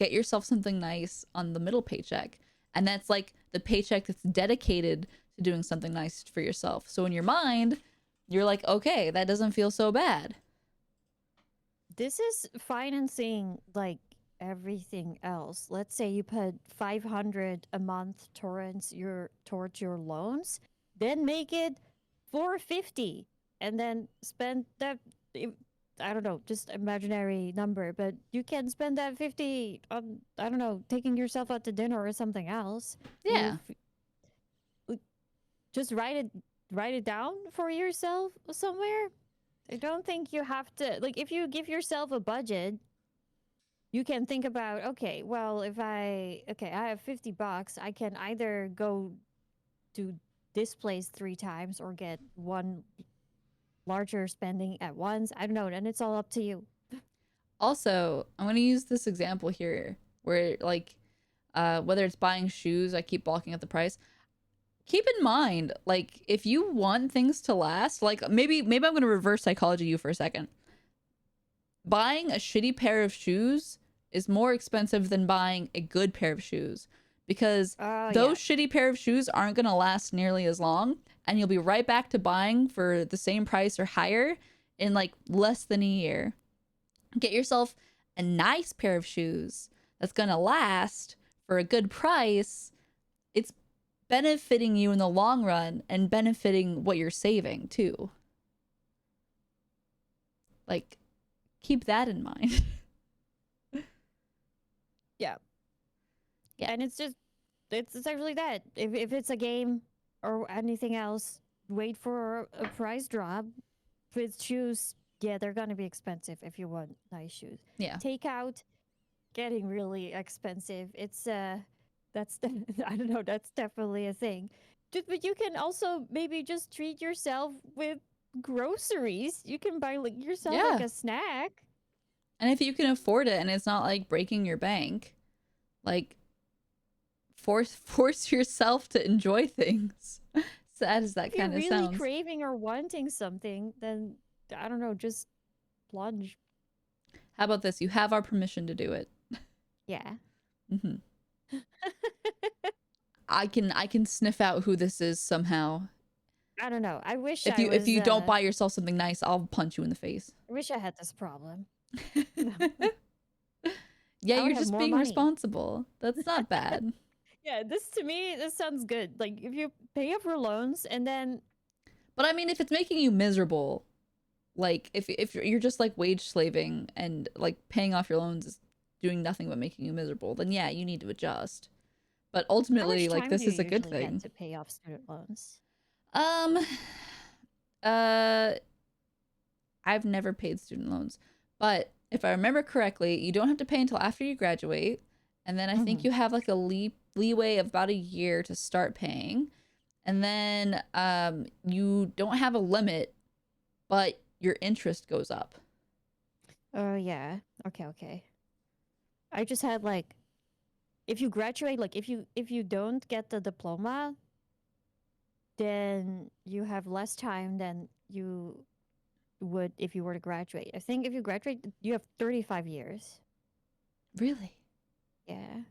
get yourself something nice on the middle paycheck, and that's like the paycheck that's dedicated to doing something nice for yourself. So in your mind, you're like, okay, that doesn't feel so bad. This is financing like everything else. Let's say you put 500 a month towards your loans, then make it 450 and then spend that I don't know, just imaginary number, but you can spend that 50 on I don't know, taking yourself out to dinner or something else. Yeah. Just write it down for yourself somewhere. I don't think you have to like if you give yourself a budget, you can think about, okay, well, I have $50, I can either go to this place 3 times or get one larger spending at once. I don't know, and it's all up to you. Also, I'm going to use this example here where like whether it's buying shoes, I keep balking at the price. Keep in mind, like if you want things to last, like maybe I'm going to reverse psychology you for a second. Buying a shitty pair of shoes is more expensive than buying a good pair of shoes, because those shitty pair of shoes aren't going to last nearly as long, and you'll be right back to buying for the same price or higher in like less than a year. Get yourself a nice pair of shoes that's going to last for a good price. It's benefiting you in the long run and benefiting what you're saving too. Like, keep that in mind. Yeah, and it's actually that. If it's a game or anything else, wait for a price drop. If it's shoes, yeah, they're gonna be expensive if you want nice shoes. Yeah. Takeout, getting really expensive. It's that's I don't know, that's definitely a thing. But you can also maybe just treat yourself with groceries. You can buy like yourself like Yeah. a snack. And if you can afford it and it's not like breaking your bank, like force yourself to enjoy things. Sad as that If you're kind of really sounds. craving or wanting something, then I don't know, just plunge. How about this? You have our permission to do it. Yeah. Hmm. I can sniff out who this is somehow. I don't know. I wish If I you was, if you don't buy yourself something nice, I'll punch you in the face. I wish I had this problem. Yeah, I would you're have just more being money. responsible. That's not bad. Yeah, to me, this sounds good. Like if you pay off your loans and then But I mean, if it's making you miserable, like if you're just like wage slaving and like paying off your loans is doing nothing but making you miserable, then yeah, you need to adjust. But how ultimately, much like time this do you is a good usually get thing. to pay off student loans? Um, uh, I've never paid student loans, but if I remember correctly, you don't have to pay until after you graduate, and then I think you have like a leeway of about a year to start paying, and then you don't have a limit, but your interest goes up. Oh yeah. Okay. I just had like if you graduate, like if you don't get the diploma, then you have less time than you would if you were to graduate. I think if you graduate, you have 35 years. Really? Yeah.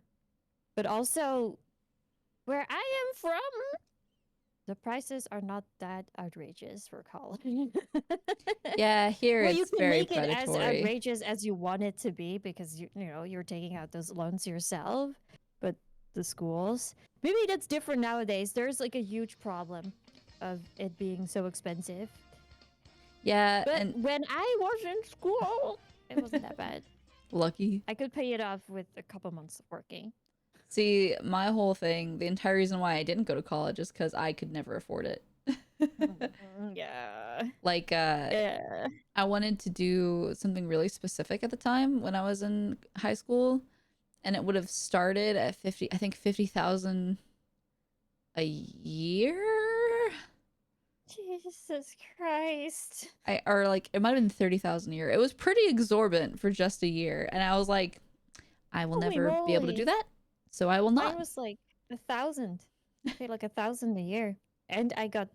But also, where I am from, the prices are not that outrageous for college. Yeah, here Well, you it's can very make it as predatory. outrageous as you want it to be because you're taking out those loans yourself. But the schools, maybe that's different nowadays. There's like a huge problem of it being so expensive. Yeah, But and when I was in school, it wasn't that bad. lucky. I could pay it off with a couple months of working. See, my whole thing, the entire reason why I didn't go to college is because I could never afford it. Yeah. Like, Yeah. I wanted to do something really specific at the time when I was in high school, and it would have started at 50, I think 50,000 a year. Jesus Christ. Or like it might have been 30,000 a year. It was pretty exorbitant for just a year, and I was like, I will Holy never be able to do moly. that, so I will Mine not. was like 1,000. I paid like 1,000 a year. And I got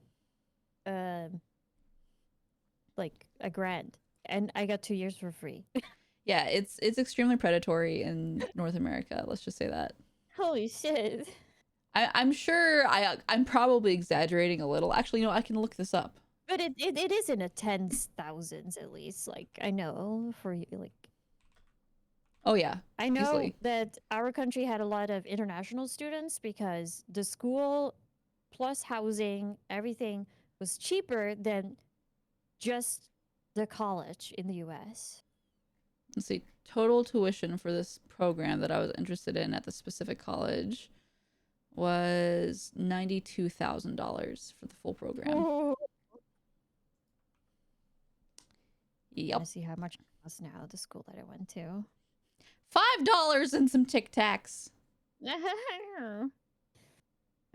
like a grand. And I got 2 years for free. Yeah, it's extremely predatory in North America. Let's just say that. Holy shit. I'm sure I'm probably exaggerating a little. Actually, I can look this up. But it is in the tens thousands at least. Like I know for you like Oh yeah, I know easily. that our country had a lot of international students because the school plus housing, everything was cheaper than just the college in the US. Let's see. Total tuition for this program that I was interested in at the specific college was $92,000 for the full program. Oh. Yep. I see how much it costs now, the school that I went to. $5 and some Tic Tacs.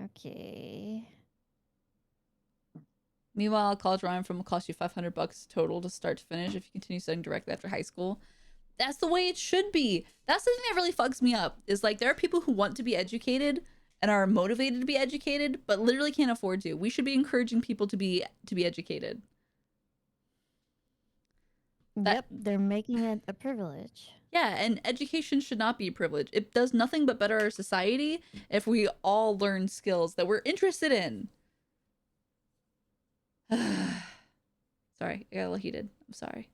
Okay. Meanwhile, college rhyme from will cost you $500 total to start to finish if you continue studying directly after high school. That's the way it should be. That's the thing that really fucks me up. Is like there are people who want to be educated and are motivated to be educated, but literally can't afford to. We should be encouraging people to be educated. Yep, they're making it a privilege. Yeah, and education should not be a privilege. It does nothing but better our society if we all learn skills that we're interested in. Sorry, I got a little heated. I'm sorry.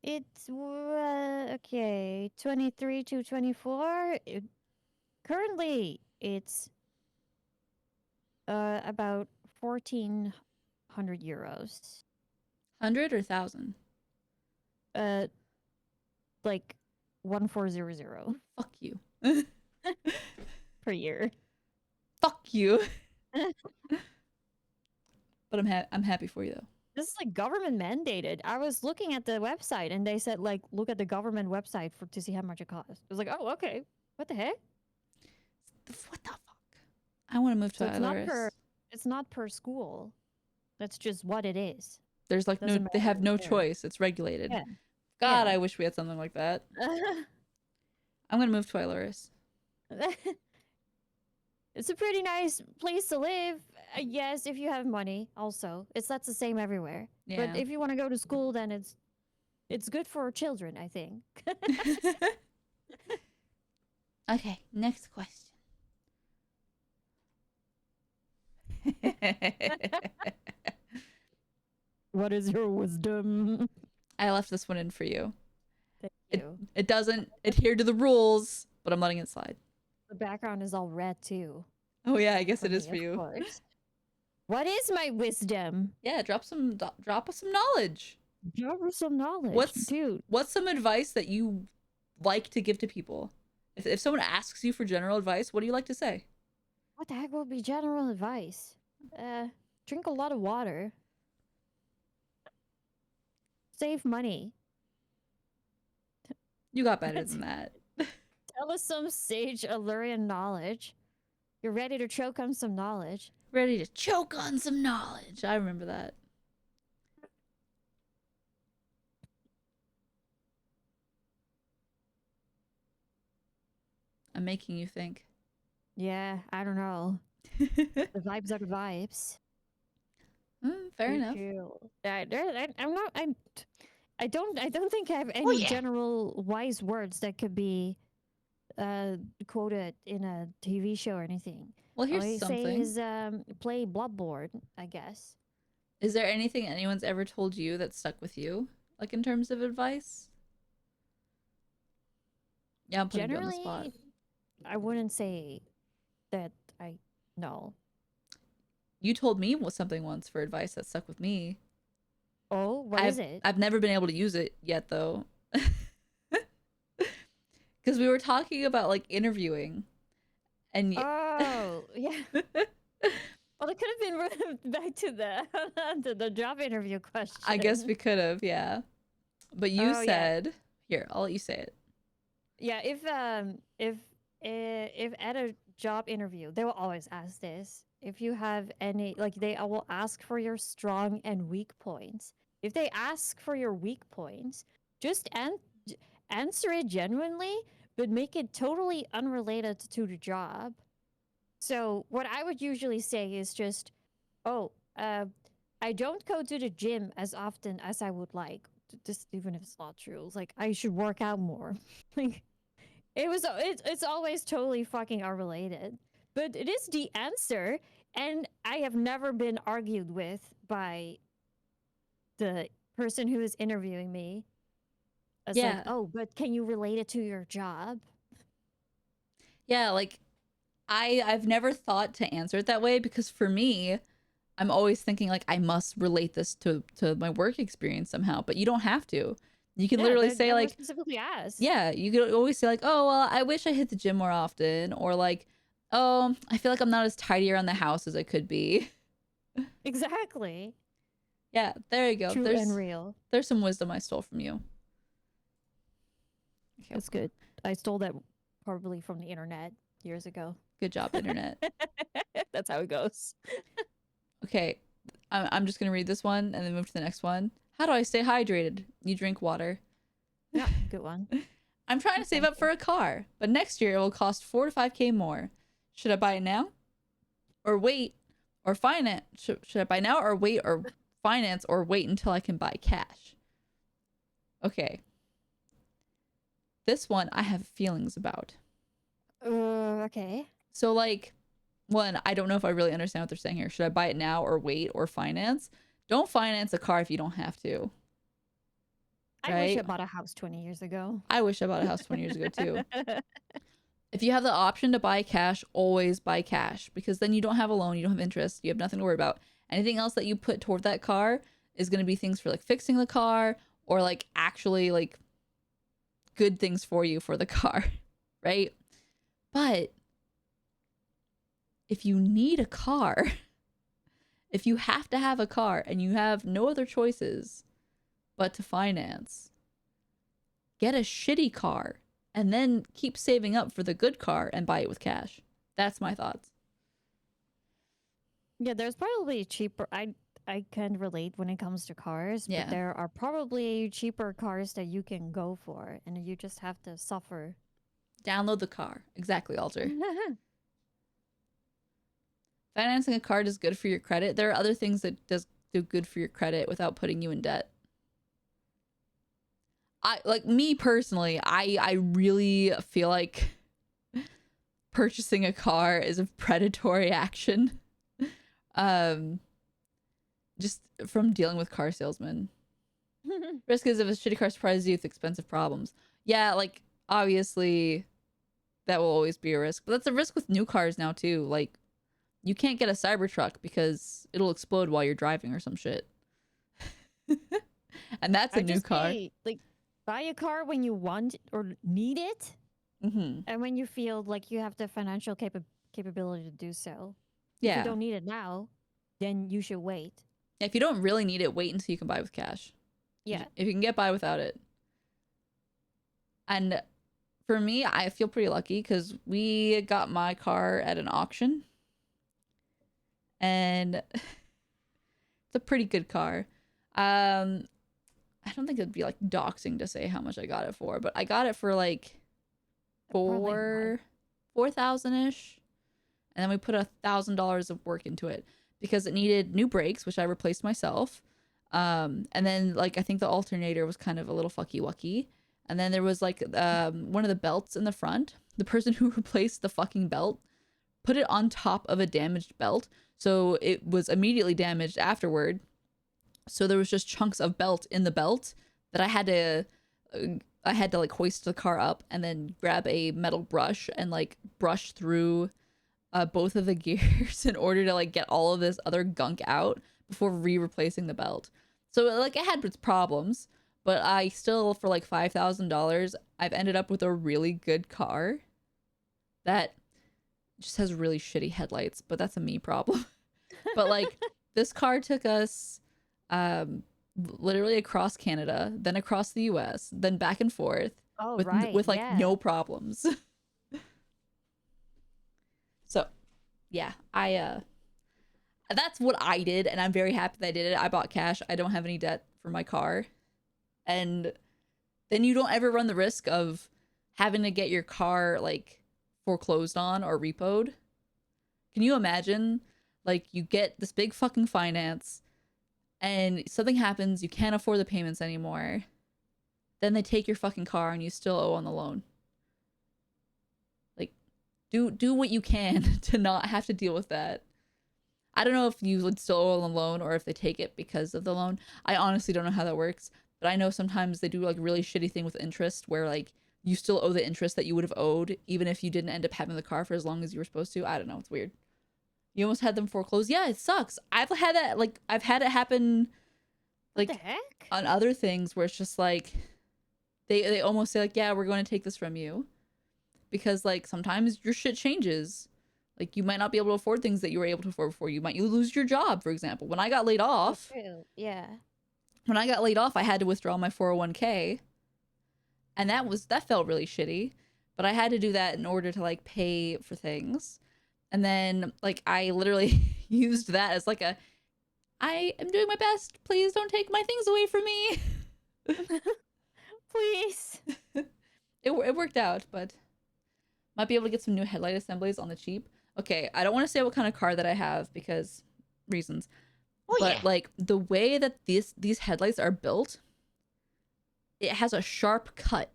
It's okay, 23 to 24. Currently, it's about 1,400 euros. 100 or 1,000? Like 1,400 Fuck you. per year. Fuck you. But I'm happy for you though. This is like government mandated. I was looking at the website and they said like look at the government website to see how much it costs. I was like, oh okay, what the heck? What the fuck? I want to move to So Belarus. it's not per school. That's just what it is. There's like Doesn't they have matter no where. choice. It's regulated. Yeah. God, Yeah. I wish we had something like that. I'm gonna move to Belarus. It's a pretty nice place to live. Yes, if you have money. Also, that's the same everywhere. Yeah. But if you want to go to school, then it's good for children, I think. Okay, next question. What is your wisdom? I left this one in for you. Thank It, you. it doesn't adhere to the rules, but I'm letting it slide. The background is all red too. Oh yeah, I guess it me, is for of you. course. What is my wisdom? Yeah, drop us some knowledge. Drop us some knowledge, What's- dude. What's some advice that you like to give to people? If someone asks you for general advice, what do you like to say? What the heck will be general advice? Drink a lot of water. Save money. You got better than that. Tell us some sage Allurian knowledge. You're ready to choke on some knowledge. Ready to choke on some knowledge. I remember that. I'm making you think. Yeah, I don't know. The vibes are the vibes. Fair Thank enough. you. I'm not. I don't think I have any Oh, yeah. general wise words that could be quoted in a TV show or anything. Well, All here's I say something. is play Bloodborne, I guess. Is there anything anyone's ever told you that stuck with you, like in terms of advice? Yeah, I'm putting you on the spot. Generally, I wouldn't say that I know. You told me something once for advice that stuck with me. Oh, what is it? I've never been able to use it yet, though. Because we were talking about like interviewing, and Oh, yeah. Well, it could have been back to the to the job interview question. I guess we could have, yeah. But you Oh, yeah. said, here, I'll let you say it. Yeah, if at a job interview, they will always ask this. If you have any, like, they will ask for your strong and weak points. If they ask for your weak points, just answer it genuinely, but make it totally unrelated to the job. So what I would usually say is just, oh, I don't go to the gym as often as I would like. Just even if it's not true, it's like I should work out more. Like it's always totally fucking unrelated, but it is the answer, and I have never been argued with by the person who is interviewing me. It's Yeah. like, oh, but can you relate it to your job? Yeah, like I've never thought to answer it that way because for me, I'm always thinking like I must relate this to my work experience somehow, but you don't have to. You can literally say like, specifically asked. yeah, you could always say like, oh well, I wish I hit the gym more often, or like, oh, I feel like I'm not as tidy around the house as I could be. Exactly. Yeah, there you go. True and real. There's some wisdom I stole from you. Okay, That's good. I stole that probably from the internet years ago. good job, internet. That's how it goes. Okay, I'm just gonna read this one and then move to the next one. How do I stay hydrated? You drink water. Yeah, good one. I'm trying to save up for a car, but next year it will cost 4 to 5K more. Should I buy it now? Or wait? Or finance? Should I buy now or wait or finance or wait until I can buy cash? Okay. This one I have feelings about. Okay. So like, one, I don't know if I really understand what they're saying here. Should I buy it now or wait or finance? Don't finance a car if you don't have to. I wish I Right? bought a house 20 years ago. I wish I bought a house 20 years ago too. If you have the option to buy cash, always buy cash because then you don't have a loan, you don't have interest, you have nothing to worry about. Anything else that you put toward that car is going to be things for like fixing the car or like actually like good things for you for the car, right? But if you need a car, if you have to have a car and you have no other choices but to finance, get a shitty car and then keep saving up for the good car and buy it with cash. That's my thoughts. Yeah, there's probably cheaper. I can relate when it comes to cars, Yeah. but there are probably cheaper cars that you can go for, and you just have to suffer. Download the car. Exactly, Alter. Financing a car is good for your credit. There are other things that does do good for your credit without putting you in debt. I like me personally, I really feel like purchasing a car is a predatory action. Just from dealing with car salesmen. Risk is if a shitty car surprises you with expensive problems. Yeah, like obviously that will always be a risk. But that's a risk with new cars now too. Like you can't get a Cybertruck because it'll explode while you're driving or some shit. And that's a new car. Like, buy a car when you want or need it, Mm-hmm. and when you feel like you have the financial capability to do so. If Yeah. you don't need it now, then you should wait. If you don't really need it, wait until you can buy with cash. Yeah. If you can get by without it. And for me, I feel pretty lucky because we got my car at an auction. And it's a pretty good car. I don't think it'd be like doxing to say how much I got it for, but I got it for like Probably $4,000-ish. And then we put $1,000 of work into it because it needed new brakes, which I replaced myself. And then like I think the alternator was kind of a little fucky wucky. And then there was like one of the belts in the front the person who replaced the fucking belt put it on top of a damaged belt, so it was immediately damaged afterward. So there was just chunks of belt in the belt that I had to like hoist the car up and then grab a metal brush and like brush through both of the gears in order to like get all of this other gunk out before replacing the belt. So like it had its problems, but I still, for like $5,000, I've ended up with a really good car that just has really shitty headlights, but that's a me problem. But like this car took us literally across Canada, then across the US, then back and forth Oh, with right. with like yeah. no problems. So, yeah, I that's what I did, and I'm very happy that I did it. I bought cash. I don't have any debt for my car. And then you don't ever run the risk of having to get your car like foreclosed on or repoed. Can you imagine? Like you get this big fucking finance and something happens, you can't afford the payments anymore. Then they take your fucking car and you still owe on the loan. Like do what you can to not have to deal with that. I don't know if you would still owe on the loan or if they take it because of the loan. I honestly don't know how that works, but I know sometimes they do like really shitty thing with interest where like you still owe the interest that you would have owed even if you didn't end up having the car for as long as you were supposed to. I don't know, it's weird. You almost had them foreclosed. Yeah, it sucks. I've had it happen like What the heck? on other things where it's just like they almost say like, yeah, we're going to take this from you because like sometimes your shit changes. Like you might not be able to afford things that you were able to afford before. You lose your job, for example. When I got laid off, True. Yeah. I had to withdraw my 401k, and that felt really shitty. But I had to do that in order to like pay for things. And then like I literally used that as like I am doing my best. Please don't take my things away from me. Please. It worked out, but might be able to get some new headlight assemblies on the cheap. Okay, I don't want to say what kind of car that I have because reasons. But like the way that these headlights are built, it has a sharp cut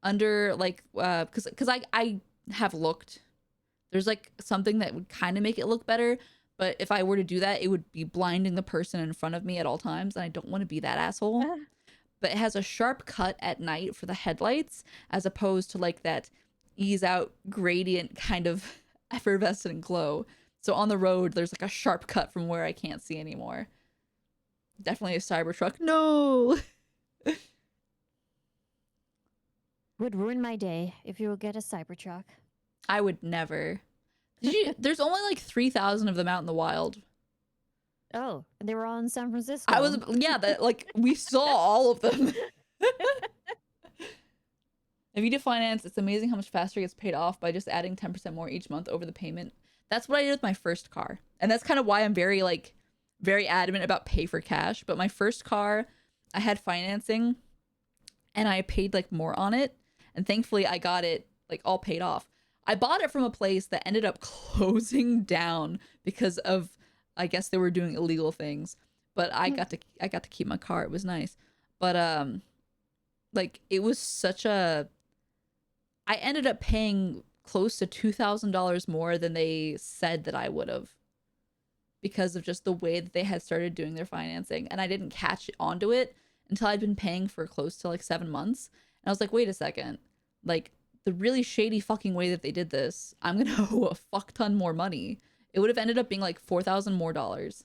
under like because I have looked. There's like something that would kind of make it look better, but if I were to do that, it would be blinding the person in front of me at all times, and I don't want to be that asshole. But it has a sharp cut at night for the headlights as opposed to like that ease out gradient kind of effervescent glow. So on the road, there's like a sharp cut from where I can't see anymore. Definitely a Cybertruck. No. Would ruin my day if you would get a Cybertruck. I would never. There's only like 3,000 of them out in the wild. Oh, and they were all in San Francisco. That like we saw all of them. If you do finance, it's amazing how much faster it gets paid off by just adding 10% more each month over the payment. That's what I did with my first car. And that's kind of why I'm very adamant about pay for cash. But my first car, I had financing and I paid like more on it. And thankfully I got it like all paid off. I bought it from a place that ended up closing down because of, I guess they were doing illegal things. But I got to keep my car. It was nice. But like it was such a, I ended up paying close to $2,000 more than they said that I would have because of just the way that they had started doing their financing. And I didn't catch onto it until I'd been paying for close to like 7 months. And I was like, wait a second, like the really shady fucking way that they did this, I'm going to owe a fuck ton more money. It would have ended up being like $4,000 more dollars.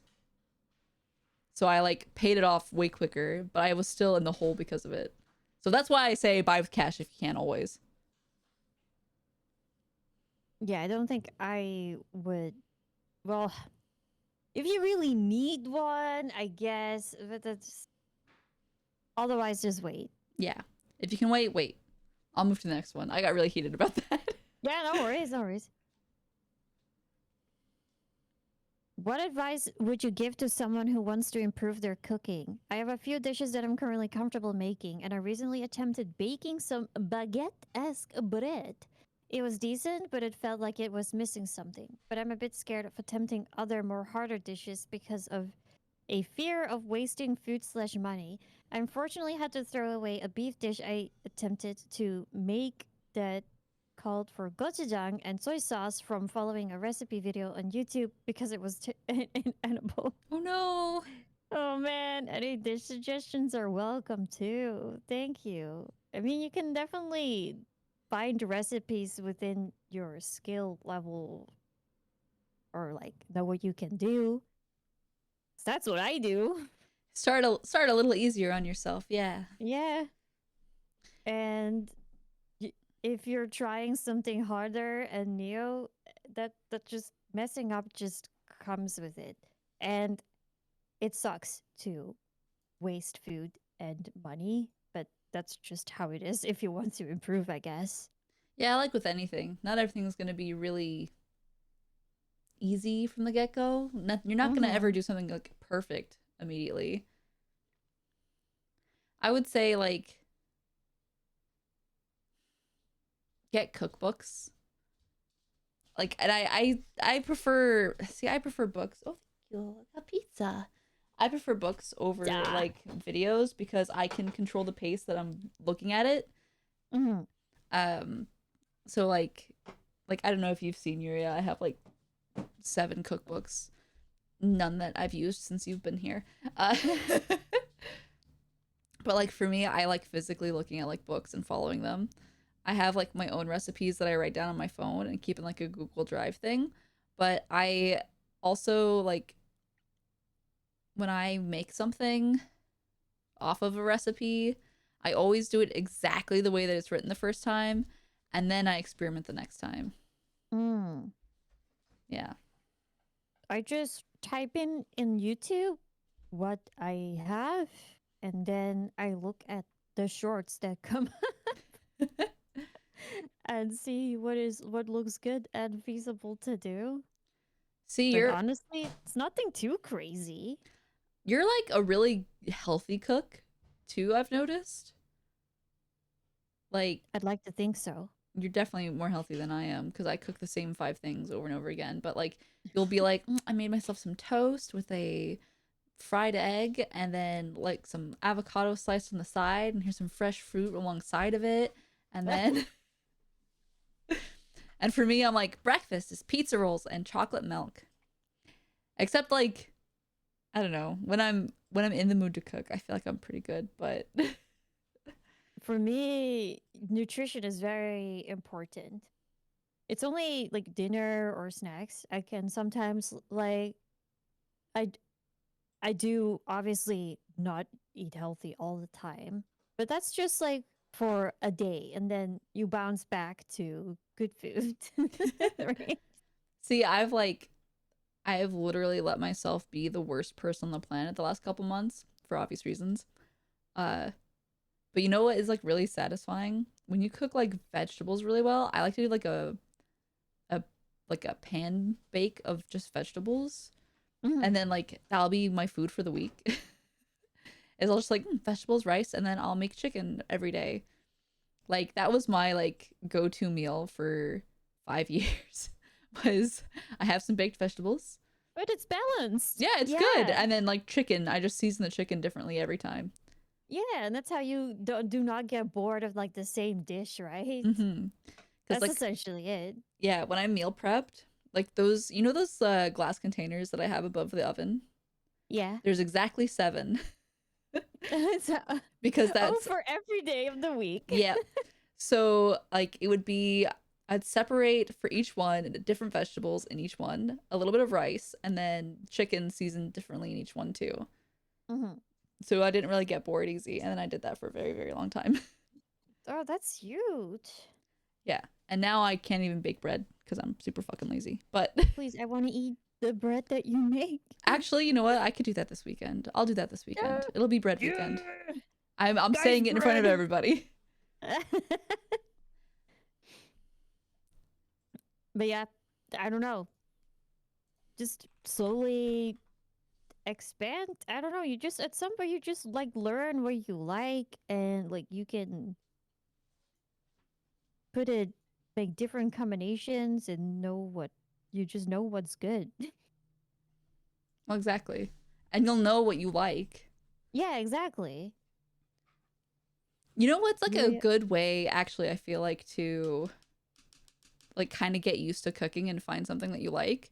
So I like paid it off way quicker, but I was still in the hole because of it. So that's why I say buy with cash if you can always. Yeah, I don't think I would. Well, if you really need one, I guess. But that's. Otherwise, just wait. Yeah. If you can wait. I'll move to the next one. I got really heated about that. Yeah, no worries, no worries. What advice would you give to someone who wants to improve their cooking? I have a few dishes that I'm currently comfortable making, and I recently attempted baking some baguette-esque bread. It was decent, but it felt like it was missing something. But I'm a bit scared of attempting other more harder dishes because of a fear of wasting food/money. I unfortunately had to throw away a beef dish I attempted to make that called for gochujang and soy sauce from following a recipe video on YouTube because it was inedible. Oh no. Oh man, any dish suggestions are welcome too. Thank you. I mean, you can definitely find recipes within your skill level or like know what you can do. 'Cause that's what I do. Start a little easier on yourself. Yeah. Yeah. And if you're trying something harder and new, that just messing up just comes with it. And it sucks to waste food and money, but that's just how it is if you want to improve, I guess. Yeah, like with anything, not everything's going to be really easy from the get-go. You're not going to ever do something like perfect immediately. I would say like get cookbooks. Like, and I prefer, see, I prefer books. Oh, thank you. A pizza. I prefer books over like videos because I can control the pace that I'm looking at it. So like I don't know if you've seen Yuria. I have like 7 cookbooks, none that I've used since you've been here. But like for me, I like physically looking at like books and following them. I have like my own recipes that I write down on my phone and keep in like a Google Drive thing. But I also like when I make something off of a recipe, I always do it exactly the way that it's written the first time, and then I experiment the next time. Yeah. I just type in YouTube what I have, and then I look at the shorts that come up and see what looks good and feasible to do. See, But honestly, it's nothing too crazy. You're like a really healthy cook too, I've noticed. Like, I'd like to think so. you're definitely more healthy than I am because I cook the same 5 things over and over again. But like, you'll be like, I made myself some toast with a fried egg and then like some avocado sliced on the side, and here's some fresh fruit alongside of it. And then, and for me, I'm like, breakfast is pizza rolls and chocolate milk. Except like, I don't know, when I'm in the mood to cook, I feel like I'm pretty good. But for me, nutrition is very important. It's only like dinner or snacks. I can sometimes like I do obviously not eat healthy all the time, but that's just like for a day and then you bounce back to good food. Right? see, I've literally let myself be the worst person on the planet the last couple months for obvious reasons. But you know what is like really satisfying? When you cook like vegetables really well, I like to do like a pan bake of just vegetables. And then like that'll be my food for the week. Is I'll just like vegetables, rice, and then I'll make chicken every day. Like that was my like go-to meal for 5 years. Was I have some baked vegetables. But it's balanced. Yeah, it's good. And then like chicken, I just season the chicken differently every time. Yeah, and that's how you do not get bored of like the same dish, right? That's like, essentially it. Yeah, when I meal prepped, like those, you know those glass containers that I have above the oven? Yeah. There's exactly 7. Because that's for every day of the week. Yeah. So like it would be, I'd separate for each one different vegetables in each one, a little bit of rice, and then chicken seasoned differently in each one too. So I didn't really get bored easy, and then I did that for a very, very long time. Oh, that's huge. Yeah, and now I can't even bake bread because I'm super fucking lazy. But please, I want to eat the bread that you make. Actually, you know what? I could do that this weekend. I'll do that this weekend. It'll be bread weekend. I'm saying it in front of everybody. But yeah, I don't know. Just slowly expand. I don't know. You just at some point you just like learn what you like, and like you can put it make different combinations and you just know what's good. Well, exactly. And you'll know what you like. Yeah, exactly. You know what's like a good way, actually, I feel like, to like kind of get used to cooking and find something that you like,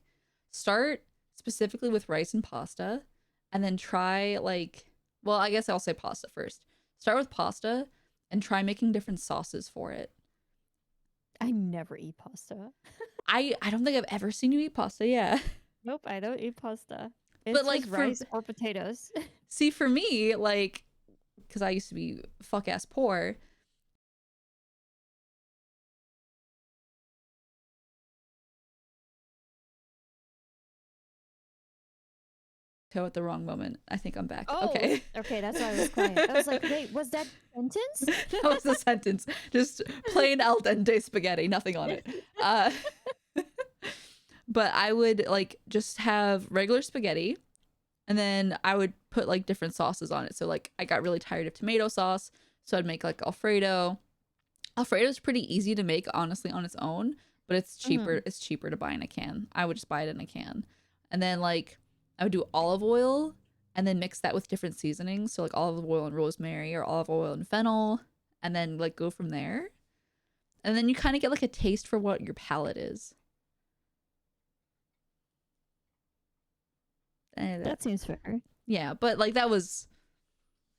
start specifically with rice and pasta, and then try like, well, I guess I'll say pasta first. Start with pasta and try making different sauces for it. I never eat pasta. I don't think I've ever seen you eat pasta. Yeah. Nope, I don't eat pasta. It's But, like, just for- rice or potatoes. See, for me, like, because I used to be fuck ass poor. At the wrong moment. I think I'm back. Oh, Okay. okay, that's why I was quiet. I was like, wait, was that sentence? That was the sentence. Just plain al dente spaghetti, nothing on it. But I would like just have regular spaghetti, and then I would put like different sauces on it. So like I got really tired of tomato sauce, so I'd make like Alfredo. Alfredo's pretty easy to make, honestly, on its own, but it's cheaper. It's cheaper to buy in a can. I would just buy it in a can, and then like I would do olive oil, and then mix that with different seasonings. So like olive oil and rosemary, or olive oil and fennel, and then like go from there. And then you kind of get like a taste for what your palate is. That seems fair. Yeah, but like that was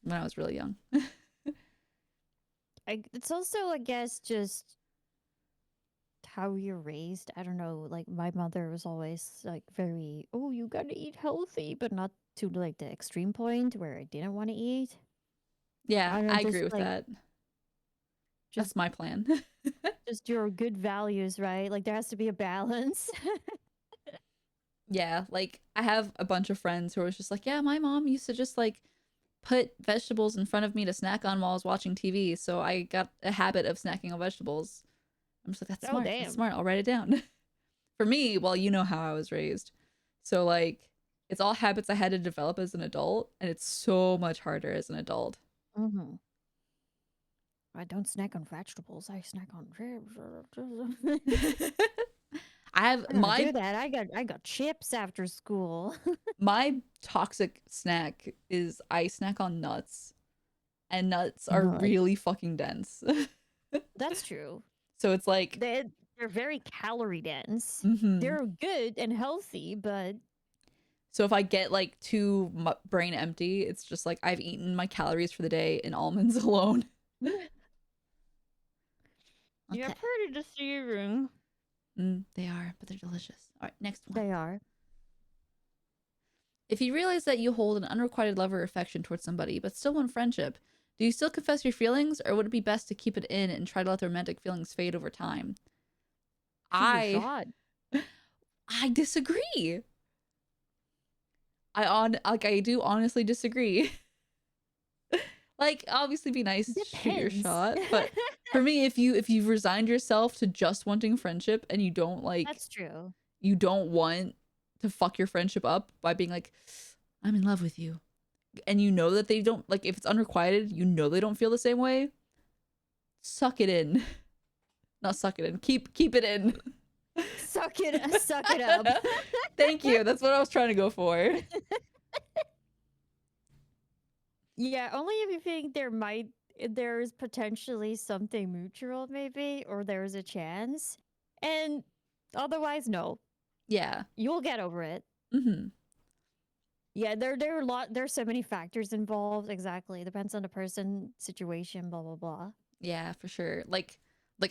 when I was really young. It's also, I guess, just how you're raised. I don't know. Like my mother was always like very, oh, you gotta eat healthy, but not to like the extreme point where I didn't want to eat. Yeah, I don't I just, agree with like, that. Just That's my plan. just your good values, right? Like there has to be a balance. Yeah, like I have a bunch of friends who was just like, yeah, my mom used to just like put vegetables in front of me to snack on while I was watching TV, so I got a habit of snacking on vegetables. I'm just like, that's Oh, smart. damn. That's smart. I'll write it down. For me, well, you know how I was raised. So like it's all habits I had to develop as an adult, and it's so much harder as an adult. Mm-hmm. I don't snack on vegetables. I snack on chips. I have I don't my do that. I got chips after school. my toxic snack is I snack on nuts, and nuts are Nuts. really fucking dense. That's true. So it's like, They're very calorie dense. mhm. They're good and healthy, but So if I get like too brain empty, it's just like I've eaten my calories for the day in almonds alone. you're Okay. pretty deceiving. They are, but they're delicious. All right, next one. They are. If you realize that you hold an unrequited love or affection towards somebody, but still want friendship, do you still confess your feelings, or would it be best to keep it in and try to let the romantic feelings fade over time? Shoot your shot. I disagree. I do honestly disagree. Like, obviously be nice to shoot your Depends. shot, but for me, if you've resigned yourself to just wanting friendship, and you don't like, That's true. you don't want to fuck your friendship up by being like, I'm in love with you, and you know that they don't, like, if it's unrequited, you know they don't feel the same way, suck it in. Not suck it in, keep it in. Suck it up. Thank you, that's what I was trying to go for. Yeah, only if you think there's potentially something mutual, maybe, or there's a chance. And otherwise, no. Yeah. You'll get over it. Mm-hmm. Yeah, there's so many factors involved. Exactly. Depends on the person, situation, blah blah blah. Yeah, for sure. Like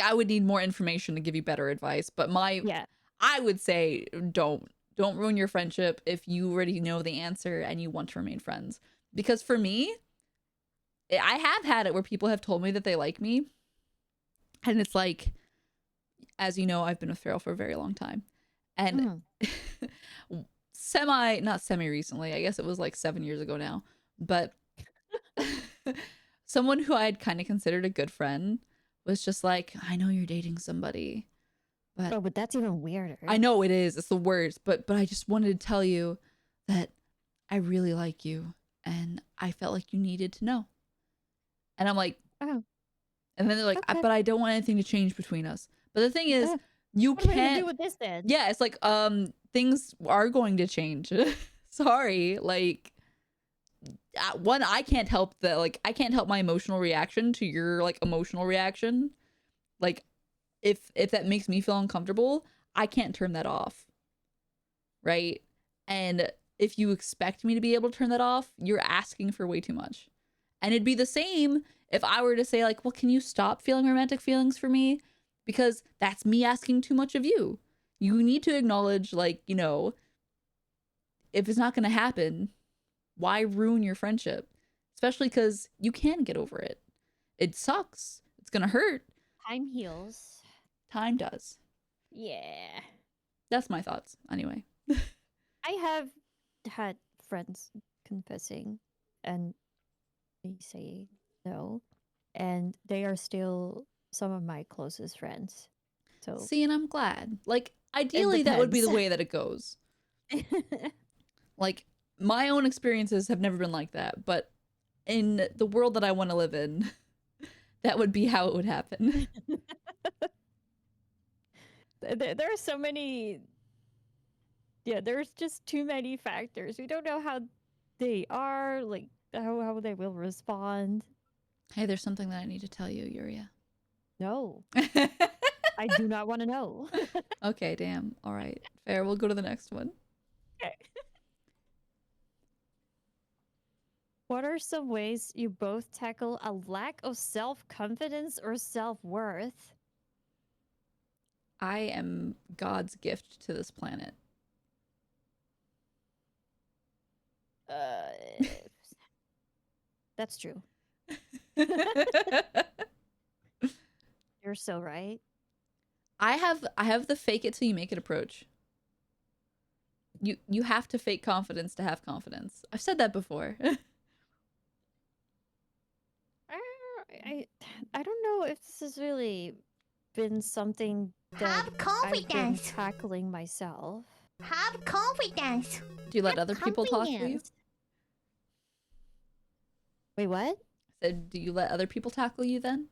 I would need more information to give you better advice, but Yeah. I would say don't ruin your friendship if you already know the answer and you want to remain friends. Because for me, I have had it where people have told me that they like me, and it's like, as you know, I've been with Farrell for a very long time, and not semi recently, I guess it was like 7 years ago now, but someone who I had kind of considered a good friend was just like, I know you're dating somebody, but Oh, but that's even weirder. I know it is, it's the worst, but I just wanted to tell you that I really like you, and I felt like you needed to know. And I'm like, Oh. And then they're like, Okay. but I don't want anything to change between us. But the thing is, you What am I gonna can't do with this then? Yeah, it's like things are going to change. Sorry, like one, I can't help that, like I can't help my emotional reaction to your like emotional reaction. Like if that makes me feel uncomfortable, I can't turn that off. Right? And if you expect me to be able to turn that off, you're asking for way too much. And it'd be the same if I were to say, like, well, can you stop feeling romantic feelings for me? Because that's me asking too much of you. You need to acknowledge, like, you know, if it's not going to happen, why ruin your friendship? Especially because you can get over it. It sucks. It's going to hurt. Time heals. Time does. Yeah. That's my thoughts, anyway. I have had friends confessing and me saying no, and they are still some of my closest friends. So See, and I'm glad. Like, ideally, that would be the depends. way that it goes. Like, my own experiences have never been like that, but in the world that I want to live in, that would be how it would happen. There are so many. Yeah, there's just too many factors. We don't know how they are, like how they will respond. Hey, there's something that I need to tell you, Yuria. No, I do not want to know. Okay, damn. All right. Fair. We'll go to the next one. Okay. What are some ways you both tackle a lack of self-confidence or self-worth? I am God's gift to this planet. That's true. You're so right. I have the fake it till you make it approach. You have to fake confidence to have confidence. I've said that before. I don't know if this has really been something that Have I've been confidence. tackling myself. Have confidence. Do you let Have other people talk to you? confidence. Wait, what? Said, do you let other people tackle you then?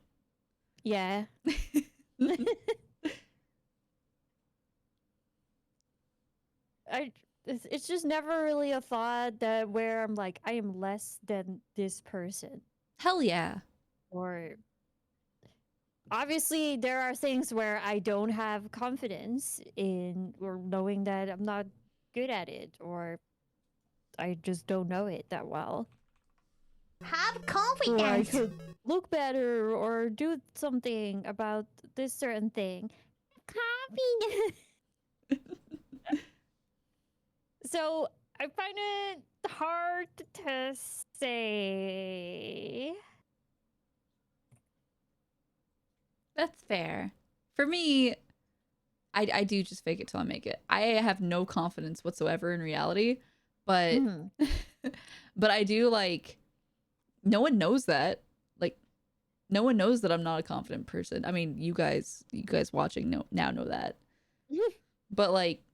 Yeah. It's just never really a thought that where I'm like I am less than this person, Hell yeah. or obviously there are things where I don't have confidence in, or knowing that I'm not good at it, or I just don't know it that well. Have Or I confidence. could look better or do something about this certain thing. Confidence. So I find it hard to say. That's fair. For me, I do just fake it till I make it. I have no confidence whatsoever in reality, but Mhm. but I do, like, no one knows that. Like, no one knows that I'm not a confident person. I mean, you guys watching now know that. But like,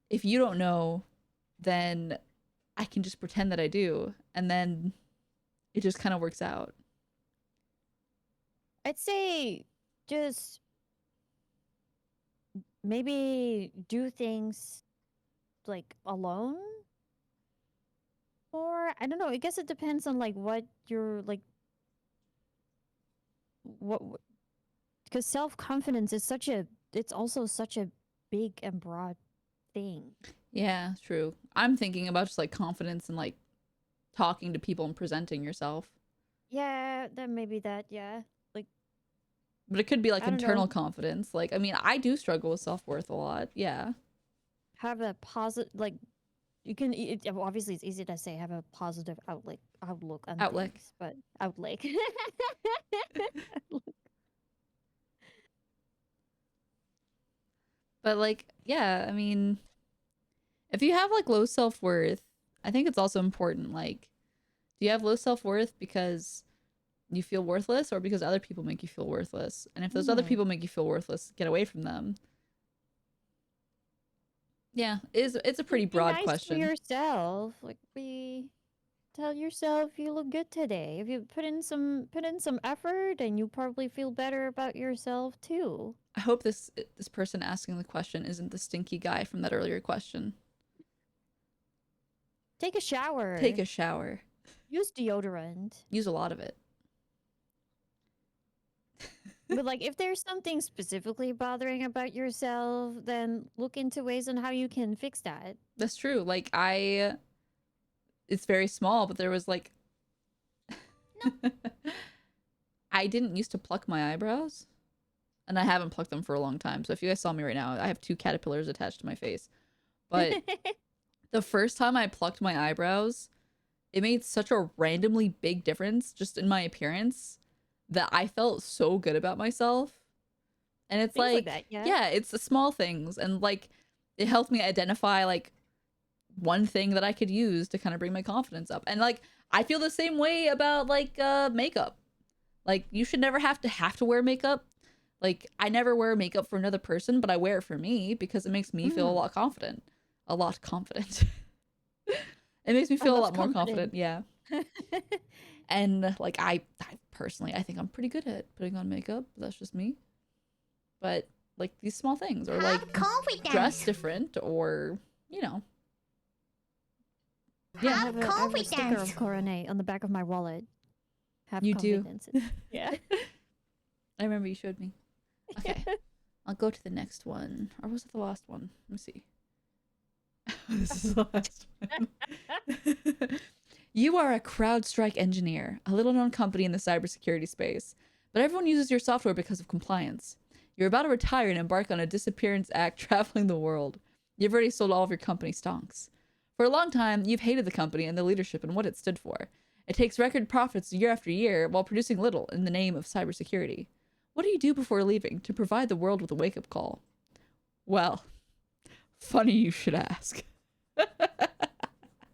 if you don't know, then I can just pretend that I do, and then it just kind of works out. I'd say just maybe do things like alone, or I don't know. I guess it depends on like what you're like. What, because self-confidence is such a, it's also such a big and broad thing. Yeah, true. I'm thinking about just like confidence and like talking to people and presenting yourself. Yeah, then maybe that. Yeah, like But it could be like I don't internal know. confidence. Like, I mean, I do struggle with self-worth a lot. Yeah. Have a positive, like you can. Well, obviously, it's easy to say have a positive outlook on Outlook. things, but outlook. But like, yeah, I mean, if you have like low self-worth, I think it's also important, like, do you have low self-worth because you feel worthless or because other people make you feel worthless? And if those other people make you feel worthless, get away from them. Yeah, it's a pretty Be broad nice question. to yourself. Like tell yourself you look good today. If you put in some effort, and you probably feel better about yourself too. I hope this person asking the question isn't the stinky guy from that earlier question. Take a shower. Take a shower. Use deodorant. Use a lot of it. But like, if there's something specifically bothering about yourself, then look into ways on how you can fix that. That's true. Like it's very small, but there was like I didn't used to pluck my eyebrows, and I haven't plucked them for a long time. So if you guys saw me right now, I have 2 caterpillars attached to my face. But the first time I plucked my eyebrows, it made such a randomly big difference just in my appearance that I felt so good about myself. And it's Things like, that, yeah, it's the small things, and like it helped me identify like one thing that I could use to kind of bring my confidence up. And like I feel the same way about like makeup. Like you should never have to wear makeup. Like I never wear makeup for another person, but I wear it for me because it makes me feel a lot confident. A lot confident. It makes me feel a lot more confident. Yeah. And like I personally, I think I'm pretty good at putting on makeup. That's just me. But like these small things, or like dress different, or you know. I have a sticker of Coronet on the back of my wallet. Have You do. confidence. Yeah. I remember you showed me. Okay. I'll go to the next one. Or was it the last one? Let me see. This is the last one. You are a CrowdStrike engineer, a little known company in the cybersecurity space, but everyone uses your software because of compliance. You're about to retire and embark on a disappearance act traveling the world. You've already sold all of your company stocks. For a long time, you've hated the company and the leadership and what it stood for. It takes record profits year after year while producing little in the name of cybersecurity. What do you do before leaving to provide the world with a wake-up call? Well, funny you should ask.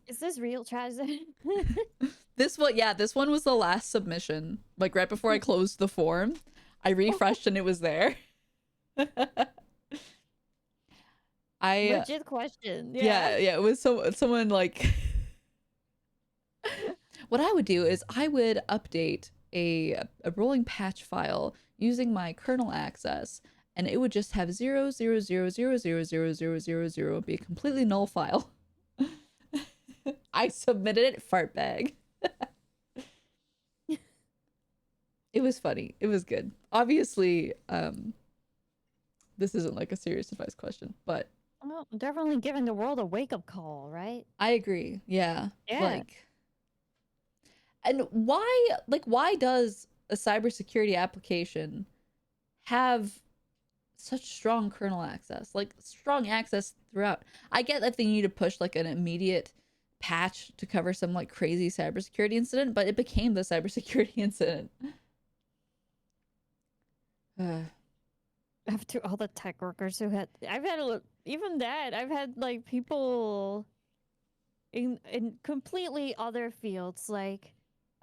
Is this real, Chaz? This one was the last submission. Like right before I closed the form, I refreshed and it was there. Legit question. Yeah, it was someone like what I would do is I would update a rolling patch file using my kernel access, and it would just have 0 be a completely null file. I submitted it, fart bag. It was funny. It was good. Obviously, this isn't like a serious advice question, but Well, definitely giving the world a wake-up call, right? I agree. Yeah. Yeah. Like, and why does a cybersecurity application have such strong kernel access? Like strong access throughout. I get that they need to push like an immediate patch to cover some like crazy cybersecurity incident, but it became the cybersecurity incident. After all the tech workers who had, I've had like people in completely other fields, like,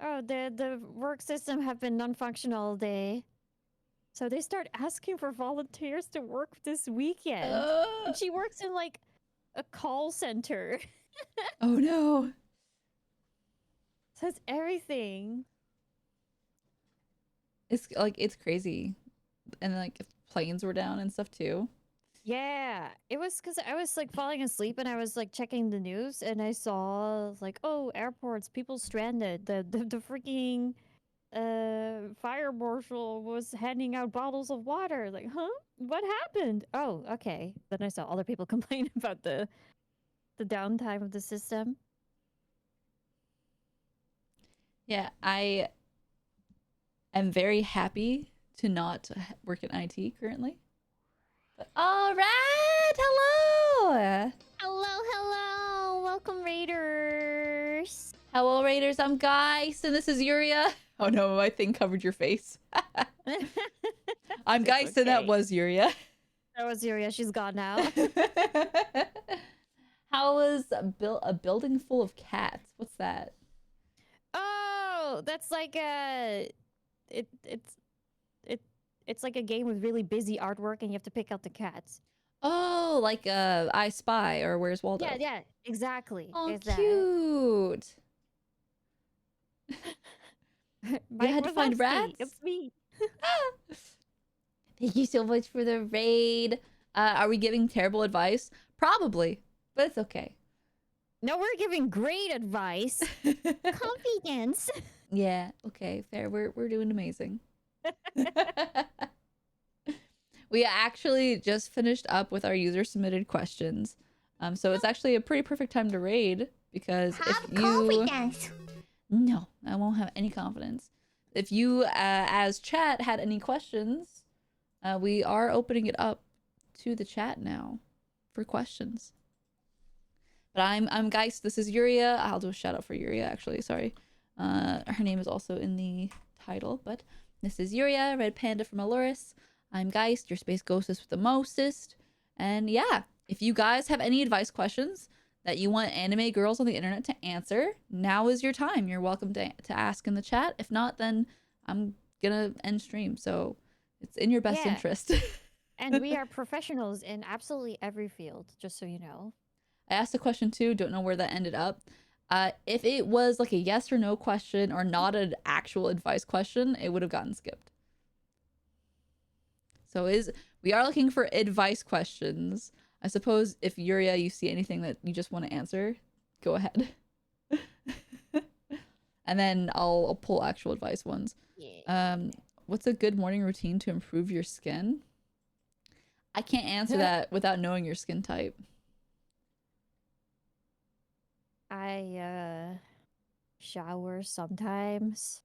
oh, the work system have been non-functional all day, so they start asking for volunteers to work this weekend. And she works in like a call center. Oh no. So it's everything. It's crazy. And like if planes were down and stuff too. Yeah, it was because I was like falling asleep and I was like checking the news and I saw like, oh, airports, people stranded. The freaking fire marshal was handing out bottles of water. Like, huh? What happened? Oh, okay. Then I saw other people complain about the downtime of the system. Yeah, I am very happy to not work in IT currently. But all right, hello. Hello. Welcome, Raiders. Hello, Raiders. I'm Geist, and this is Yuria. Oh no, my thing covered your face. I'm Geist, and that was Yuria. That was Yuria. She's gone now. How was a building full of cats? What's that? Oh, that's like it's like a game with really busy artwork and you have to pick out the cats. Oh, like I Spy or Where's Waldo? Yeah, exactly. Oh, Is that. cute. Mike had to find Wazowski, rats? It's me. Thank you so much for the raid. Are we giving terrible advice? Probably, but it's okay. No, we're giving great advice. Confidence. Yeah, okay, fair. We're doing amazing. We actually just finished up with our user submitted questions. So it's actually a pretty perfect time to raid because if you no, I won't have any confidence. If you as chat had any questions, we are opening it up to the chat now for questions. But I'm Geist. This is Yuria. I'll do a shout out for Yuria actually. Sorry. Her name is also in the title, but this is Yuria, Red Panda from Aluris. I'm Geist, your space ghostess with the mostest. And yeah, if you guys have any advice questions that you want anime girls on the internet to answer, now is your time. You're welcome to ask in the chat. If not, then I'm gonna end stream. So it's in your best interest. And we are professionals in absolutely every field, just so you know. I asked a question too, don't know where that ended up. If it was like a yes or no question or not an actual advice question, it would have gotten skipped. So we are looking for advice questions. I suppose if Yuria, you see anything that you just want to answer, go ahead. And then I'll pull actual advice ones. Yeah. What's a good morning routine to improve your skin? I can't answer that without knowing your skin type. I shower sometimes.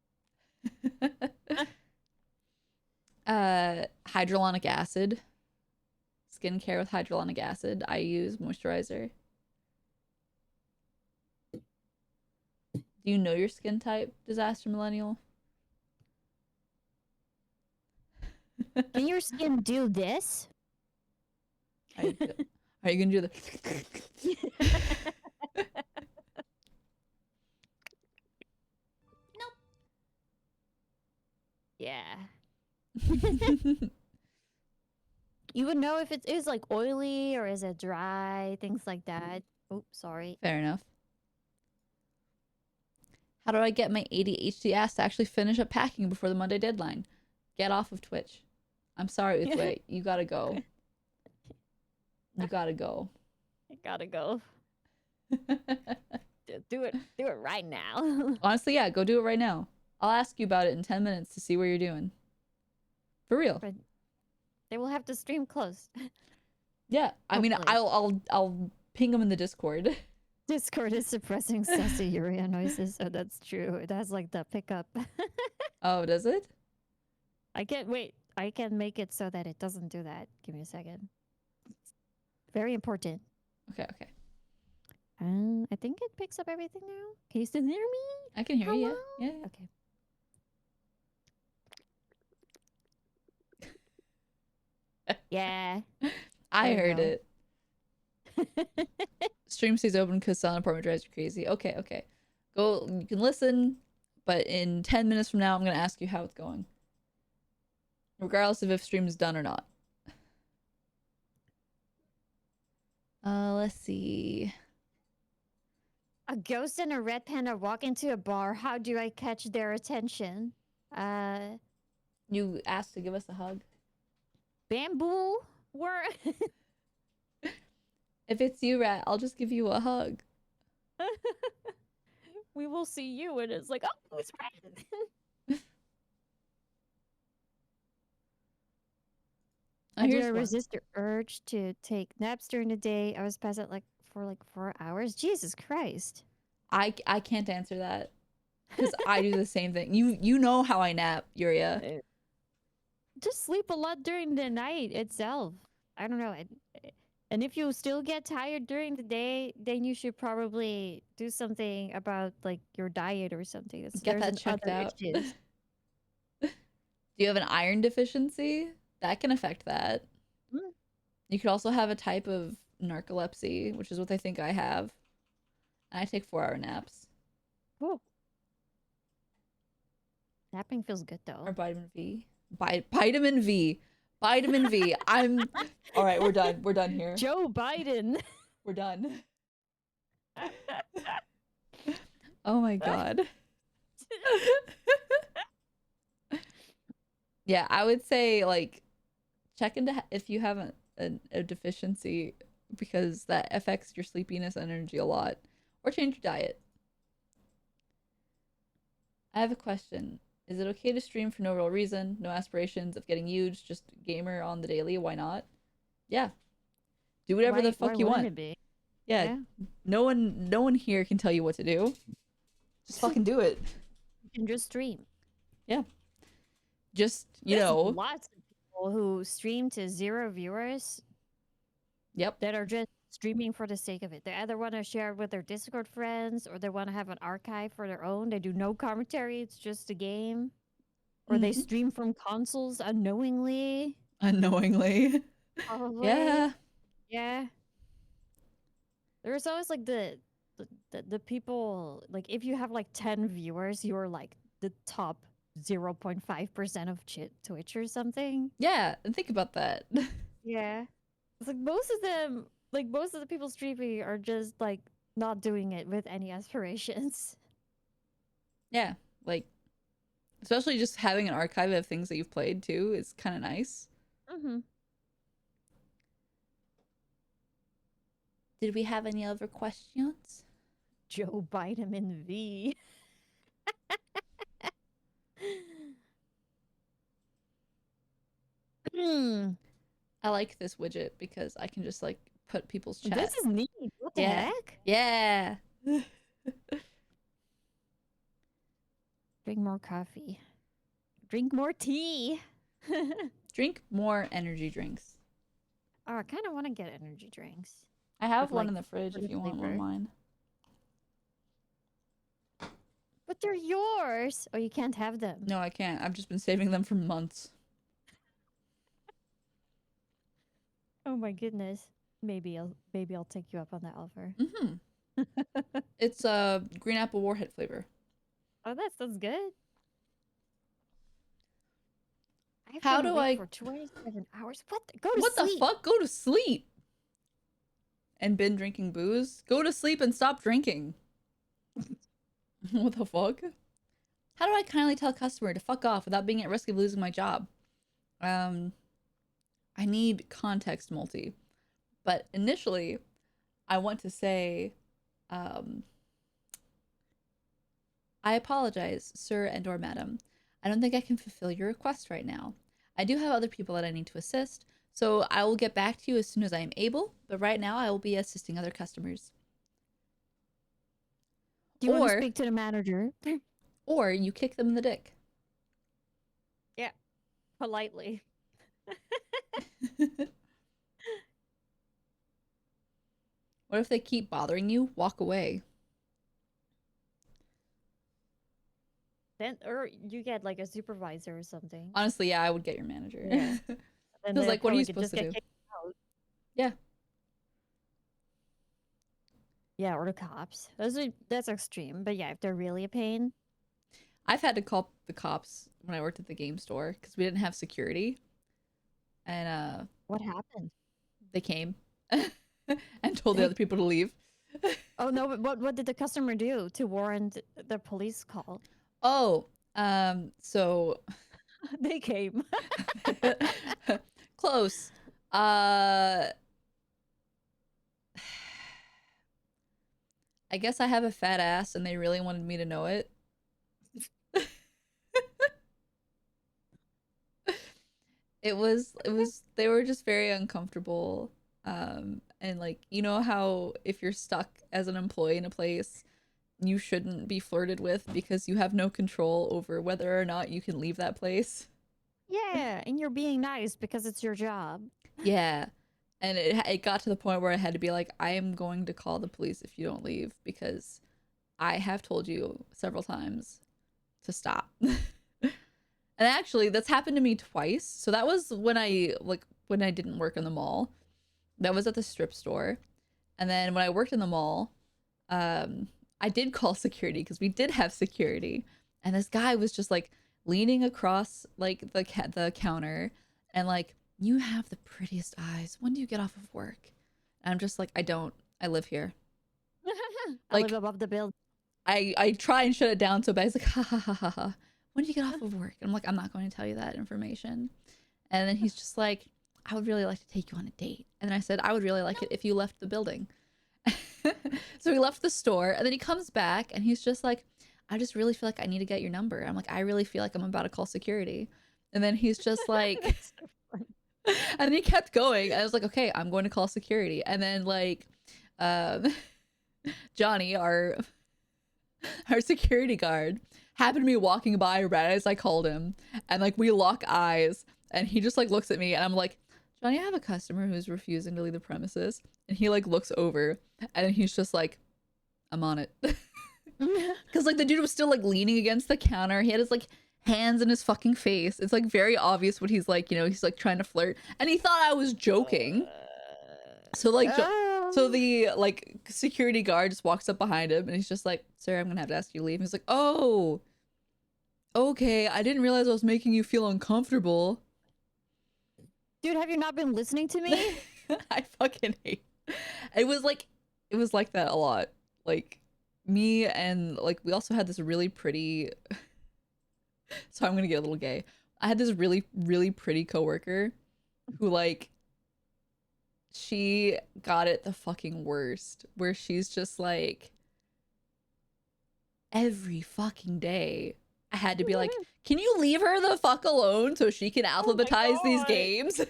Hydrolonic acid. Skincare with hydrolonic acid. I use moisturizer. Do you know your skin type, Disaster Millennial? Can your skin do this? Are you gonna do the Yeah. You would know if it is like oily or is it dry, things like that. Oh, sorry. Fair enough. How do I get my ADHD ass to actually finish up packing before the Monday deadline? Get off of Twitch. I'm sorry, Uthway. You gotta go. You gotta go. I gotta go. Do it right now. Honestly, yeah, go do it right now. I'll ask you about it in 10 minutes to see where you're doing. For real. But they will have to stream closed. Yeah, I mean, Hopefully. I'll ping them in the Discord. Discord is suppressing sassy Uria noises. Oh, that's true. It has like the pickup. Oh, does it? I can make it so that it doesn't do that. Give me a second. Very important. Okay, okay. I think it picks up everything now. Can you still hear me? I can hear you. Hello? Yeah. Yeah. Okay. Yeah. I There you heard go. it. Stream stays open because silent apartment drives you crazy. Okay, okay. Go. You can listen, but in 10 minutes from now, I'm gonna ask you how it's going, regardless of if stream is done or not. Let's see. A ghost and a red panda walk into a bar. How do I catch their attention? You asked to give us a hug. Bamboo word. If it's you, Rat, I'll just give you a hug. We will see you, and it's like, oh, it's red. How do I resist your urge to take naps during the day? I was past it for 4 hours. Jesus Christ. I can't answer that because I do the same thing. You know how I nap, Yuria. Just sleep a lot during the night itself. I don't know. And if you still get tired during the day, then you should probably do something about your diet or something. Get that checked out. Do you have an iron deficiency? That can affect that. Mm. You could also have a type of narcolepsy, which is what they think I have. And I take 4-hour naps. Ooh. Napping feels good though. Or vitamin V. Vitamin V. Vitamin V. I'm all right. We're done. We're done here. Joe Biden. We're done. Oh my god. Yeah, I would say check into if you have a deficiency because that affects your sleepiness and energy a lot, or change your diet. I have a question. Is it okay to stream for no real reason? No aspirations of getting huge, just gamer on the daily? Why not? Yeah. Do whatever the fuck why you wouldn't want. it be? Yeah. No one here can tell you what to do. Just fucking do it. You can just stream. Yeah. Just, you There's know. lots of people who stream to 0 viewers Yep. that are just streaming for the sake of it. They either want to share it with their Discord friends or they want to have an archive for their own. They do no commentary, it's just a game. Or they Mhm. stream from consoles unknowingly. Unknowingly. Probably. Yeah. Yeah. There's always like the people, like if you have like 10 viewers, you're like the top 0.5% of Twitch or something. Yeah. And think about that. Yeah. It's like most of them, like most of the people streaming are just like not doing it with any aspirations. Yeah. Like, especially just having an archive of things that you've played too is kind of nice. Mm-hmm. Did we have any other questions? Joe Vitamin V. I like this widget because I can just like put people's chat. This is neat. What the Yeah. heck? Yeah. Drink more coffee. Drink more tea. Drink more energy drinks. Oh, I kind of want to get energy drinks. I have With, one like, in the fridge if fruit you want one flavor. of mine. But they're yours. Oh, you can't have them. No, I can't. I've just been saving them for months. Oh my goodness. Maybe I'll take you up on that offer. Mm-hmm. It's green apple warhead flavor. Oh, that's good. I've How been do awake I- for 27 hours? What? Go to What sleep. the fuck? Go to sleep. And been drinking booze? Go to sleep and stop drinking. What the fuck? How do I kindly tell a customer to fuck off without being at risk of losing my job? I need context multi. But initially, I want to say, I apologize, sir and or madam. I don't think I can fulfill your request right now. I do have other people that I need to assist, so I will get back to you as soon as I am able, but right now I will be assisting other customers. Do you want to Or- speak to the manager? Or you kick them in the dick. Politely. What if they keep bothering you? Walk away. Then, or you get like a supervisor or something. Honestly, yeah, I would get your manager. Yeah. And was they're like, what are you probably supposed to do? kicked out. Yeah. Yeah, or the cops. That's extreme. But yeah, if they're really a pain. I've had to call the cops when I worked at the game store because we didn't have security. And What happened? they came and told the other people to leave. Oh no, but what did the customer do to warrant the police call? Oh, so They came. close. I guess I have a fat ass and they really wanted me to know it. It was they were just very uncomfortable. And like, you know how if you're stuck as an employee in a place, you shouldn't be flirted with because you have no control over whether or not you can leave that place. Yeah, and you're being nice because it's your job. Yeah. And it got to the point where I had to be like, I am going to call the police if you don't leave because I have told you several times to stop. And actually, that's happened to me twice. So that was when I didn't work in the mall. That was at the strip store. And then when I worked in the mall, I did call security because we did have security. And this guy was just like leaning across like the counter and like, you have the prettiest eyes. When do you get off of work? And I'm just like, I don't. I live here. I Like- live above the building. I try and shut it down so bad. He's like, ha ha ha ha ha. When do you get off of work? And I'm like, I'm not going to tell you that information. And then he's just like, I would really like to take you on a date. And then I said, I would really like it if you left the building. So he left the store and then he comes back and he's just like, I just really feel like I need to get your number. I'm like, I really feel like I'm about to call security. And then he's just like, That's so funny. and then he kept going. I was like, okay, I'm going to call security. And then like, um, Johnny, our security guard, happened to be walking by right as I called him, and like we lock eyes, and he just like looks at me, and I'm like, Johnny, I have a customer who's refusing to leave the premises, and he like looks over, and he's just like, I'm on it, because like the dude was still like leaning against the counter. He had his like hands in his fucking face. It's like very obvious what he's like, you know, he's like trying to flirt, and he thought I was joking. So like so the like security guard just walks up behind him, and he's just like, sir, I'm gonna have to ask you to leave. He's like, oh, okay, I didn't realize I was making you feel uncomfortable. Dude, have you not been listening to me? I fucking hate it. Was like that a lot. Like me, and like we also had this really pretty so I'm gonna get a little gay. I had this really, really pretty coworker who like, she got it the fucking worst, where she's just like, every fucking day I had to be like, can you leave her the fuck alone so she can alphabetize these God. games?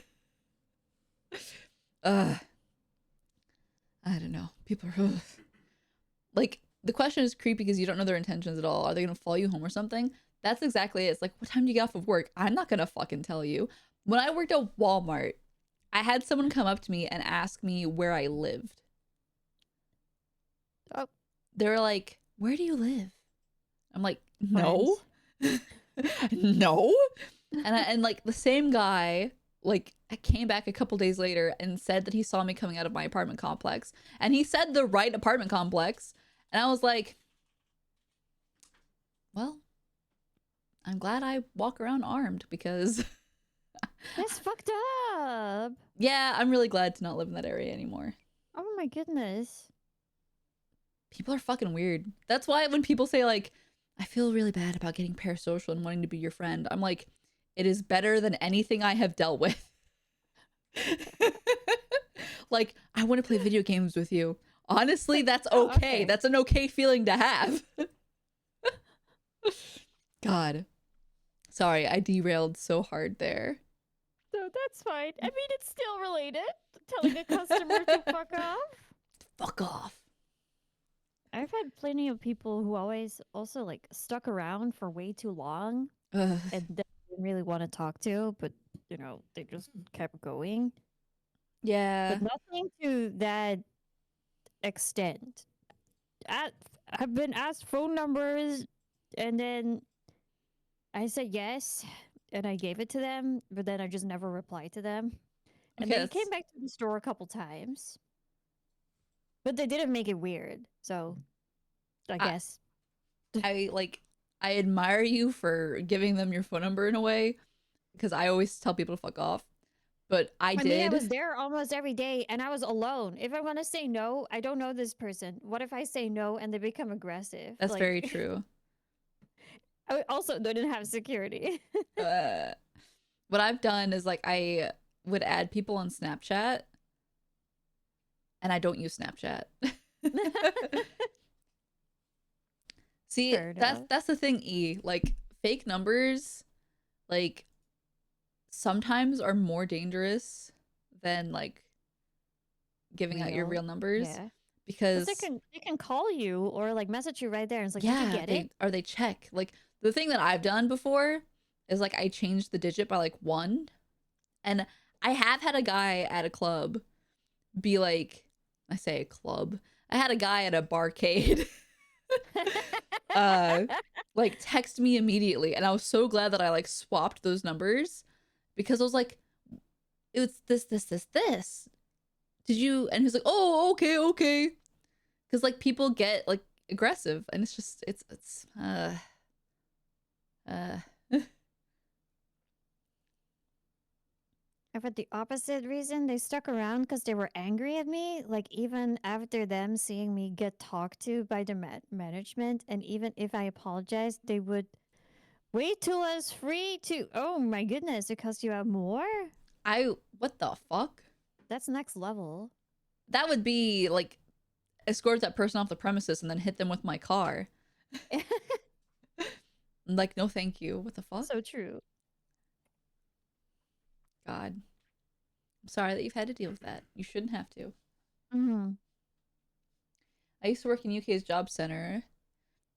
I don't know. People are like, the question is creepy because you don't know their intentions at all. Are they gonna follow you home or something? That's exactly it. It's like, what time do you get off of work? I'm not gonna fucking tell you. When I worked at Walmart, I had someone come up to me and ask me where I lived. Oh. They were like, where do you live? I'm like, no. No. And like the same guy, like, I came back a couple days later and said that he saw me coming out of my apartment complex. And he said the right apartment complex. And I was like, well, I'm glad I walk around armed, because That's fucked up. yeah, I'm really glad to not live in that area anymore. Oh my goodness. People are fucking weird. That's why when people say like, I feel really bad about getting parasocial and wanting to be your friend, I'm like, it is better than anything I have dealt with. Like, I want to play video games with you. Honestly, that's Oh, okay. okay. That's an okay feeling to have. God. Sorry, I derailed so hard there. So that's fine. I mean, it's still related. Telling a customer to fuck off. Fuck off. I've had plenty of people who always also like stuck around for way too long Ugh. and didn't really want to talk to, but you know, they just kept going. Yeah. But nothing to that extent. I've been asked phone numbers, and then I said yes, and I gave it to them, but then I just never replied to them. And Okay, they came that's- back to the store a couple times, but they didn't make it weird. So I guess. I admire you for giving them your phone number in a way, because I always tell people to fuck off. But I I mean, I did. was there almost every day, and I was alone. If I want to say no, I don't know this person. What if I say no and they become aggressive? That's Like, very true. I also didn't have security. What I've done is like, I would add people on Snapchat, and I don't use Snapchat. See, Fair enough. that's the thing, E. Like, fake numbers, like, sometimes are more dangerous than like giving out your real numbers, Yeah. because They can call you or like message you right there, and it's like, yeah, did you get it? they check. Like, the thing that I've done before is like, I changed the digit by like 1, and I have had a guy at a club be like, I say a club, I had a guy at a barcade like text me immediately, and I was so glad that I like swapped those numbers, because I was like, it's this. Did you? And he's like, oh, okay. Because like, people get like aggressive, and it's just it's And for the opposite reason, they stuck around because they were angry at me. Like, even after them seeing me get talked to by the management, and even if I apologized, they would wait till I was free to. Oh my goodness, because you have more? what the fuck? That's next level. That would be like, escort that person off the premises and then hit them with my car. Like, no thank you. What the fuck? So true. God. I'm sorry that you've had to deal with that. You shouldn't have to. Mm-hmm. I used to work in UK's job center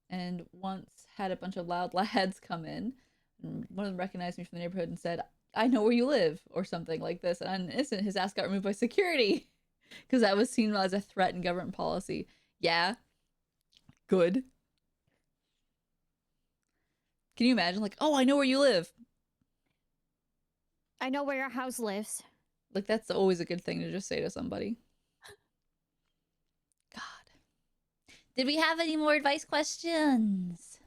and once had a bunch of loud lads come in. And one of them recognized me from the neighborhood and said, I know where you live, or something like this. And on an instant, his ass got removed by security because that was seen as a threat in government policy. Yeah. Good. Can you imagine? Like, oh, I know where you live. I know where your house lives. Like, that's always a good thing to just say to somebody. God. Did we have any more advice questions?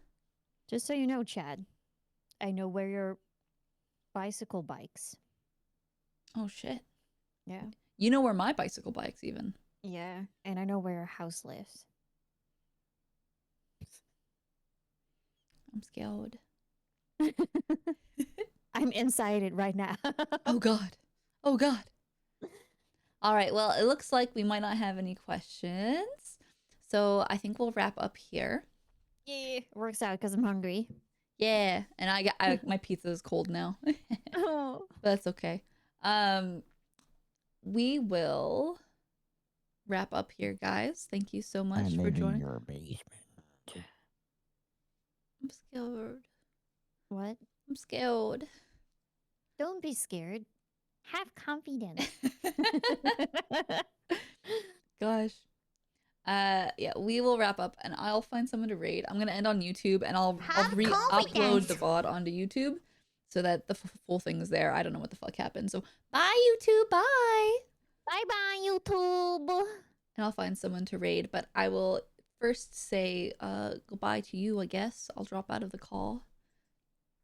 Just so you know, Chad, I know where your bicycle bikes. Oh, shit. Yeah. You know where my bicycle bike's even. Yeah. And I know where your house lives. I'm scared. I'm inside it right now. Oh, God. Oh, God. All right. Well, it looks like we might not have any questions. So I think we'll wrap up here. Yeah. Works out because I'm hungry. Yeah. And my pizza is cold now. Oh. That's okay. We will wrap up here, guys. Thank you so much for joining. your basement. I'm scared. What? I'm scared. Don't be scared. Have confidence. Gosh. Yeah, we will wrap up and I'll find someone to raid. I'm gonna end on YouTube and I'll Have re-upload confidence. the VOD onto YouTube so that the full thing is there. I don't know what the fuck happened. So bye YouTube, bye. Bye bye, YouTube. And I'll find someone to raid, but I will first say goodbye to you, I guess. I'll drop out of the call.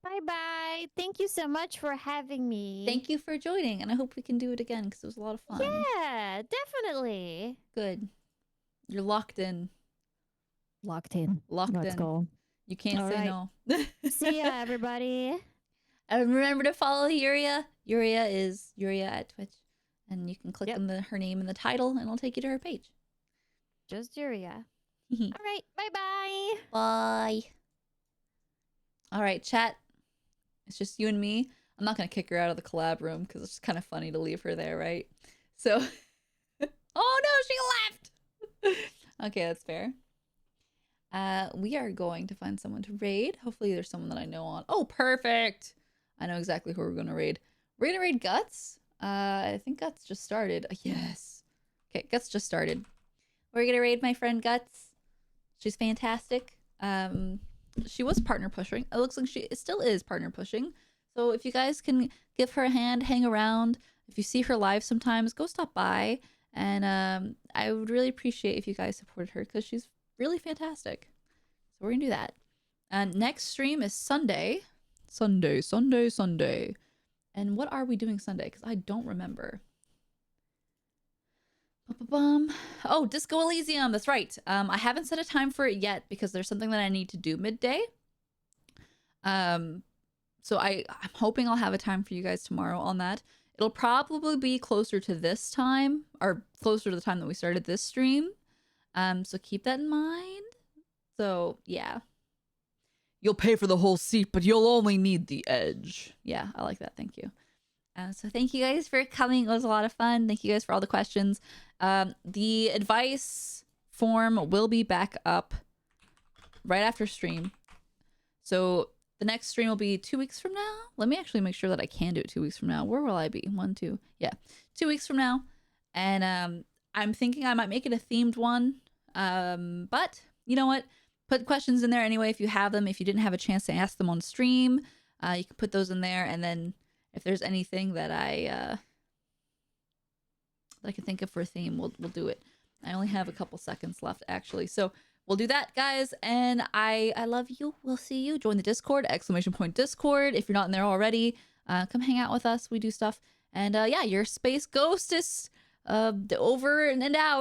Bye bye. Thank you so much for having me. Thank you for joining, and I hope we can do it again because it was a lot of fun. Yeah, definitely. Good. You're locked in. Locked in. Locked Let's in. go. You can't All say right. no. See ya, everybody. And remember to follow Yuria. Yuria is Yuria at Twitch. And you can click Yep. on her name in the title and it'll take you to her page. Just Yuria. All right. Bye bye. Bye. All right, chat. It's just you and me. I'm not going to kick her out of the collab room because it's just kind of funny to leave her there, right? So, oh no, she left. Okay, that's fair. We are going to find someone to raid. Hopefully there's someone that I know on. Oh, perfect. I know exactly who we're going to raid. We're going to raid Guts. I think Guts just started. Yes. Okay, Guts just started. We're going to raid my friend Guts. She's fantastic. She was partner pushing. It looks like she still is partner pushing. So if you guys can give her a hand, hang around. If you see her live sometimes, go stop by. And I would really appreciate if you guys supported her because she's really fantastic. So we're going to do that. And next stream is Sunday. Sunday. And what are we doing Sunday? Because I don't remember. Oh, Disco Elysium. That's right. I haven't set a time for it yet because there's something that I need to do midday. So I'm hoping I'll have a time for you guys tomorrow on that. It'll probably be closer to this time or closer to the time that we started this stream. So keep that in mind. So yeah. You'll pay for the whole seat, but you'll only need the edge. Yeah, I like that. Thank you. So thank you guys for coming. It was a lot of fun. Thank you guys for all the questions. The advice form will be back up right after stream. So the next stream will be 2 weeks from now. Let me actually make sure that I can do it 2 weeks from now. Where will I be? 1, 2. Yeah, 2 weeks from now. And I'm thinking I might make it a themed one. But you know what? Put questions in there anyway if you have them. If you didn't have a chance to ask them on stream, you can put those in there. And then if there's anything that I can think of for a theme, we'll do it. I only have a couple seconds left actually, so we'll do that, guys. And I love you. We'll see you. Join the Discord, !Discord. If you're not in there already, come hang out with us. We do stuff. And yeah, your space ghost is over and out.